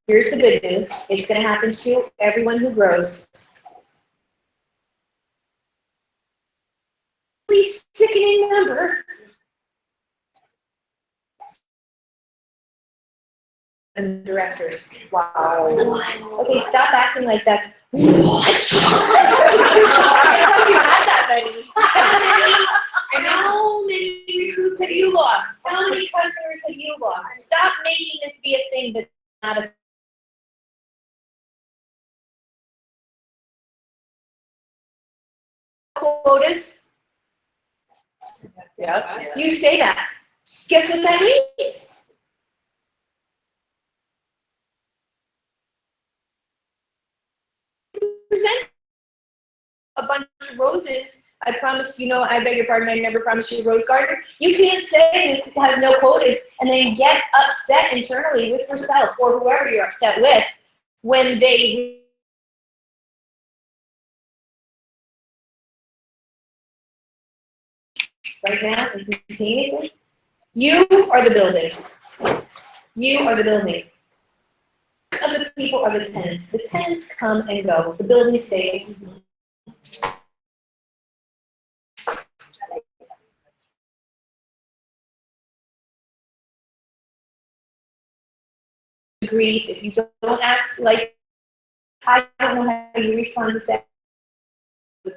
Here's the good news. It's going to happen to everyone who grows. Please, sickening number. and directors. Wow. Okay, stop acting like that's what? You had that many. How many recruits have you lost? How many customers have you lost? Stop making this be a thing that's not a quotas. Yes. You say that. Guess what that means? Present a bunch of roses. I promised, I beg your pardon, I never promised you a rose garden. You can't say this has no quotas and then get upset internally with yourself or whoever you're upset with when they right now, instantaneously. You are the building. You are the building. Of the people are the tenants. The tenants come and go. The building stays. Grief. If you don't act like, I don't know how you respond to sex.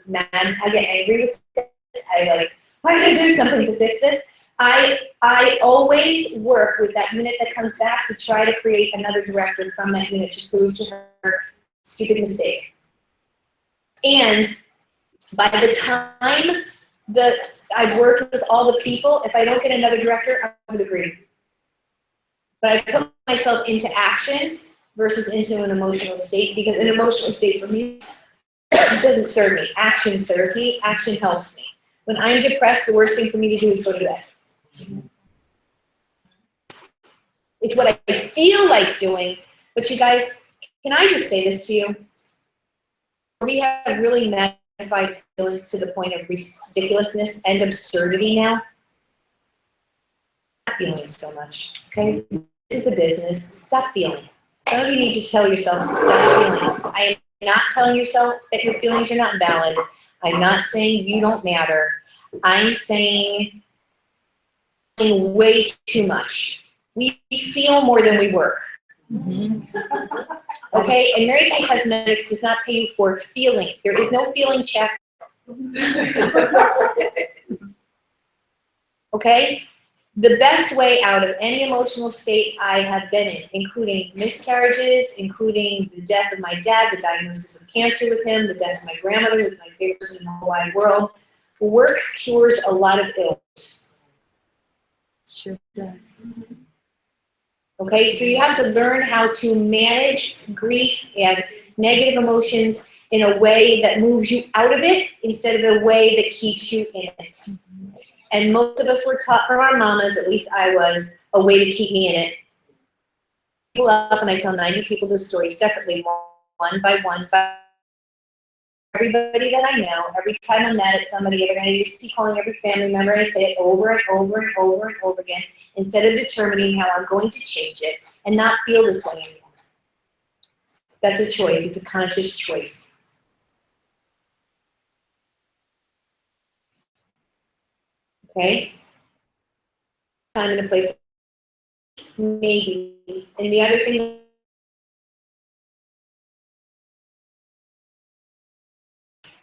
Mad. I get angry with sex. I I'm gonna do something to fix this. I always work with that unit that comes back to try to create another director from that unit to prove to her stupid mistake. And by the time that I've worked with all the people, if I don't get another director, I would agree. But I put myself into action versus into an emotional state, because an emotional state for me doesn't serve me. Action serves me. Action helps me. When I'm depressed, the worst thing for me to do is go to bed. It's what I feel like doing. But you guys, can I just say this to you? We have really magnified feelings to the point of ridiculousness and absurdity now. I'm not feeling so much, okay? This is a business. Stop feeling. Some of you need to tell yourself, stop feeling. I am not telling yourself that your feelings are not valid. I'm not saying you don't matter. I'm saying way too much. We feel more than we work. Okay, and Mary Kay Cosmetics does not pay you for feeling. There is no feeling check. Okay? The best way out of any emotional state I have been in, including miscarriages, including the death of my dad, the diagnosis of cancer with him, the death of my grandmother, who was my favorite person in the whole wide world. Work cures a lot of ills. Sure does. Okay, so you have to learn how to manage grief and negative emotions in a way that moves you out of it instead of a way that keeps you in it. And most of us were taught from our mamas, at least I was, a way to keep me in it. I pull up and I tell 90 people this story separately, one by one, by everybody that I know. Every time I'm mad at somebody, they're going to just keep calling every family member. I say it over and over and over and over again, instead of determining how I'm going to change it and not feel this way anymore. That's a choice. It's a conscious choice. Okay? Time and a place. Maybe. And the other thing,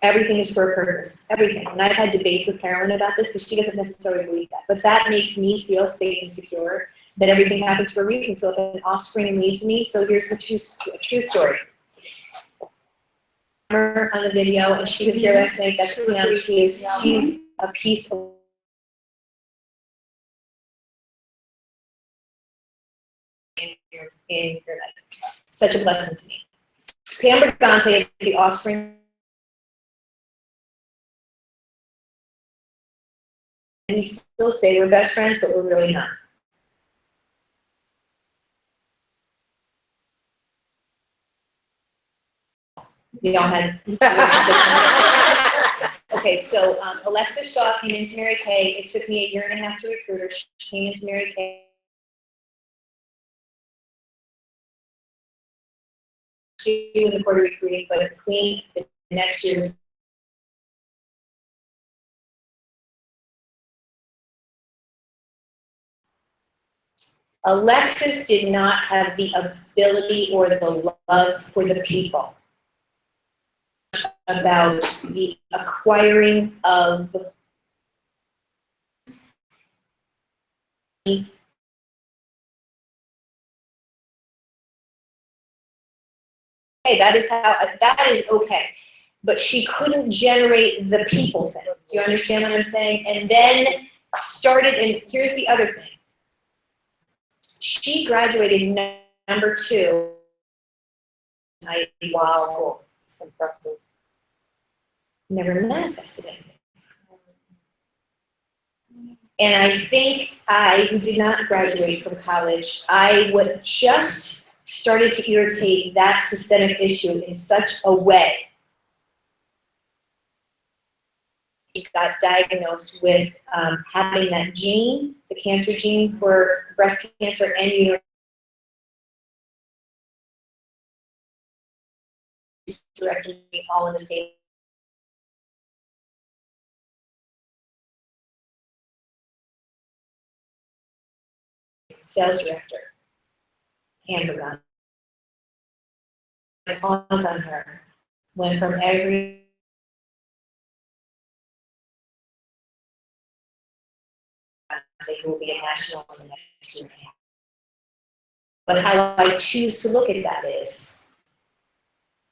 everything is for a purpose. Everything. And I've had debates with Carolyn about this because she doesn't necessarily believe that. But that makes me feel safe and secure, that everything happens for a reason. So if an offspring leaves me, so here's the true story. Her on the video, and she was here last night. That's Pam. She's a piece of in your life. Such a blessing to me. Pam Brigante is the offspring. And we still say we're best friends, but we're really not. We all had okay, so Alexis Shaw came into Mary Kay. It took me 1.5 years to recruit her. She came into Mary Kay. She was in the court of recruiting, but between the next year's Alexis did not have the ability or the love for the people. About the acquiring of okay, that is okay. But she couldn't generate the people thing. Do you understand what I'm saying? And then started, and here's the other thing. She graduated number 2 Ivy League school. It's impressive. Never manifested anything. And I think I, who did not graduate from college, I would just started to irritate that systemic issue in such a way. She got diagnosed with having that gene, the cancer gene for breast cancer and uterine hysterectomy all in the same. Sales director, hammer gun. My pawns on her. Went from every it will be a national in the next year and a half. But how I choose to look at that is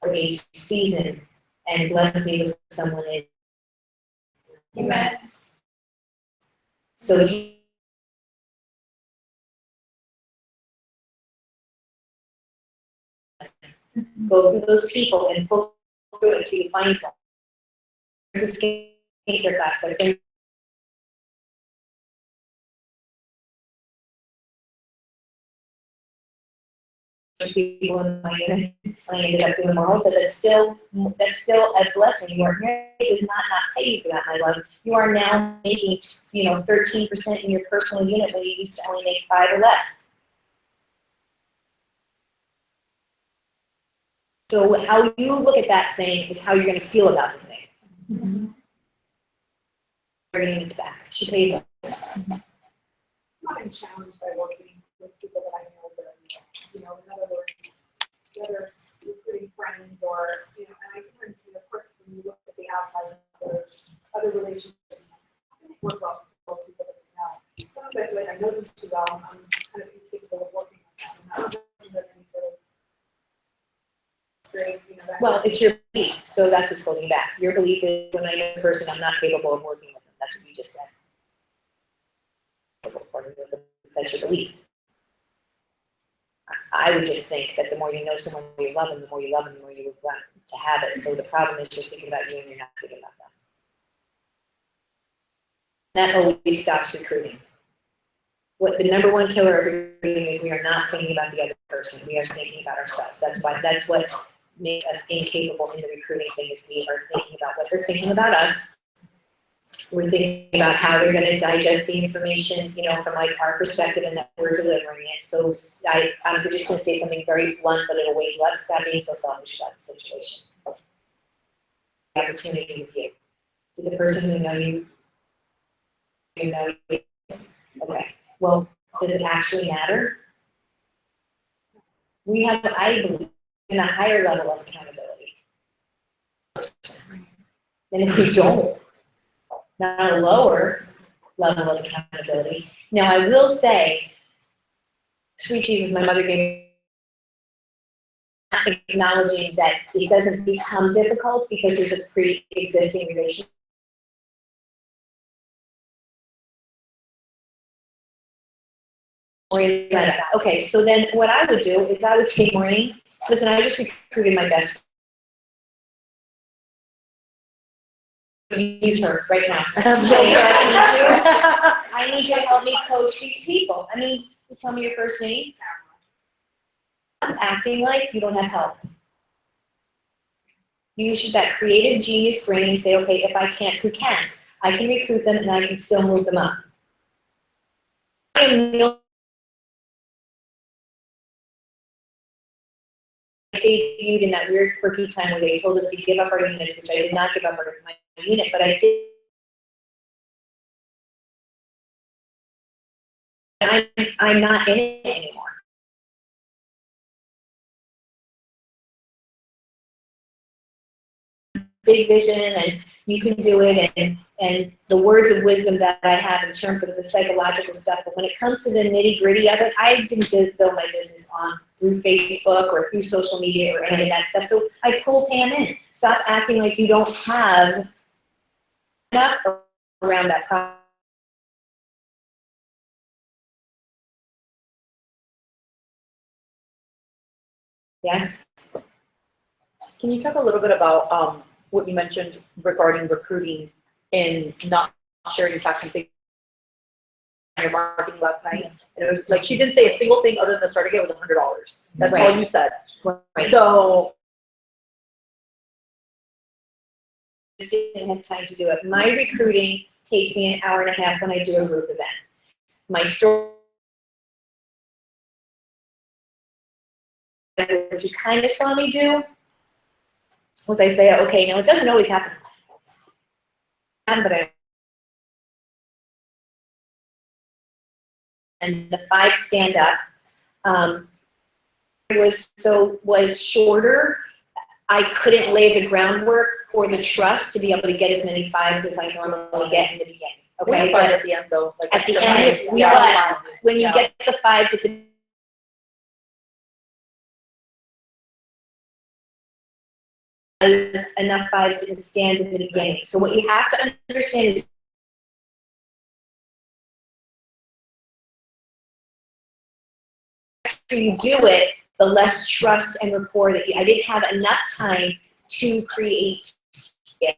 a season and bless me with someone in. Amen. So you go through those people and pull through it until you find them. There's a skincare class that I've been people in my unit. I ended up doing more also. That's still a blessing. Your marriage does not pay you for that, my love. You are now making 13% in your personal unit when you used to only make 5 or less. So how you look at that thing is how you're going to feel about the thing. Mm-hmm. We're getting it back. She pays us. I'm not been challenged by working with people that I know that, in other words, whether it's recruiting friends or, and I sometimes see, of course, when you look at the outside of other relationships, work well with people that we know. Sometimes I feel like I know them too well, I'm kind of incapable of working with them. And I don't know that any sort of great, that Well, it's your belief, so that's what's holding you back. Your belief is when I know a person, I'm not capable of working with them. That's what you just said. That's your belief. I would just think that the more you know someone, the more you love them, the more you love them, the more you would want to have it. So the problem is you're thinking about you and you're not thinking about them. That always stops recruiting. What the number one killer of recruiting is we are not thinking about the other person. We are thinking about ourselves. That's what makes us incapable in the recruiting thing is we are thinking about what they're thinking about us. We're thinking about how they're going to digest the information, from like our perspective and that we're delivering it. So I'm just going to say something very blunt, but it'll wake you up. Stop being so selfish about the situation. The opportunity with you. To the person who know you, okay. Well, does it actually matter? We have, I believe, in a higher level of accountability. And if we don't, not a lower level of accountability. Now, I will say, sweet Jesus, my mother gave me acknowledging that it doesn't become difficult because there's a pre-existing relationship. Okay, so then what I would do is I would take Maureen. Listen, I just recruited my best. Use her right now. So I need you to help me coach these people. I mean, tell me your first name. I'm acting like you don't have help. You use that creative genius brain and say, okay, if I can't, who can? I can recruit them and I can still move them up. I am no debuted in that weird quirky time where they told us to give up our units, which I did not give up my unit, but I did. I'm not in it anymore. Big vision, and you can do it, and the words of wisdom that I have in terms of the psychological stuff. But when it comes to the nitty gritty of it, I didn't build my business on through Facebook or through social media or any of that stuff. So I pull Pam in. Stop acting like you don't have enough around that problem. Yes. Can you talk a little bit about what you mentioned regarding recruiting and not sharing facts and figures in your marketing last night? And it was like, she didn't say a single thing other than the starter kit was $100. That's Right. all you said. Right. So I didn't have time to do it. My recruiting takes me an hour and a half when I do a group event. My story, what you kind of saw me do was I say, okay, now it doesn't always happen, but and the 5 stand up was shorter. I couldn't lay the groundwork or the trust to be able to get as many 5s as I normally get in the beginning. Okay, but but at the end though, like at the extra end, money. it's when you get the 5s at the enough 5s didn't stand in the beginning. So what you have to understand is after you do it, the less trust and rapport that I didn't have enough time to create it.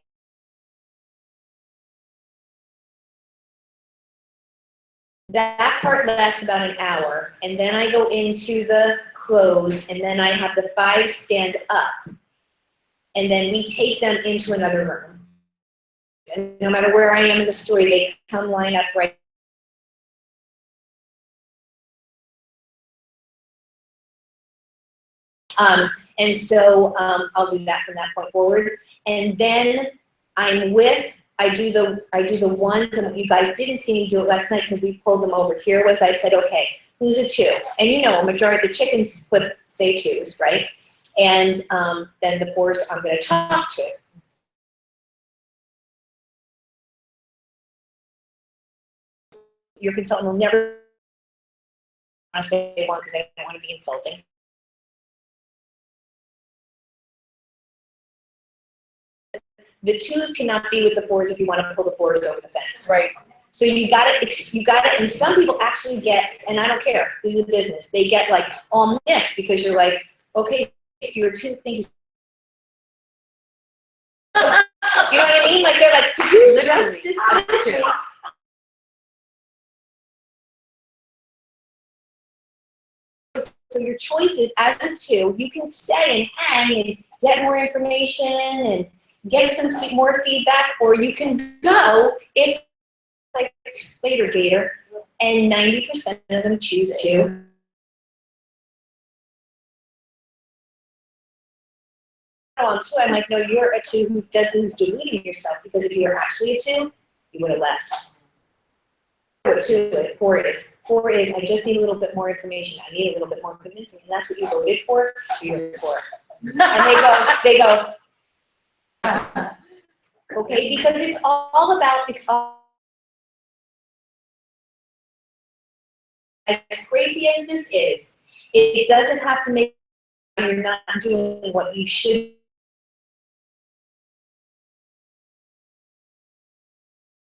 That part lasts about an hour, and then I go into the close, and then I have the 5 stand up, and then we take them into another room. And no matter where I am in the story, they come line up right. And so I'll do that from that point forward. And then I'm with, I do the ones, and you guys didn't see me do it last night because we pulled them over. Here was I said, okay, who's a 2? And you know, a majority of the chickens say 2s, right? And then the 4s I'm going to talk to. Your consultant will never want to say 1 because I don't want to be insulting. The 2s cannot be with the 4s if you want to pull the 4s over the fence. Right. So you got it, and some people actually get, and I don't care, this is a business, they get like all miffed because you're like, okay, so you're 2 things. You know what I mean? Like they're like, did you just dismiss me? So your choices as a 2, you can stay and hang and get more information and get some more feedback, or you can go if like later Gator, and 90% of them choose to. I'm 2. I'm like, no, you're a 2 who's deluding yourself, because if you're actually a 2, you would have left. 4 is I just need a little bit more information. I need a little bit more convincing, and that's what you voted for. So you're 4, and they go. Okay, because it's all about as crazy as this is, it doesn't have to make you're not doing what you should.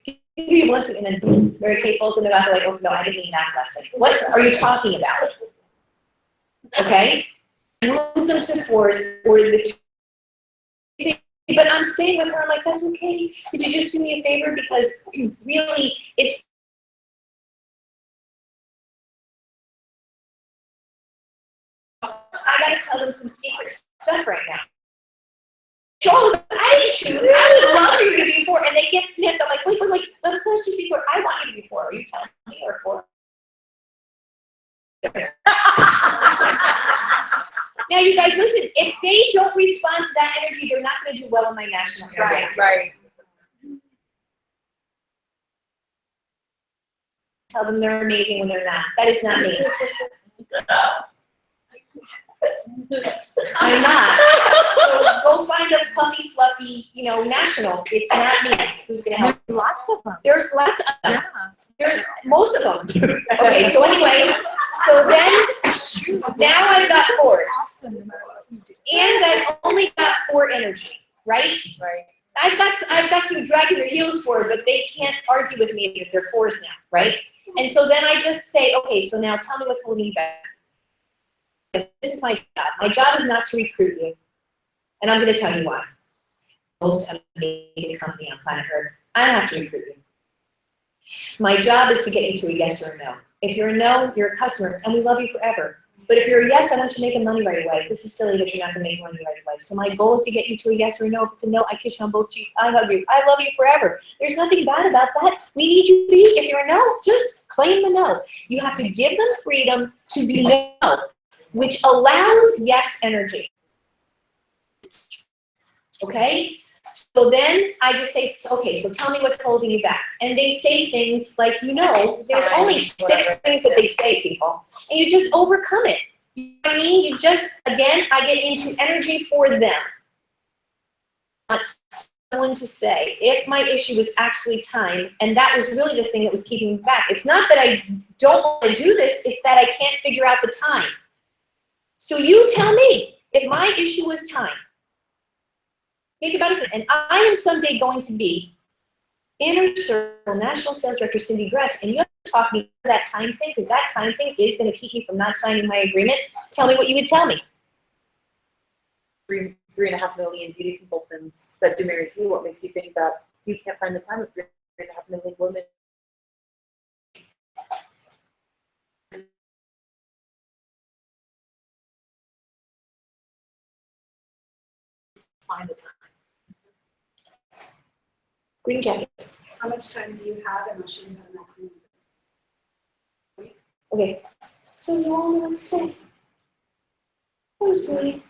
Give you a blessing, and then Mary Kay falls in the back like, oh no, I didn't mean that blessing. What are you talking about? Okay, move them to 4s or the 2. But I'm staying with her. I'm like, that's okay. Could you just do me a favor, because really, it's. I gotta tell them some secret stuff right now. I didn't choose. I would love for you to be 4, and they get miffed. I'm like, wait, let's just be 4. I want you to be 4. Are you telling me or 4? Now, you guys, listen. If they don't respond to that energy, they're not going to do well in my national area. Right. tell them they're amazing when they're not. That is not me. I'm not. So go find a puffy, fluffy, national. It's not me who's gonna help. There's lots of them. There's lots of them. Yeah. Most of them. Okay, so anyway, so then now I've got 4s. Awesome, no matter what you do. And I've only got 4 energy, right? Right. I've got some dragging their heels forward, but they can't argue with me if they're 4s now, right? And so then I just say, okay, so now tell me what's holding you back. This is my job. My job is not to recruit you. And I'm going to tell you why. Most amazing company on planet Earth. I don't have to recruit you. My job is to get you to a yes or a no. If you're a no, you're a customer, and we love you forever. But if you're a yes, I want you making money right away. This is silly that you're not going to make money right away. So my goal is to get you to a yes or a no. If it's a no, I kiss you on both cheeks. I hug you. I love you forever. There's nothing bad about that. We need you to be. If you're a no, just claim the no. You have to give them freedom to be no, which allows yes energy. Okay? So then I just say, okay, so tell me what's holding you back. And they say things like, there's only 6 things that they say, people. And you just overcome it. You know what I mean? You just, again, I get into energy for them. Not someone to say. If my issue was actually time, and that was really the thing that was keeping me back. It's not that I don't want to do this, it's that I can't figure out the time. So you tell me, if my issue was time, think about it, and I am someday going to be Inner Circle National Sales Director Cyndee Gress, and you have to talk to me about that time thing, because that time thing is going to keep me from not signing my agreement. Tell me what you would tell me. 3.5 million beauty consultants that do marry you. What makes you think that you can't find the time with 3.5 million women? Find the time. Green jacket. How much time do you have unless you have maximum? Okay. So you all know what to say. Who's really?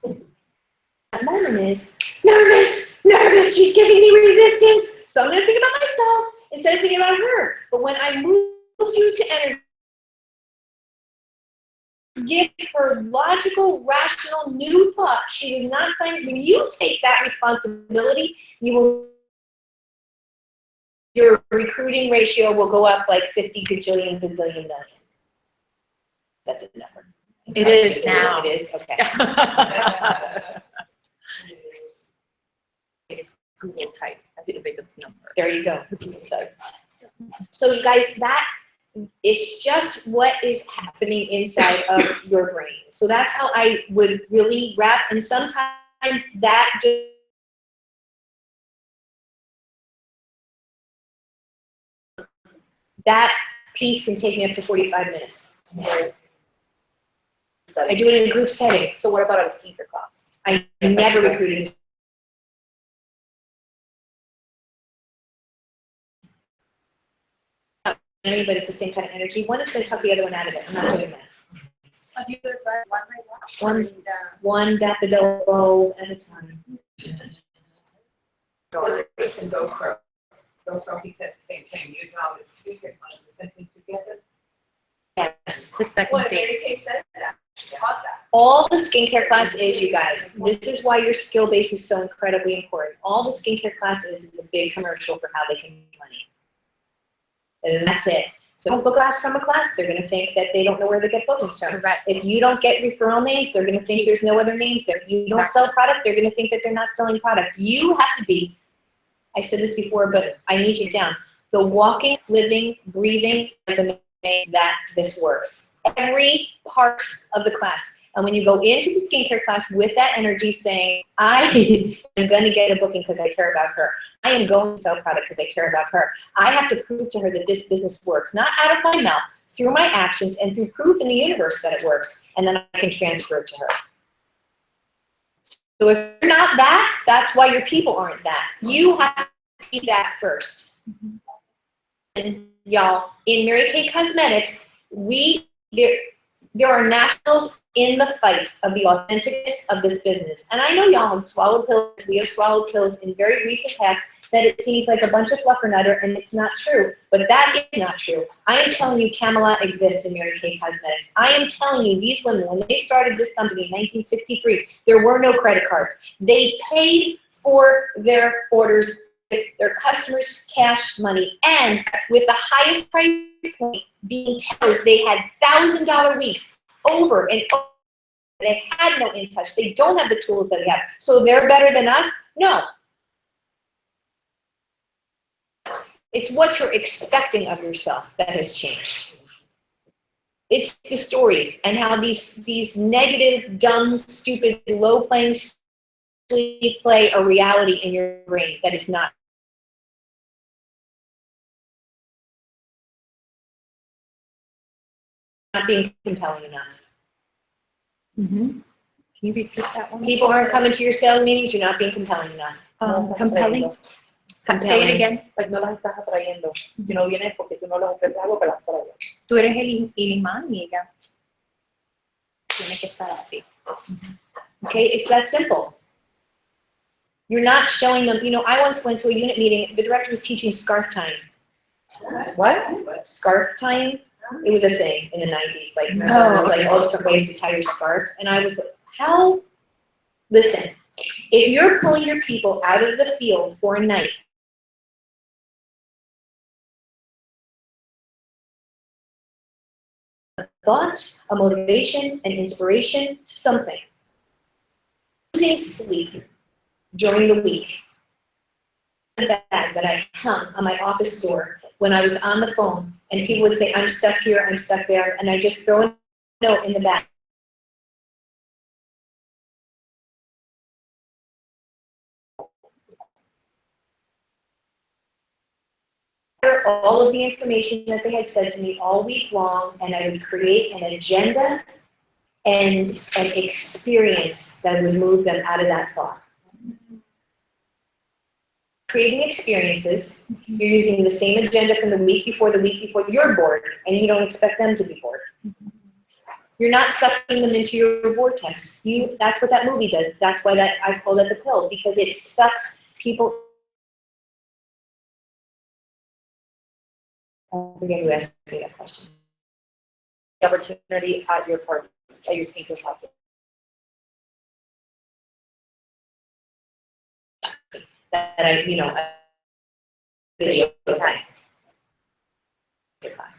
That moment is nervous, she's giving me resistance. So I'm gonna think about myself instead of thinking about her. But when I move you to energy, give her logical, rational, new thought, she was not signing. When you take that responsibility, your recruiting ratio will go up like 50 gajillion, bazillion million. That's a number. It is now. It is, okay. Google type as the biggest number. There you go. So you guys, it's just what is happening inside of your brain. So that's how I would really wrap, and sometimes that just that piece can take me up to 45 minutes. I do it in a group setting. So what about a speaker class? I never recruited. But it's the same kind of energy. One is going to tuck the other one out of it. I'm not doing that. You do it one by one? One daffodil bow at a time. And go through, he said the same thing, your job is speaker classes, simply together. Yes. The second What, Mary date. Kay said that, she taught that. All the skincare class is, you guys, this is why your skill base is so incredibly important. All the skincare class is a big commercial for how they can make money. And that's it. So don't book class from a class, they're gonna think that they don't know where to get bookings from. Correct. If you don't get referral names, they're gonna think there's no other names there. If you don't sell product, they're gonna think that they're not selling product. You have to be, I said this before, but I need you down. The walking, living, breathing resume that this works. Every part of the class. And when you go into the skincare class with that energy saying, I am going to get a booking because I care about her. I am going to sell product because I care about her. I have to prove to her that this business works, not out of my mouth, through my actions and through proof in the universe that it works. And then I can transfer it to her. So if you're not that, that's why your people aren't that. You have to be that first. And y'all, in Mary Kay Cosmetics, there are nationals in the fight of the authenticness of this business. And I know y'all have swallowed pills. We have swallowed pills in very recent past that it seems like a bunch of fluffernutter and it's not true. But that is not true. I am telling you Camelot exists in Mary Kay Cosmetics. I am telling you these women, when they started this company in 1963, there were no credit cards. They paid for their orders with their customers' cash money, and with the highest price point being tellers, they had $1,000 weeks over and over. They had no in touch. They don't have the tools that we have. So they're better than us? No. It's what you're expecting of yourself that has changed. It's the stories and how these negative, dumb, stupid, low-playing play a reality in your brain that is not being compelling enough. Can you repeat that one? People aren't coming to your sales meetings, you're not being compelling enough. Compelling. Say it again. Like, no las estás atrayendo. Si no vienes porque tú no les ofreces algo que las traes. Tú eres el imán y ella tiene que estar así. Okay, it's that simple. You're not showing them, I once went to a unit meeting, the director was teaching scarf tying. What? Scarf tying? It was a thing in the 90s, like, remember, it was like all different ways to tie your scarf. And I was, listen, if you're pulling your people out of the field for a night, a thought, a motivation, an inspiration, something. Losing sleep during the week. A bag that I hung on my office door when I was on the phone, and people would say, I'm stuck here, I'm stuck there, and I just throw a note in the bag. All of the information that they had said to me all week long, and I would create an agenda and an experience that would move them out of that thought. Creating experiences, you're using the same agenda from the week before you're bored, and you don't expect them to be bored. You're not sucking them into your vortex. That's what that movie does. That's why I call that the pill, because it sucks people. I forget who asked me that question. The opportunity at your parties, at your sneaker classes. That video class.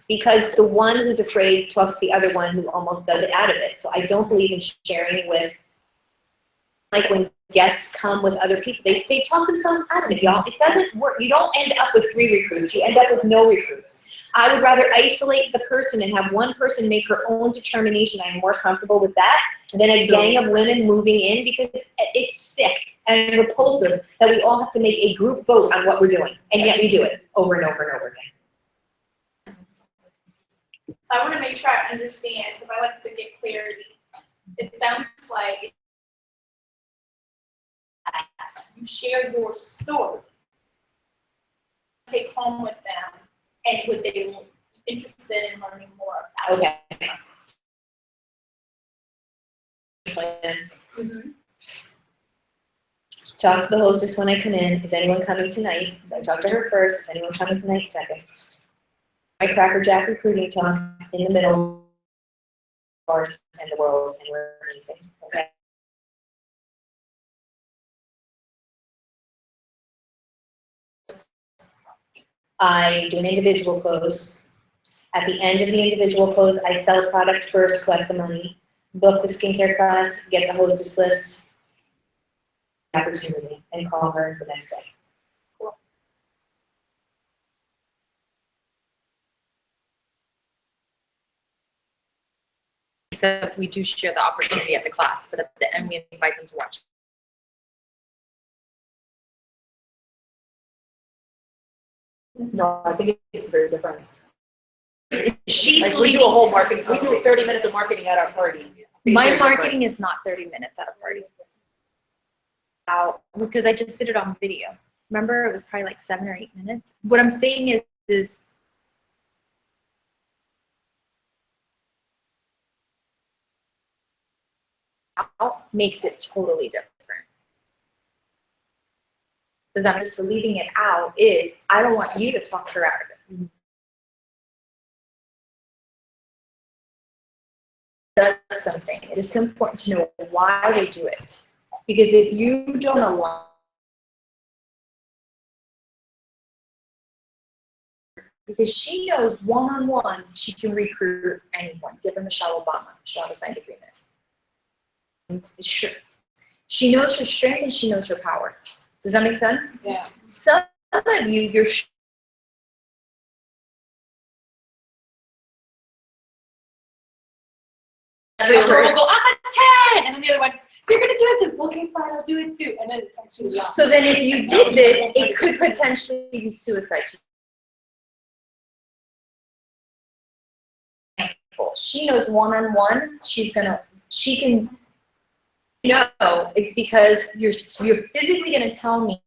Because the one who's afraid talks to the other one who almost does it out of it. So I don't believe in sharing with, like when guests come with other people, they talk themselves out of it, y'all. It doesn't work. You don't end up with 3 recruits. You end up with no recruits. I would rather isolate the person and have one person make her own determination. I'm more comfortable with that than a gang of women moving in, because it's sick and repulsive that we all have to make a group vote on what we're doing. And yet we do it over and over and over again. So I want to make sure I understand, because I like to get clarity. It sounds like you share your story, take home with them, and would they be interested in learning more about Okay. it? Talk to the hostess when I come in. Is anyone coming tonight? So I talk to her first. Is anyone coming tonight? Second. My Cracker Jack recruiting talk in the middle of ours and the world, and we're amazing. Okay. I do an individual close. At the end of the individual close, I sell product first, collect the money, book the skincare class, get the hostess list, opportunity, and call her the next day. So we do share the opportunity at the class, but at the end we invite them to watch. No, I think it's very different. She's Like, we do a whole marketing, we do 30 minutes of marketing at our party. My marketing is not 30 minutes at a party. Because I just did it on video. Remember, it was probably like 7 or 8 minutes. What I'm saying is makes it totally different. Does that mean for leaving it out is, I don't want you to talk her out of it. Does something. It is so important to know why they do it. Because if you don't align, because she knows one-on-one, she can recruit anyone. Give her Michelle Obama. She'll have a signed agreement. It's true. She knows her strength and she knows her power. Does that make sense? Yeah. Some of you, you're Every girl will go, I'm a 10, and then the other one, you're gonna do it too. Okay, fine, I'll do it too. And then it's actually the opposite. so then if you did this, it could potentially be suicide. She knows one-on-one, she can, it's because you're physically gonna tell me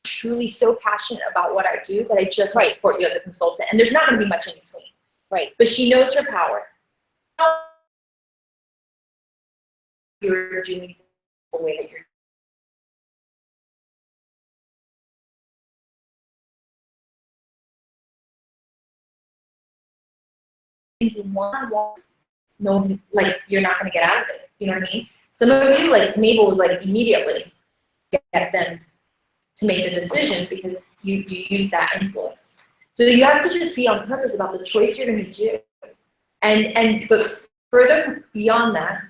truly so passionate about what I do that I just want to support you as a consultant. And there's not gonna be much in between. Right. But she knows her power. You're doing the way that you're thinking one-on-one, no, like, you're not gonna get out of it, you know what I mean? Some of you, like, Mabel was like, immediately get them to make the decision because you use that influence. So you have to just be on purpose about the choice you're gonna do. But further beyond that,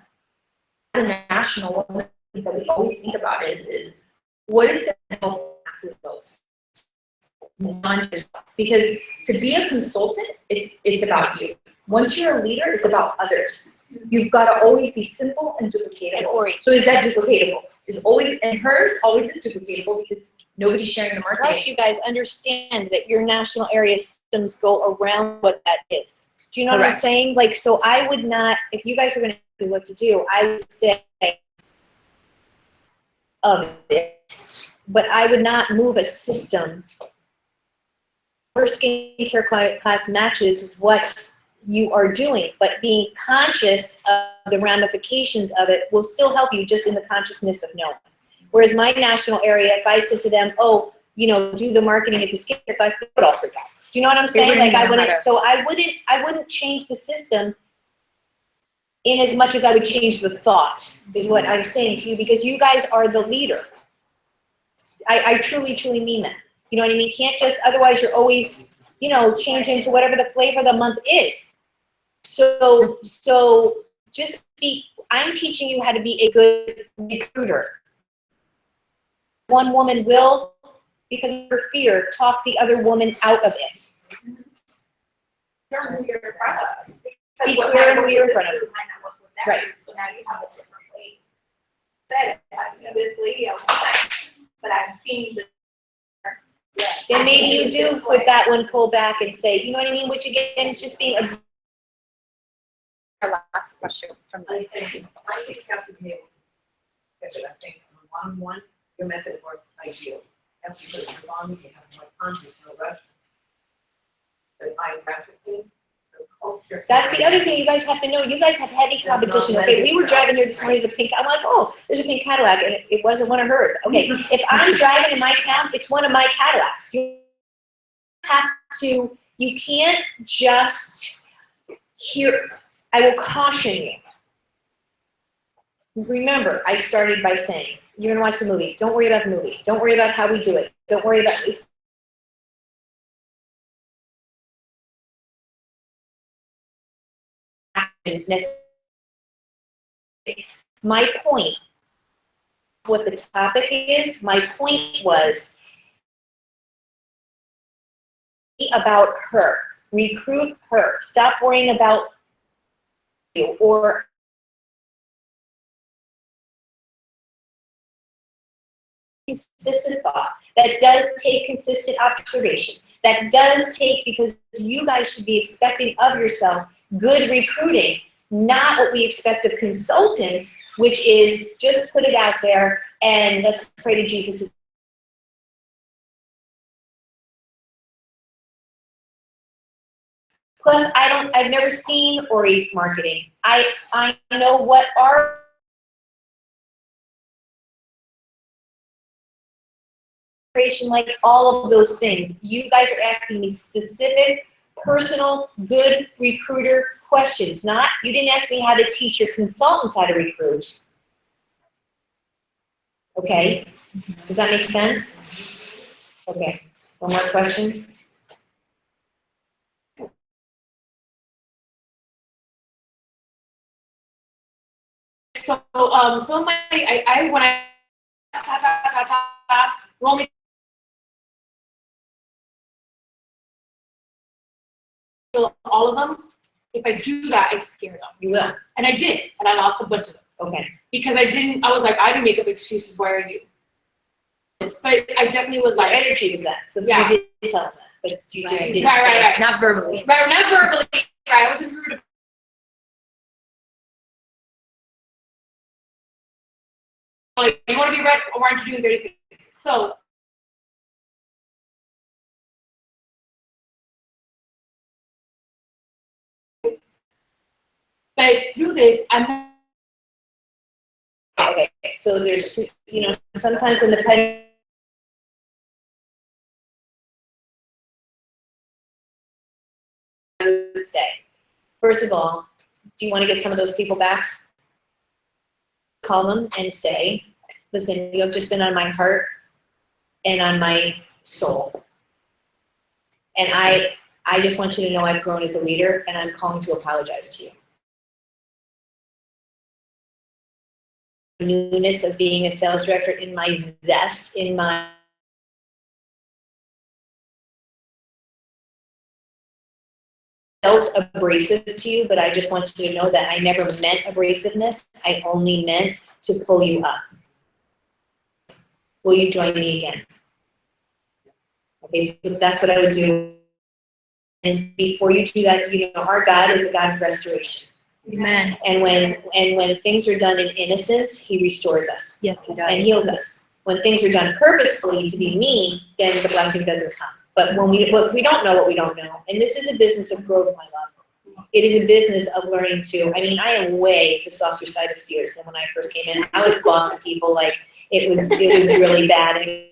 as a national, one of the things that we always think about is what is gonna help us most? Because to be a consultant, it's about you. Once you're a leader, it's about others. You've got to always be simple and duplicatable. So is that duplicatable? Is always, and hers always is duplicatable because nobody's sharing the marketing. Plus, you guys understand that your national area systems go around what that is. Do you know what I'm Correct. saying? Like, so I would not, if you guys were going to do what to do, I would say of it, but I would not move a system. Your skincare class matches what you are doing, but being conscious of the ramifications of it will still help you just in the consciousness of knowing. Whereas my national area, if I said to them, oh, do the marketing at the skincare class, they would all freak out. Do you know what I'm saying? Like I wouldn't change the system in as much as I would change the thought, is what I'm saying to you, because you guys are the leader. I truly, truly mean that. You know what I mean? Can't just, otherwise you're always, changing to whatever the flavor of the month is. So just I'm teaching you how to be a good recruiter. One woman will, because of her fear, talk the other woman out of it. You're who you're in front of. Be clear on who you're in front of. Right. So now you have a different way. Said, I see this lady all the time, but I'm seeing the. Then maybe you do put that one, pull back and say, you know what I mean? Which again is just being. Our last question from I think you have to be able to pivot. I think one-on-one, your method works ideal. And because it's long, you have more content, no rush. But biographically, the culture. That's the other thing you guys have to know. You guys have heavy competition. Okay, we were driving here this morning, there's a pink, I'm like, oh, there's a pink Cadillac, and it wasn't one of hers. Okay, if I'm driving in my town, it's one of my Cadillacs. You have to, you can't just hear, I will caution you. Remember, I started by saying, you're gonna watch the movie. Don't worry about the movie. Don't worry about how we do it. Don't worry about, it's my point, what the topic is, my point was about her. Recruit her. Stop worrying about you or consistent thought. That does take consistent observation. That does take, because you guys should be expecting of yourself good recruiting, not what we expect of consultants, which is just put it out there and let's pray to Jesus. Plus, I've never seen Ori's marketing. I know what our like all of those things. You guys are asking me specific, personal, good recruiter questions. Not, you didn't ask me how to teach your consultants how to recruit. Okay? Does that make sense? Okay. One more question? So, some of my, when I, roll me all of them, if I do that, I scare them. You will. And I did, and I lost a bunch of them. Okay. Because I was like, I didn't make up excuses, why are you? But I definitely was Your like, energy was that, so Yeah. you did tell them that, but you just didn't Right, say it. right. Not verbally. right, not verbally, right, I wasn't rude. Like, you wanna be red, or why aren't you doing 30 things? So, but through this, I'm Okay, so there's, you know, sometimes when the pen. I would say, first of all, do you want to get some of those people back? Call them and say, listen, you have just been on my heart and on my soul. And I just want you to know I've grown as a leader and I'm calling to apologize to you. Newness of being a sales director, in my zest, in my felt abrasive to you, but I just want you to know that I never meant abrasiveness. I only meant to pull you up. Will you join me again? Okay, so that's what I would do. And before you do that, you know, our God is a God of restoration. Amen. And when things are done in innocence, he restores us Yes, he does. and heals us. When things are done purposefully to be mean, then the blessing doesn't come. But when we don't know what we don't know, and this is a business of growth, my love. It is a business of learning to, I mean, I am way the softer side of Sears than when I first came in. I was bossing people like it was really bad. And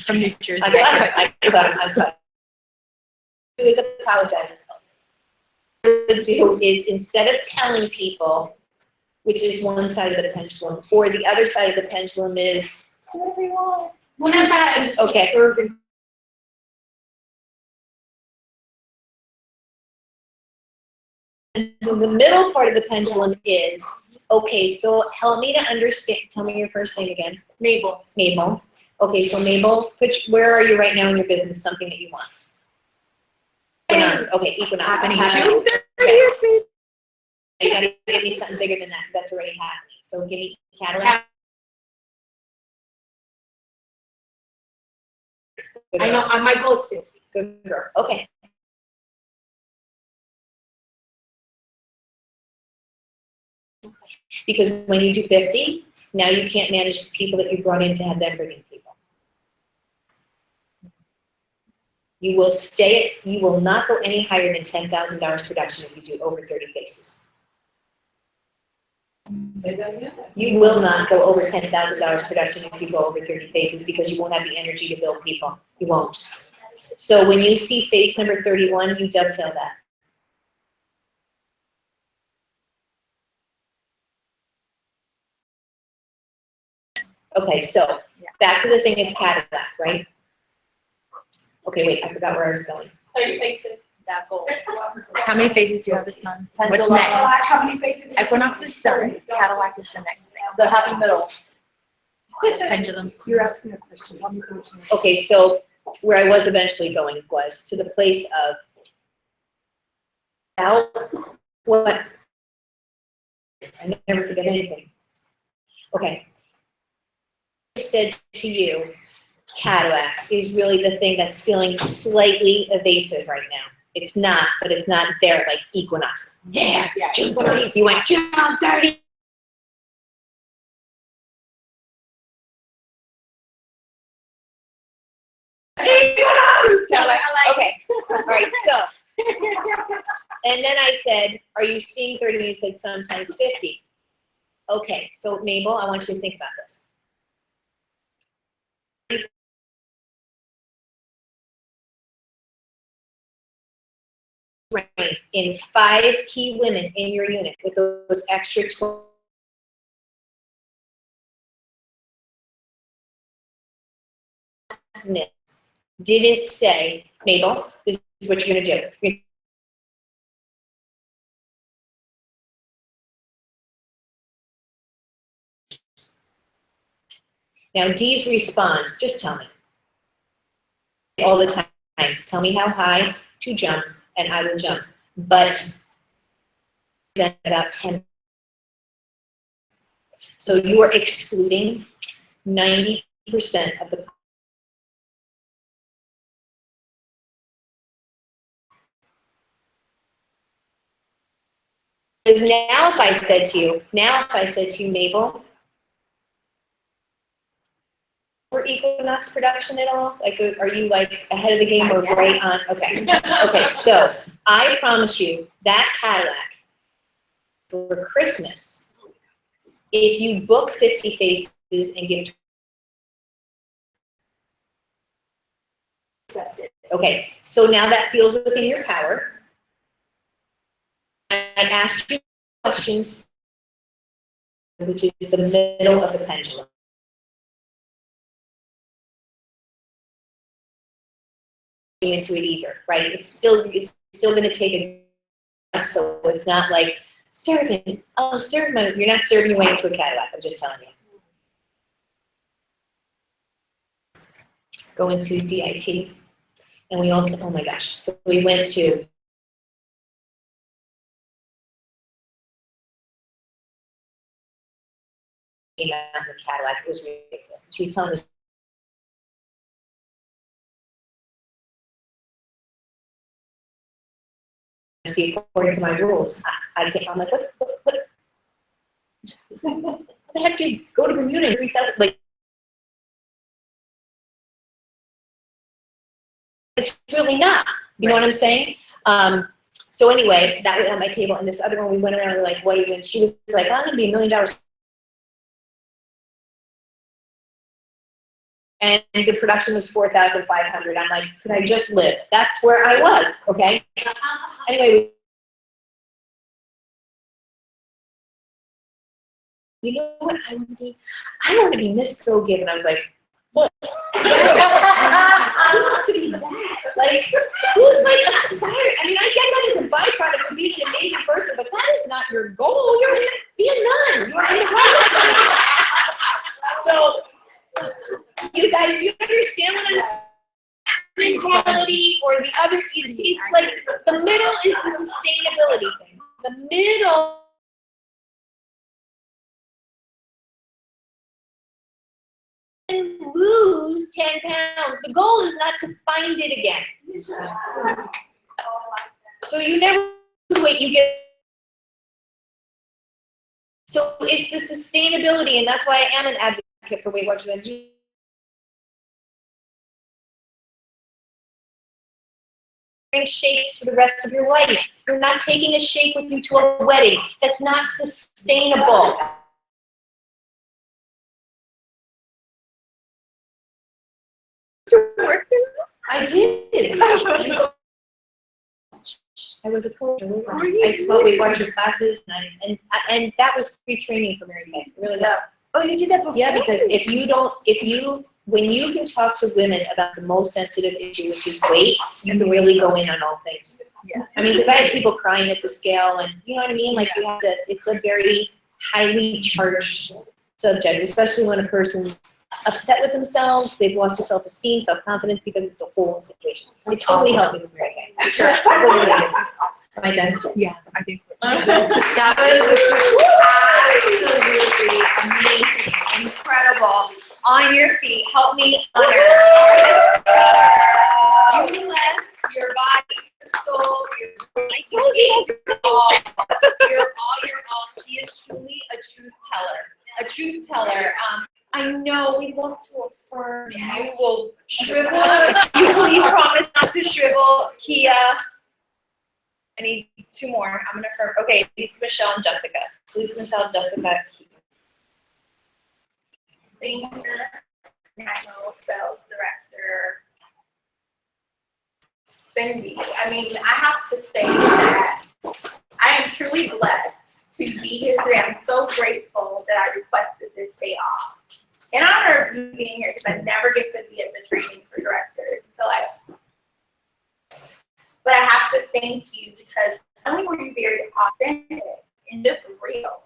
From New Jersey. I'm cut. Do is apologize. What I would do is, instead of telling people, which is one side of the pendulum, or the other side of the pendulum is whatever you want. well, not that, I just Okay. serving. So the middle part of the pendulum is, okay, so help me to understand. Tell me your first name again. Mabel. Mabel. Okay, so Mabel, where are you right now in your business? Something that you want. Equinox. Okay, Equinox. Happening Happening. June Okay. You gotta give me something bigger than that, because that's already happening. So give me Cadillac. Good I girl. know, my goal is 50. Good girl. Okay. Because when you do 50, now you can't manage the people that you brought in to have them bring in people. You will you will not go any higher than $10,000 production if you do over 30 faces. Say that again? You will not go over $10,000 production if you go over 30 faces, because you won't have the energy to build people. You won't. So when you see face number 31, you dovetail that. Okay, so back to the thing, it's Cadillac, right? Okay, wait, I forgot where I was going. 30 faces. That goal. How many phases do you have this month? What's Pendulum. next? How many faces? Equinox is done. Cadillac is the next thing. The happy middle. Pendulums. You're asking a question. Let me finish. Okay, so where I was eventually going was to the place of how, what, I never forget anything. Okay. I said to you, Cadillac is really the thing that's feeling slightly evasive right now. It's not, but it's not there like Equinox. There, Yeah. June 30th, you went June 30th. Equinox! Okay, all right, so. And then I said, are you seeing 30? And you said sometimes 50. Okay, so Mabel, I want you to think about this. In 5 key women in your unit with those extra 12. Didn't say, Mabel, this is what you're gonna do. Now D's respond, just tell me. All the time, tell me how high to jump and I will jump. But then about 10. So you are excluding 90% of the. Because now if I said to you, Mabel, for equinox production at all? Like, are you like ahead of the game or right on? Okay. Okay, so I promise you that Cadillac for Christmas, if you book 50 faces and give accepted. Okay, so now that feels within your power. I asked you questions, which is the middle of the pendulum. Into it either, right? It's still going to take a, so it's not like serving. Oh, serve my. You're not serving your way into a Cadillac. I'm just telling you. Go into DIT, and we also. Oh my gosh! So we went to. Came out in the Cadillac. It was ridiculous. She was telling us. See, according to my rules, I can't. I'm like, what? I have to go to Bermuda 3,000. Like, it's really not. You know what I'm saying? So anyway, that was on my table, and this other one we went around. We're like, what are you? And she was like, I'm gonna be $1 million. And the production was 4,500. I'm like, could I just live? That's where I was. Okay. Anyway. You know what I want to be? I want to be Miss Go Give. And I was like, what? Who wants to be that? Like, who's like aspiring? I mean, I get that as a byproduct of being an amazing person, but that is not your goal. You're in be a nun. You're in the right. So, you guys, you understand what I'm saying? Mentality or the other, it's like the middle is the sustainability thing. The middle. Lose 10 pounds. The goal is not to find it again. So you never lose weight, you get. So it's the sustainability, and that's why I am an advocate for Weight Watchers. Drink shakes for the rest of your life. You're not taking a shake with you to a wedding. That's not sustainable. I did. I was a coach. I taught Weight Watchers classes, and that was free training for Mary Kay. Really was. Oh, you did that before? Yeah, because when you can talk to women about the most sensitive issue, which is weight, you can really go in on all things. Yeah. I mean, because I had people crying at the scale, and you know what I mean? Like, you have to, it's a very highly charged subject, especially when a person's upset with themselves, they've lost their self-esteem, self-confidence, because it's a whole situation. It totally helped me with Mary Kay. Sure. Am I done? Yeah, I think. That was absolutely amazing, incredible. On your feet, help me honor. You left your body, your soul, your all. You're all. She is truly a truth teller. A truth teller. I know we love to affirm. You will shrivel. You please promise not to shrivel, Kia. I need 2 more. I'm gonna affirm. Okay, Lisa, Michelle, and Jessica. So Lisa, Michelle, Jessica. Senior National Sales Director, Cyndee. I mean, I have to say that I am truly blessed to be here today. I'm so grateful that I requested this day off. In honor of you being here, because I never get to be at the trainings for directors but I have to thank you because not only were you very authentic and just real,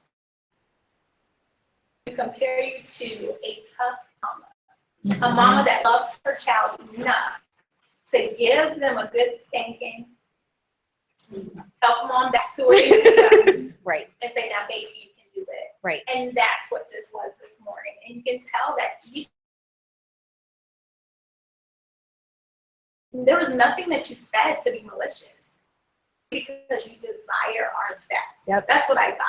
to compare you to a tough mama, a mama that loves her child enough to give them a good spanking, help them on back to where you go, Right, and say, now baby, you can do it. right. And that's what this was this morning. And you can tell that there was nothing that you said to be malicious because you desire our best. Yep. That's what I got.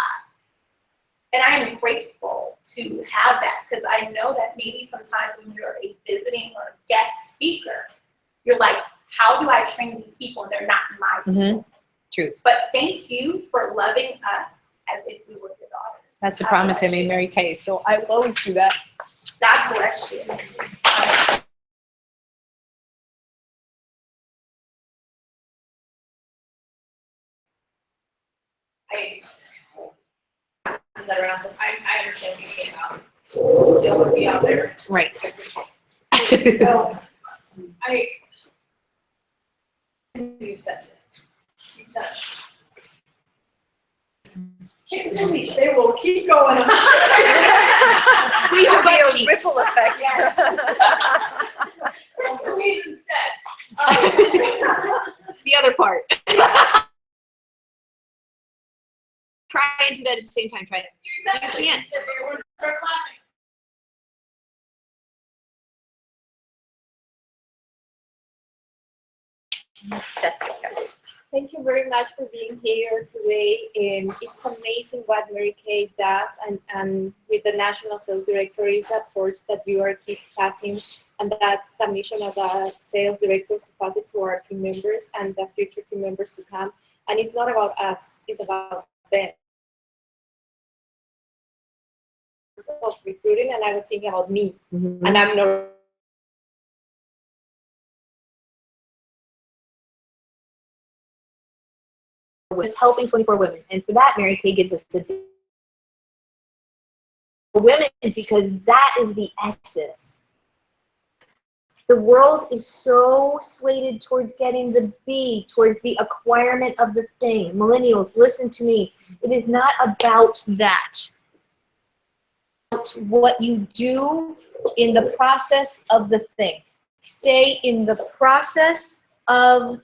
And I am grateful to have that because I know that maybe sometimes when you're a visiting or guest speaker, you're like, how do I train these people? And they're not my people. Truth. But thank you for loving us as if we were your daughters. That's a God promise I bless made you. Mary Kay, so I will always do that. God bless you. That around, I understand you came out. Still would be out there. Right. So, you said it. You touched. They will keep going. Squeeze your butt cheeks. Ripple effect. Well, squeeze instead. The other part. Try and do that at the same time. Try it. Exactly. You can't. Everyone start clapping. Thank you very much for being here today. It's amazing what Mary Kay does, and with the National Sales Director is a torch that you are keep passing, and that's the mission as a sales director to pass it to our team members and the future team members to come. And it's not about us; it's about them. Of recruiting, and I was thinking about me, and I'm not. Was helping 24 women, and for that Mary Kay gives us to women because that is the essence. The world is so slated towards getting the B, towards the acquirement of the thing. Millennials, listen to me. It is not about that. It's about what you do in the process of the thing. Stay in the process of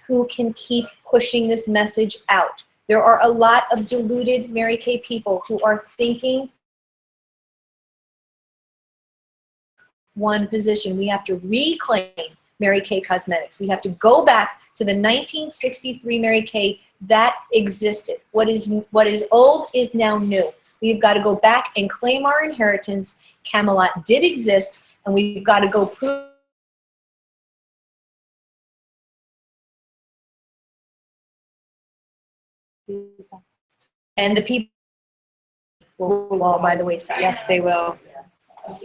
who can keep pushing this message out. There are a lot of deluded Mary Kay people who are thinking one position. We have to reclaim Mary Kay Cosmetics. We have to go back to the 1963 Mary Kay that existed. What is old is now new. We've got to go back and claim our inheritance. Camelot did exist, and we've got to go prove and the people will fall by the wayside. Yes, they will.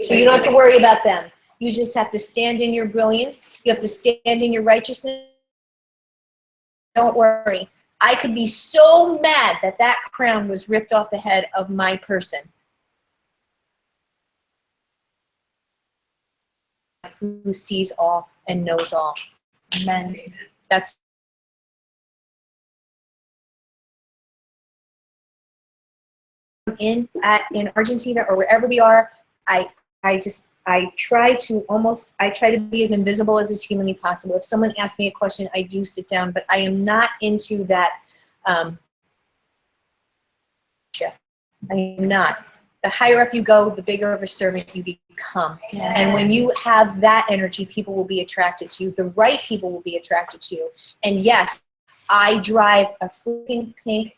So you don't have to worry about them. You just have to stand in your brilliance. You have to stand in your righteousness. Don't worry. I could be so mad that that crown was ripped off the head of my person. Who sees all and knows all. Amen. That's in Argentina or wherever we are. I try to be as invisible as is humanly possible. If someone asks me a question, I do sit down, but I am not into that. I am not. The higher up you go, the bigger of a servant you become. Yeah. And when you have that energy, people will be attracted to you. The right people will be attracted to you. And yes, I drive a freaking pink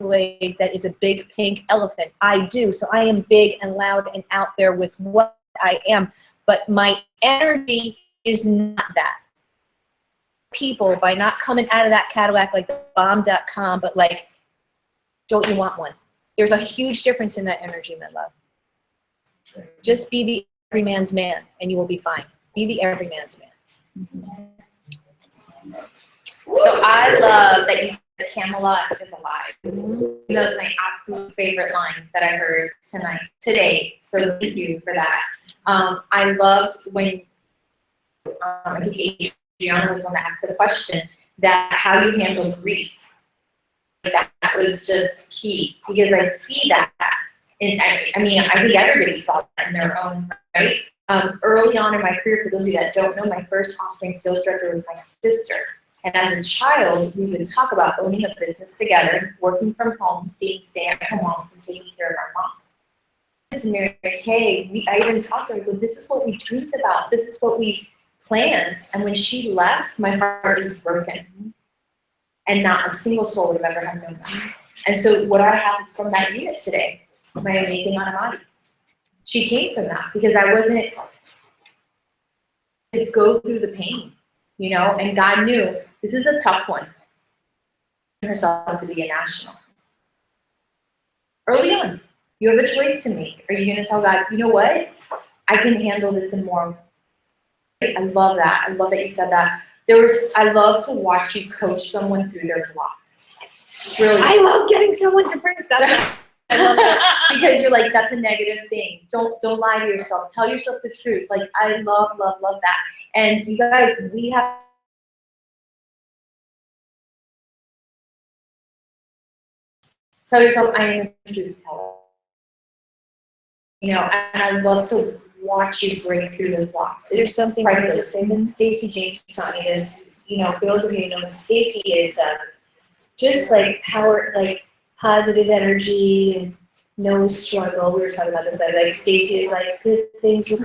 that is a big pink elephant. I do. So I am big and loud and out there with what I am. But my energy is not that. people by not coming out of that Cadillac like the bomb.com, but like, don't you want one? There's a huge difference in that energy, my love. Just be the everyman's man and you will be fine. Be the everyman's man. So I love that you said Camelot is alive. That's my absolute favorite line that I heard today. So thank you for that. I loved when I think Adriana was the one that asked the question that how you handle grief. That was just key because I see that. And I mean, I think everybody saw that in their own right. Early on in my career, for those of you that don't know, my first offspring sales director was my sister. And as a child, we would talk about owning a business together, working from home, being stay-at-home moms, and taking care of our mom. To Mary Kay, I even talked to her, this is what we dreamed about. This is what we planned. And when she left, my heart is broken. And not a single soul would have ever have known that. And so what I have from that unit today, my amazing Anamati, she came from that because I wasn't to go through the pain, you know, and God knew this is a tough one. Herself to be a national. Early on, you have a choice to make. Are you going to tell God, you know what? I can handle this and more. I love that. I love that you said that. I love to watch you coach someone through their blocks. Really. I love getting someone to bring that. I love that because you're like, that's a negative thing. Don't lie to yourself. Tell yourself the truth. Like I love that. And you guys, we have tell yourself I am a truth teller. You know, and I love to watch you break through those blocks. There's something I want to priceless. say this. Stacey James taught me this. You know, for those of you who know, Stacey is just like power, like positive energy and no struggle. We were talking about this. Like Stacey is like good things will,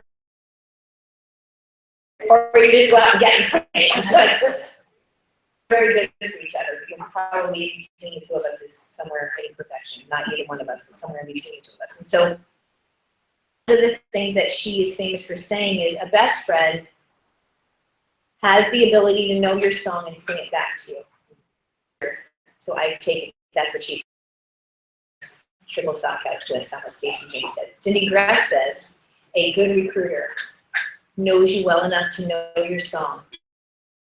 or you just go out and get them. It's like very good for each other because probably between the two of us is somewhere in perfection. Not either one of us, but somewhere in between the two of us. And so one of the things that she is famous for saying is a best friend has the ability to know your song and sing it back to you. So I take it, that's what she says. Triple sock out twist on what Stacey James said. Cyndee Gress says, a good recruiter knows you well enough to know your song,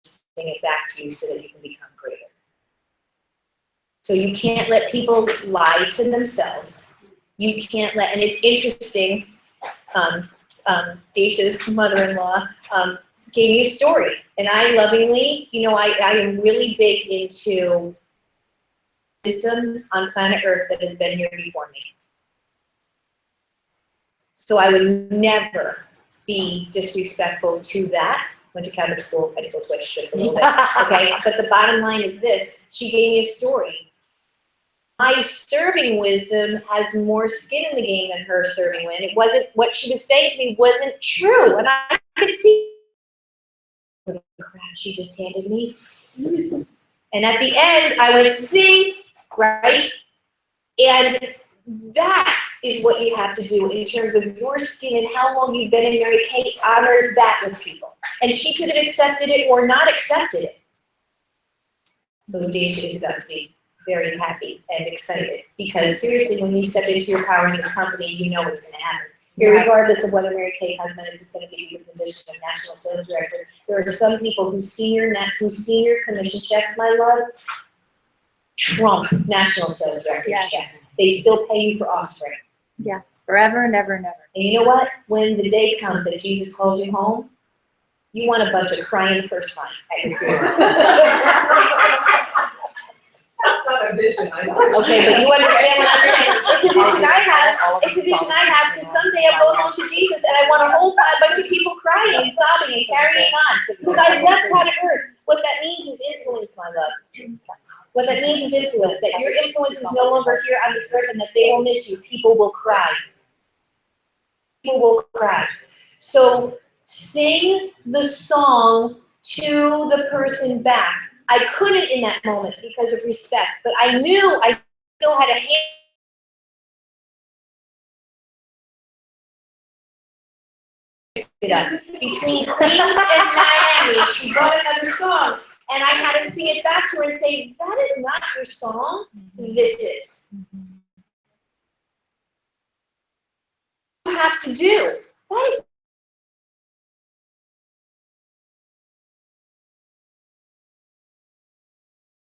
sing it back to you so that you can become greater. So you can't let people lie to themselves. You can't let, and it's interesting, Dacia's mother-in-law gave me a story, and I lovingly, you know, I am really big into wisdom on planet Earth that has been here before me. So I would never be disrespectful to that. Went to Catholic school, I still twitch just a little bit, okay? But the bottom line is this, she gave me a story. My serving wisdom has more skin in the game than her serving win. It wasn't, what she was saying to me wasn't true, and I could see what the crap she just handed me. And at the end, I went, zing, right? And that is what you have to do in terms of your skin and how long you've been in Mary Kay. Honor that with people. And she could have accepted it or not accepted it. So Dacia is about to be very happy and excited because seriously, when you step into your power in this company, you know what's going to happen. Regardless of whether Mary Kay Cosmetics is going to be your position of national sales director, there are some people whose senior commission checks, my love, trump national sales director checks. They still pay you for offspring. Yes, forever and ever and ever. And you know what? When the day comes that Jesus calls you home, you want a bunch of crying first time at your funeral. That's not a vision, I know. Okay, but you understand what I'm saying? It's a vision I have. It's a vision I have because someday I'm going home to Jesus and I want a whole bunch of people crying and sobbing and carrying on. Because I left planet Earth. What that means is influence, my love. What that means is influence. That your influence is no longer here on this earth and that they will miss you. People will cry. People will cry. So sing the song to the person back. I couldn't in that moment because of respect, but I knew I still had a hand. Between Queens and Miami, she brought another song. And I had to sing it back to her and say, that is not your song, this is. You have to do. That is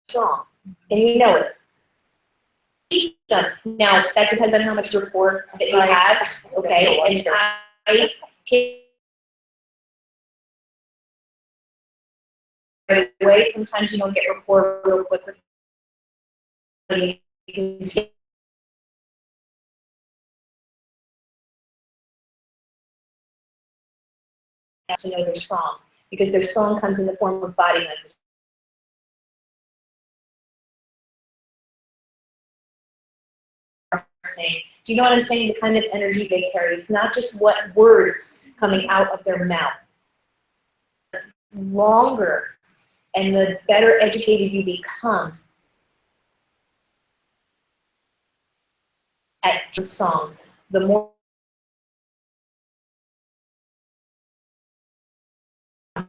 song, and you know it. Keep them. Now, that depends on how much rapport that you have, okay? And I can't right away. Sometimes you don't get rapport real quick. You can see to know their song, because their song comes in the form of body language. Saying, do you know what I'm saying? The kind of energy they carry. It's not just what words coming out of their mouth. Longer, and the better educated you become at your song, the more and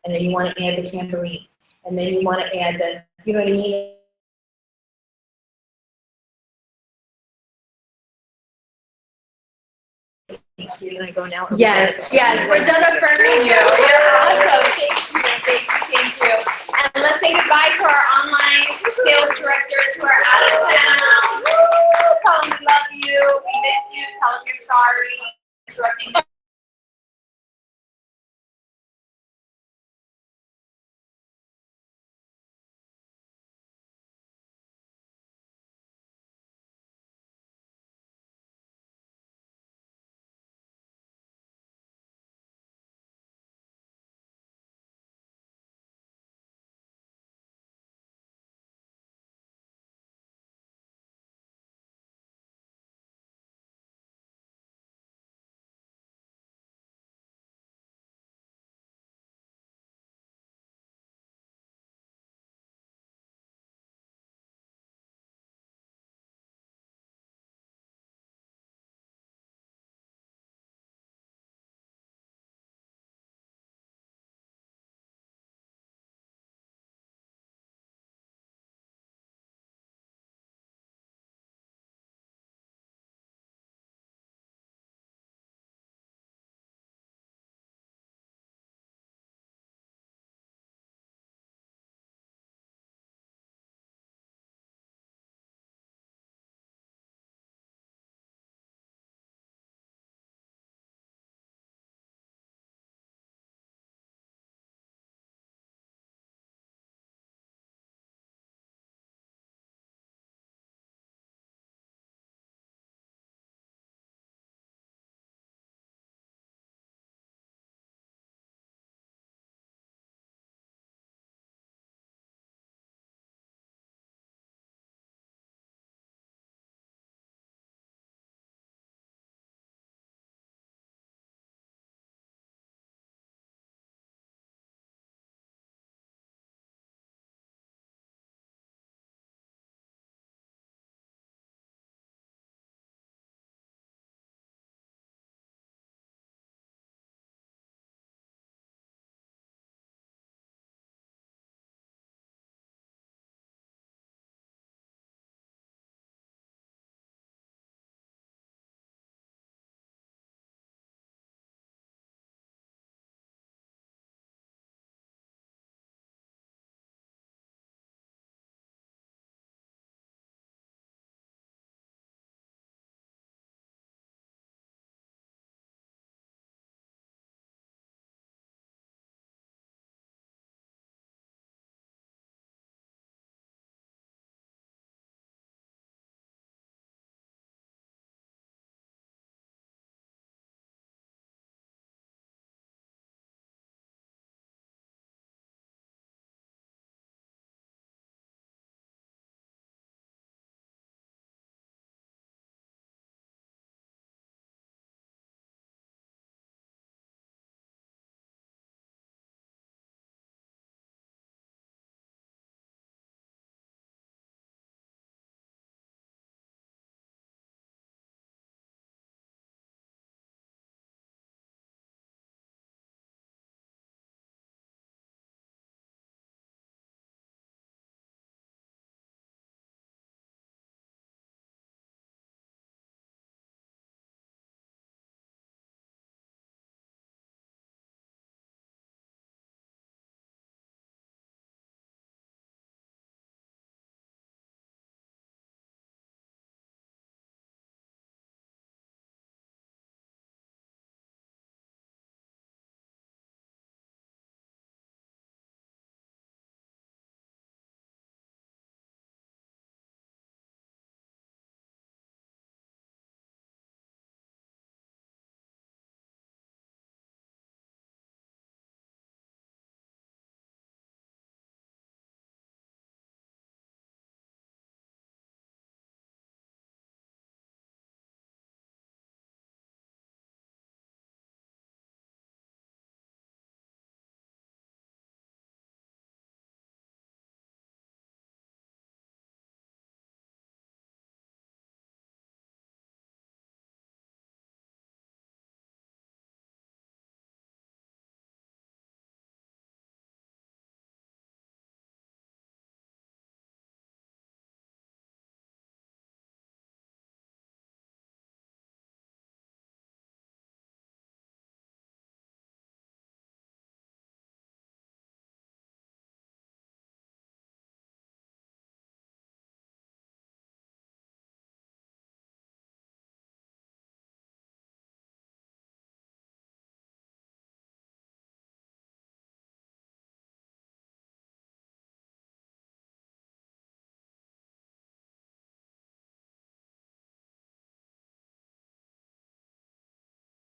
then you want to add the tambourine, and then you want to add the, you know what I mean? You're gonna go now? Yes, we're done affirming you. You're awesome. Thank you. And let's say goodbye to our online sales directors who are out of town. Woo! Tell them we love you. We miss you. Tell them you're sorry. Interrupting